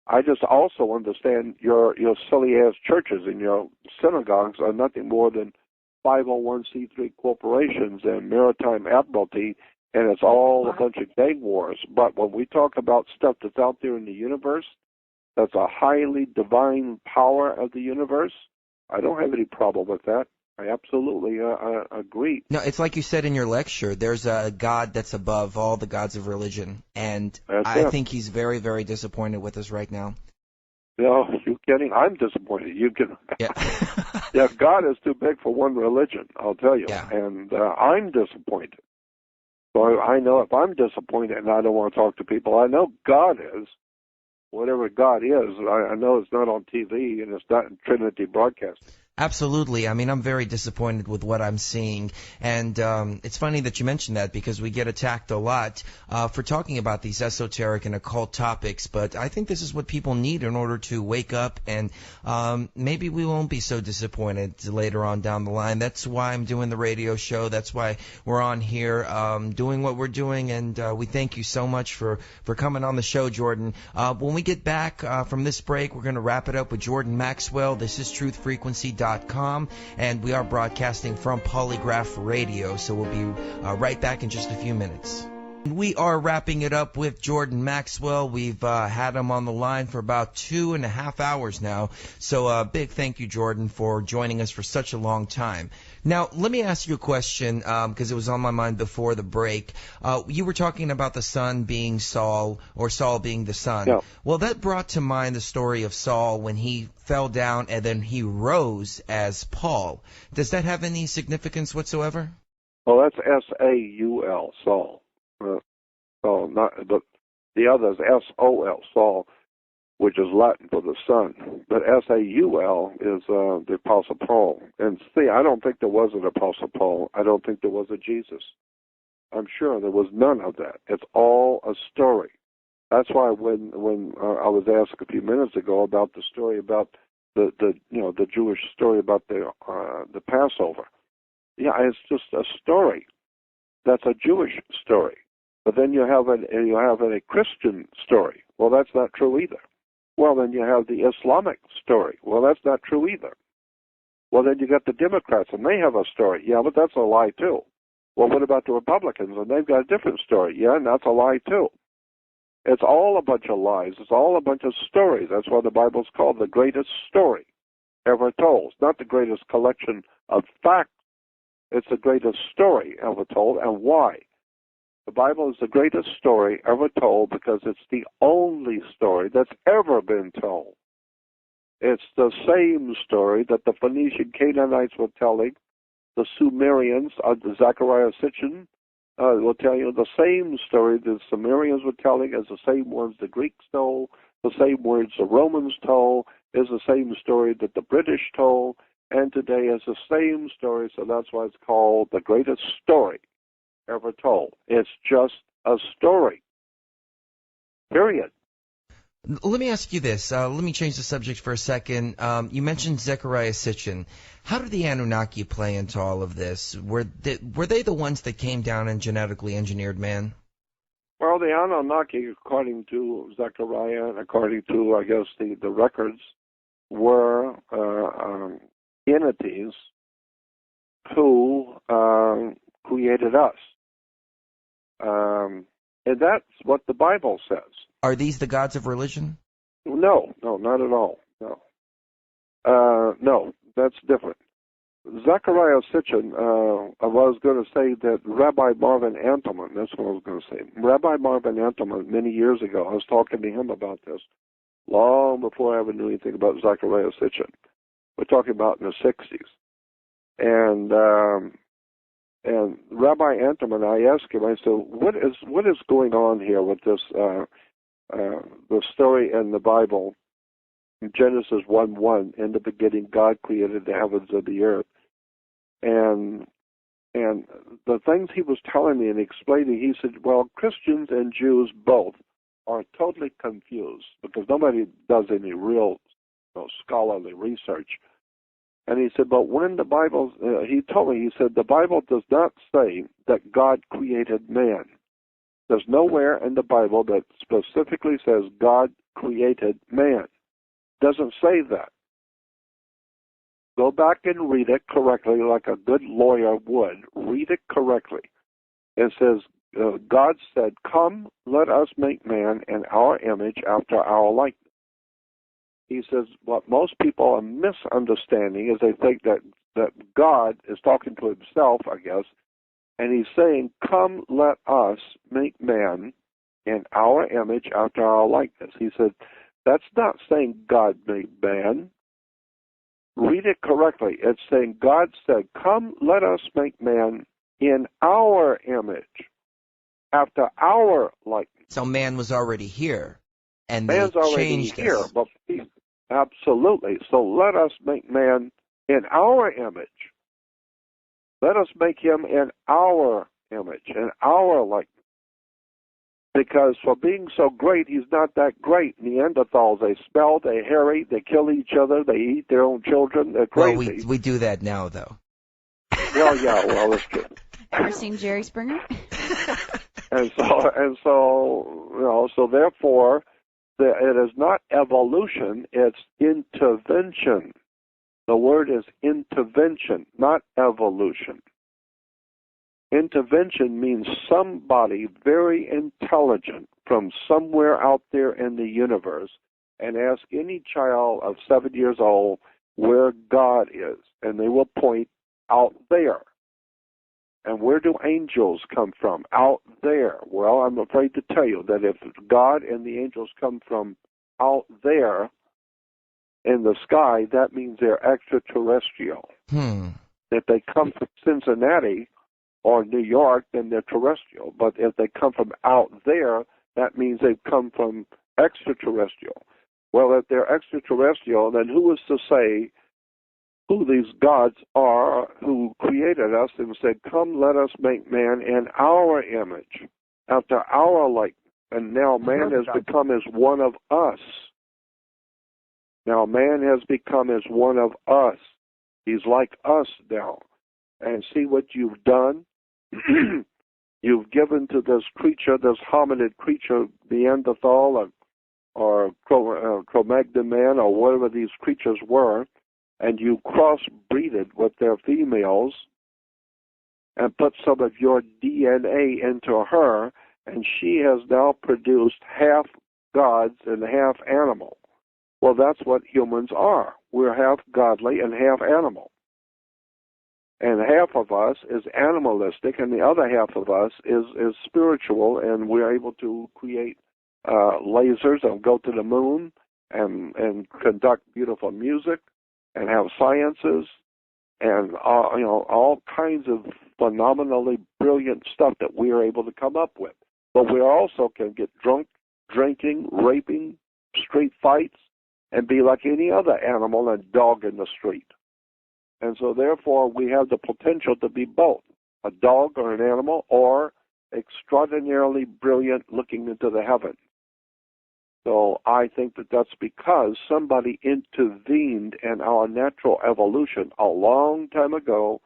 I just also understand your silly-ass churches and your synagogues are nothing more than 501c3 corporations and maritime admiralty, and it's all a bunch of gang wars. But when we talk about stuff that's out there in the universe, that's a highly divine power of the universe, I don't have any problem with that. I absolutely agree.
No, it's like you said in your lecture, there's a God that's above all the gods of religion, and I think he's very, very disappointed with us right now.
No, you kidding? I'm disappointed. You can.
Yeah.
Yeah, God is too big for one religion, I'll tell you.
Yeah.
And I'm disappointed. So I know if I'm disappointed and I don't want to talk to people, I know God is. Whatever God is, I know it's not on TV and it's not in Trinity Broadcasting.
Absolutely. I mean, I'm very disappointed with what I'm seeing. And it's funny that you mentioned that because we get attacked a lot for talking about these esoteric and occult topics. But I think this is what people need in order to wake up, and maybe we won't be so disappointed later on down the line. That's why I'm doing the radio show. That's why we're on here doing what we're doing. And we thank you so much for coming on the show, Jordan. When we get back from this break, we're going to wrap it up with Jordan Maxwell. This is truthfrequency.com, and we are broadcasting from Polygraph Radio, so we'll be right back in just a few minutes. We are wrapping it up with Jordan Maxwell. We've had him on the line for about 2.5 hours now, so big thank you, Jordan, for joining us for such a long time. Now, let me ask you a question, because it was on my mind before the break. You were talking about the son being Saul, or Saul being the son.
Yeah.
Well, that brought to mind the story of Saul when he fell down and then he rose as Paul. Does that have any significance whatsoever?
Well, that's S-A-U-L, Saul. Saul, not the other is S-O-L, Saul, which is Latin for the son. But S-A-U-L is the Apostle Paul. And see, I don't think there was an Apostle Paul. I don't think there was a Jesus. I'm sure there was none of that. It's all a story. That's why when I was asked a few minutes ago about the story about the Jewish story about the Passover. Yeah, it's just a story. That's a Jewish story. But then you have a Christian story. Well, that's not true either. Well, then you have the Islamic story. Well, that's not true either. Well, then you got the Democrats, and they have a story. Yeah, but that's a lie too. Well, what about the Republicans? And they've got a different story. Yeah, and that's a lie too. It's all a bunch of lies. It's all a bunch of stories. That's why the Bible's called the greatest story ever told. It's not the greatest collection of facts. It's the greatest story ever told. And why? The Bible is the greatest story ever told because it's the only story that's ever been told. It's the same story that the Phoenician Canaanites were telling, the Sumerians, the Zechariah Sitchin, will tell you the same story the Sumerians were telling as the same ones the Greeks told, the same words the Romans told, is the same story that the British told, and today is the same story, so that's why it's called the greatest story ever told. It's just a story. Period.
Let me ask you this. Let me change the subject for a second. You mentioned Zecharia Sitchin. How did the Anunnaki play into all of this? Were they the ones that came down and genetically engineered man?
Well, the Anunnaki, according to Zechariah and according to, I guess, the records, were entities who created us. And that's what the Bible says.
Are these the gods of religion?
No, not at all. No. No, that's different. Zechariah Sitchin, I was going to say that Rabbi Marvin Antelman, that's what I was going to say. Rabbi Marvin Antelman, many years ago, I was talking to him about this, long before I ever knew anything about Zechariah Sitchin. We're talking about in the 60s. And Rabbi Antelman, I asked him, I said, what is going on here with this, the story in the Bible, in Genesis 1:1, in the beginning God created the heavens and the earth. And the things he was telling me and explaining, he said, well, Christians and Jews both are totally confused because nobody does any real scholarly research. And he said, but when the Bible, he told me, he said, the Bible does not say that God created man. There's nowhere in the Bible that specifically says God created man. Doesn't say that. Go back and read it correctly like a good lawyer would. Read it correctly. It says, God said, come, let us make man in our image after our likeness. He says what most people are misunderstanding is they think that God is talking to himself, I guess, and he's saying, come, let us make man in our image after our likeness. He said, that's not saying God made man. Read it correctly. It's saying God said, come, let us make man in our image, after our likeness.
So man was already here, and
Man's
they
already
changed
here,
us.
but absolutely. So let us make man in our image. Let us make him in our image, in our likeness. Because for being so great, he's not that great. Neanderthals, they smell, they hairy, they kill each other, they eat their own children. They're crazy.
Well, we do that now, though.
Well, yeah, well, that's true.
Ever seen Jerry Springer?
And so therefore, it is not evolution, it's intervention. The word is intervention, not evolution. Intervention means somebody very intelligent from somewhere out there in the universe, and ask any child of 7 years old where God is, and they will point out there. And where do angels come from? Out there. Well, I'm afraid to tell you that if God and the angels come from out there in the sky, that means they're extraterrestrial. If they come from Cincinnati or New York, then they're terrestrial. But if they come from out there, that means they've come from extraterrestrial. Well, if they're extraterrestrial, then who is to say who these gods are who created us and said, come, let us make man in our image, after our likeness. And now man has become as one of us. Now man has become as one of us. He's like us now. And see what you've done? You've given to this creature, this hominid creature, Neanderthal or Cro-Magnon man or whatever these creatures were, and you crossbreeded with their females and put some of your DNA into her, and she has now produced half gods and half animal. Well, that's what humans are. We're half godly and half animal. And half of us is animalistic, and the other half of us is spiritual, and we're able to create lasers and go to the moon and conduct beautiful music and have sciences and all kinds of phenomenally brilliant stuff that we are able to come up with. But we also can get drunk, drinking, raping, street fights, and be like any other animal and dog in the street. And so therefore we have the potential to be both, a dog or an animal, or extraordinarily brilliant looking into the heavens. So I think that that's because somebody intervened in our natural evolution a long time ago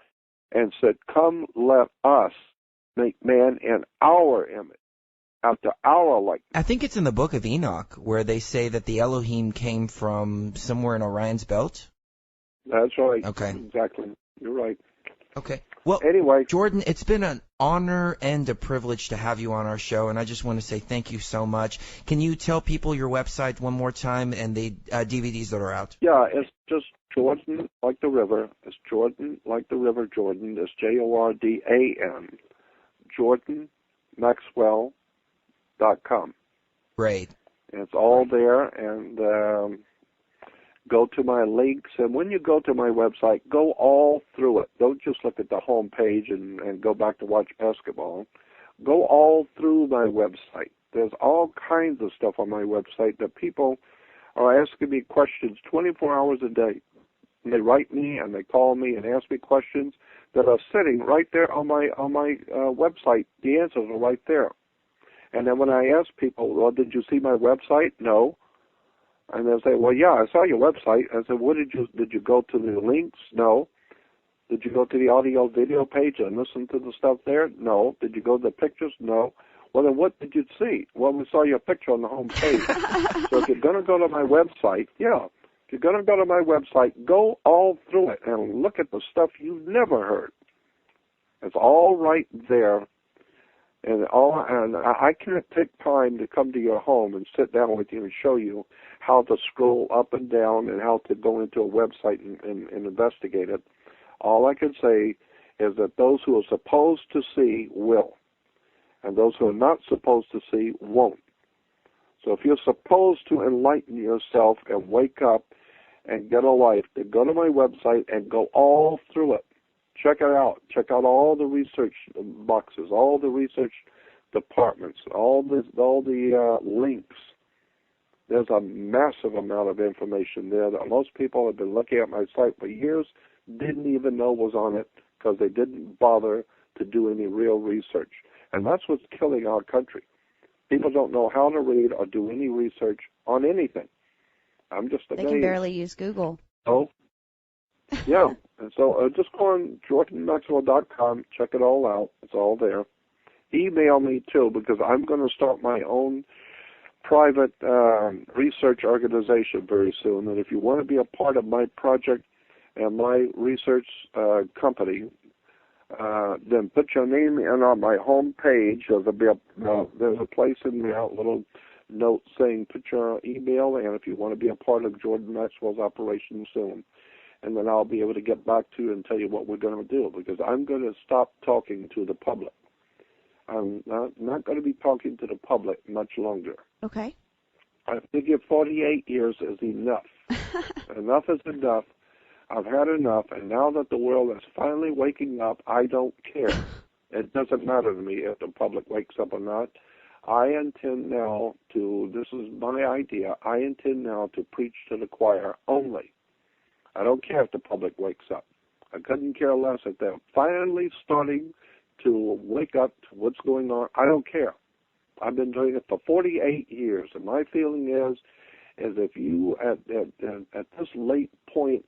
and said, come, let us make man in our image, after our likeness.
I think it's in the book of Enoch where they say that the Elohim came from somewhere in Orion's belt.
That's right.
Okay.
Exactly. You're right.
Okay. Well,
anyway,
Jordan, it's been an honor and a privilege to have you on our show, and I just want to say thank you so much. Can you tell people your website one more time and the DVDs that are out?
Yeah, it's just Jordan like the river. It's Jordan like the river Jordan. It's Jordan. Jordan Maxwell.com.
Great.
It's all there, and go to my links. And when you go to my website, go all through it. Don't just look at the home page and go back to watch basketball. Go all through my website. There's all kinds of stuff on my website that people are asking me questions 24 hours a day. And they write me and they call me and ask me questions that are sitting right there on my website. The answers are right there. And then when I ask people, well, did you see my website? No. And they'll say, well, yeah, I saw your website. I said, did you go to the links? No. Did you go to the audio video page and listen to the stuff there? No. Did you go to the pictures? No. Well, then what did you see? Well, we saw your picture on the home page. So if you're going to go to my website, if you're going to go to my website, go all through it and look at the stuff you've never heard. It's all right there. And I can't take time to come to your home and sit down with you and show you how to scroll up and down and how to go into a website and investigate it. All I can say is that those who are supposed to see will, and those who are not supposed to see won't. So if you're supposed to enlighten yourself and wake up and get a life, then go to my website and go all through it. Check it out. Check out all the research boxes, all the research departments, all the links. There's a massive amount of information there that most people have been looking at my site for years, didn't even know was on it because they didn't bother to do any real research. And that's what's killing our country. People don't know how to read or do any research on anything. I'm just amazed.
They can barely use Google.
Oh, yeah. And so just go on JordanMaxwell.com, check it all out. It's all there. Email me, too, because I'm going to start my own private research organization very soon. And if you want to be a part of my project and my research company, then put your name in on my home page. There's a place in there, a little note saying put your email, and if you want to be a part of Jordan Maxwell's operation soon. And then I'll be able to get back to you and tell you what we're going to do, because I'm going to stop talking to the public. I'm not going to be talking to the public much longer.
Okay.
I figure 48 years is enough. Enough is enough. I've had enough, and now that the world is finally waking up, I don't care. It doesn't matter to me if the public wakes up or not. I intend now this is my idea, I intend now to preach to the choir only. I don't care if the public wakes up. I couldn't care less if they're finally starting to wake up to what's going on. I don't care. I've been doing it for 48 years, and my feeling is if you, at this late point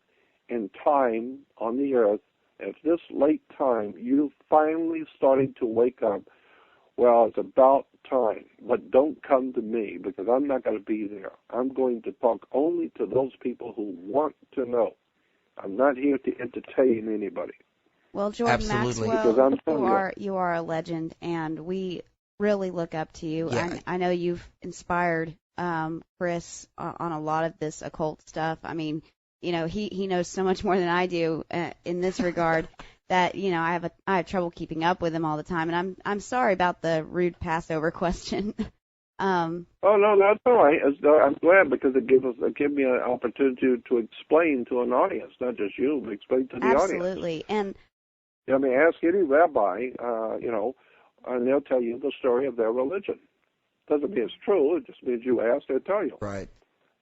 in time on the earth, at this late time, you finally starting to wake up, well, it's about time. But don't come to me, because I'm not going to be there. I'm going to talk only to those people who want to know. I'm not here to entertain anybody.
Well, Jordan
Absolutely.
Maxwell, you are a legend, and we really look up to you.
Yeah.
I know you've inspired Chris on a lot of this occult stuff. I mean, he knows so much more than I do in this regard that I have trouble keeping up with him all the time. And I'm sorry about the rude Passover question.
Oh no, that's all right. I'm glad, because it gave me an opportunity to explain to an audience, not just you, but explain to the audience.
Absolutely, and
I mean, ask any rabbi, and they'll tell you the story of their religion. Doesn't mean it's true. It just means you ask, they'll tell you.
Right.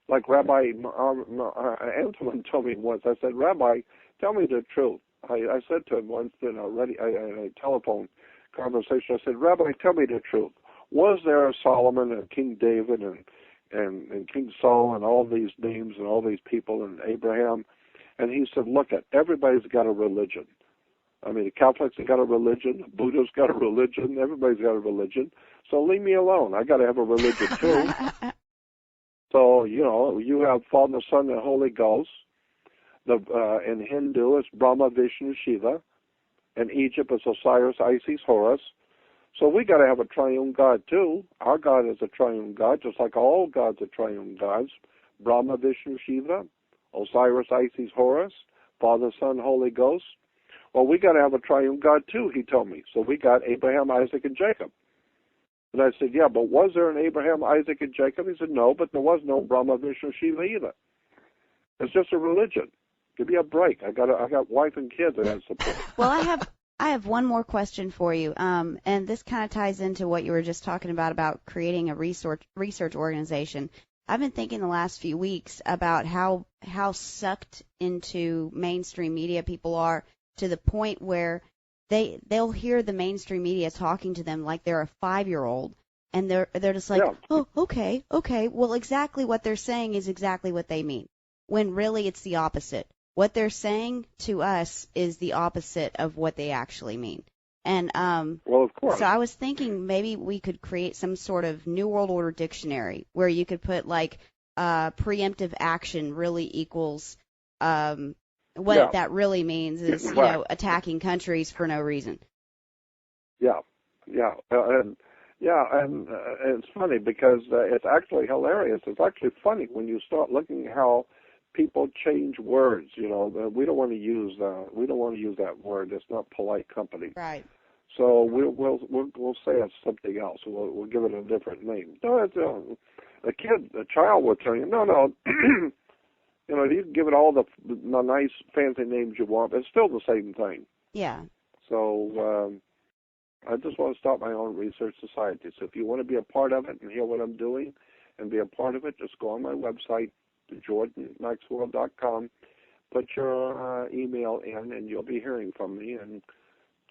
Like Rabbi Antoine told me once. I said, Rabbi, tell me the truth. I said to him once in a telephone conversation, I said, Rabbi, tell me the truth. Was there a Solomon and King David and King Saul and all these names and all these people and Abraham. And he said, look, everybody's got a religion. I mean, the Catholics have got a religion, Buddha's got a religion, everybody's got a religion. So leave me alone. I got to have a religion too. So, you have Father, Son, and Holy Ghost. In Hindu, it's Brahma, Vishnu, Shiva. In Egypt, it's Osiris, Isis, Horus. So we got to have a triune God too. Our God is a triune God, just like all gods are triune gods. Brahma, Vishnu, Shiva, Osiris, Isis, Horus, Father, Son, Holy Ghost. Well, we got to have a triune God too, he told me. So we got Abraham, Isaac, and Jacob. And I said, yeah, but was there an Abraham, Isaac, and Jacob? He said, no, but there was no Brahma, Vishnu, Shiva either. It's just a religion. Give me a break. I got wife and kids that I support.
Well, I have one more question for you, and this kind of ties into what you were just talking about creating a research organization. I've been thinking the last few weeks about how sucked into mainstream media people are, to the point where they'll hear the mainstream media talking to them like they're a 5-year-old, and they're just like, yeah. Oh, okay, well, exactly what they're saying is exactly what they mean, when really it's the opposite. What they're saying to us is the opposite of what they actually mean. And
well, of course.
So I was thinking maybe we could create some sort of New World Order dictionary where you could put like preemptive action really equals what that really means is attacking countries for no reason.
And it's funny because it's actually hilarious. It's actually funny when you start looking how people change words. We don't want to use that word. It's not polite company.
Right.
So we'll say it's something else. We'll give it a different name. No, it's a child will tell you, no. You can give it all the nice fancy names you want, but it's still the same thing.
Yeah. So
I just want to start my own research society. So if you want to be a part of it and hear what I'm doing and be a part of it, just go on my website, jordanmaxwell.com, put your email in, and you'll be hearing from me. And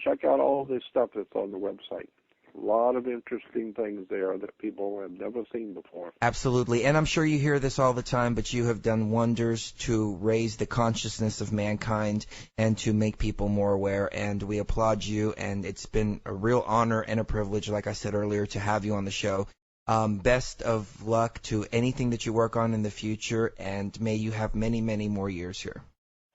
check out all this stuff that's on the website. A lot of interesting things there that people have never seen before.
Absolutely. And I'm sure you hear this all the time, but you have done wonders to raise the consciousness of mankind and to make people more aware. And we applaud you. And it's been a real honor and a privilege, like I said earlier, to have you on the show. Best of luck to anything that you work on in the future, and may you have many, many more years here.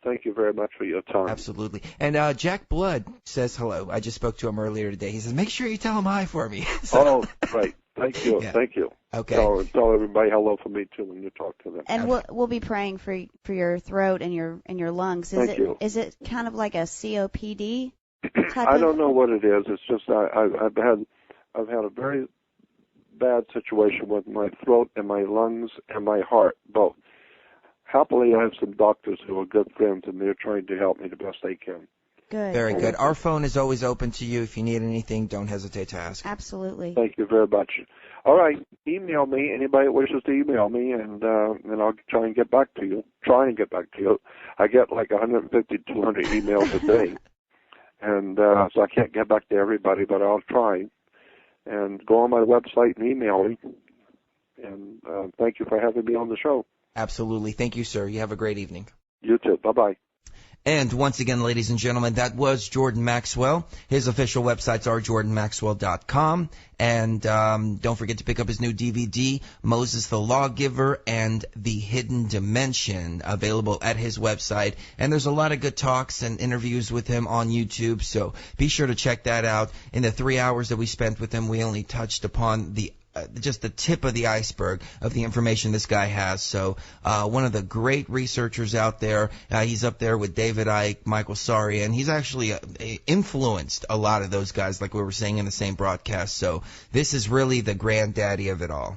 Thank you very much for your time.
Absolutely. And Jack Blood says hello. I just spoke to him earlier today. He says, make sure you tell him hi for me.
Oh, great. Thank you.
Yeah.
Thank you.
Okay.
Tell everybody hello from me, too, when you talk to them.
And we'll be praying for your throat and your lungs.
Thank you.
Is it kind of like a COPD type
I don't know what it is. It's just I've had a very bad situation with my throat and my lungs and my heart, both. Happily, I have some doctors who are good friends, and they're trying to help me the best they can.
Good.
Very good. Our phone is always open to you. If you need anything, don't hesitate to ask.
Absolutely.
Thank you very much. All right, email me. Anybody that wishes to email me, and I'll try and get back to you. I get like 150, 200 emails a day, and so I can't get back to everybody, but I'll try. And go on my website and email me. And thank you for having me on the show.
Absolutely. Thank you, sir. You have a great evening.
You too. Bye-bye.
And once again, ladies and gentlemen, that was Jordan Maxwell. His official websites are jordanmaxwell.com. And don't forget to pick up his new DVD, Moses the Lawgiver and the Hidden Dimension, available at his website. And there's a lot of good talks and interviews with him on YouTube, so be sure to check that out. In the 3 hours that we spent with him, we only touched upon just the tip of the iceberg of the information this guy has. So one of the great researchers out there. He's up there with David Icke, Michael Soria, and he's actually influenced a lot of those guys, like we were saying in the same broadcast. So this is really the granddaddy of it all.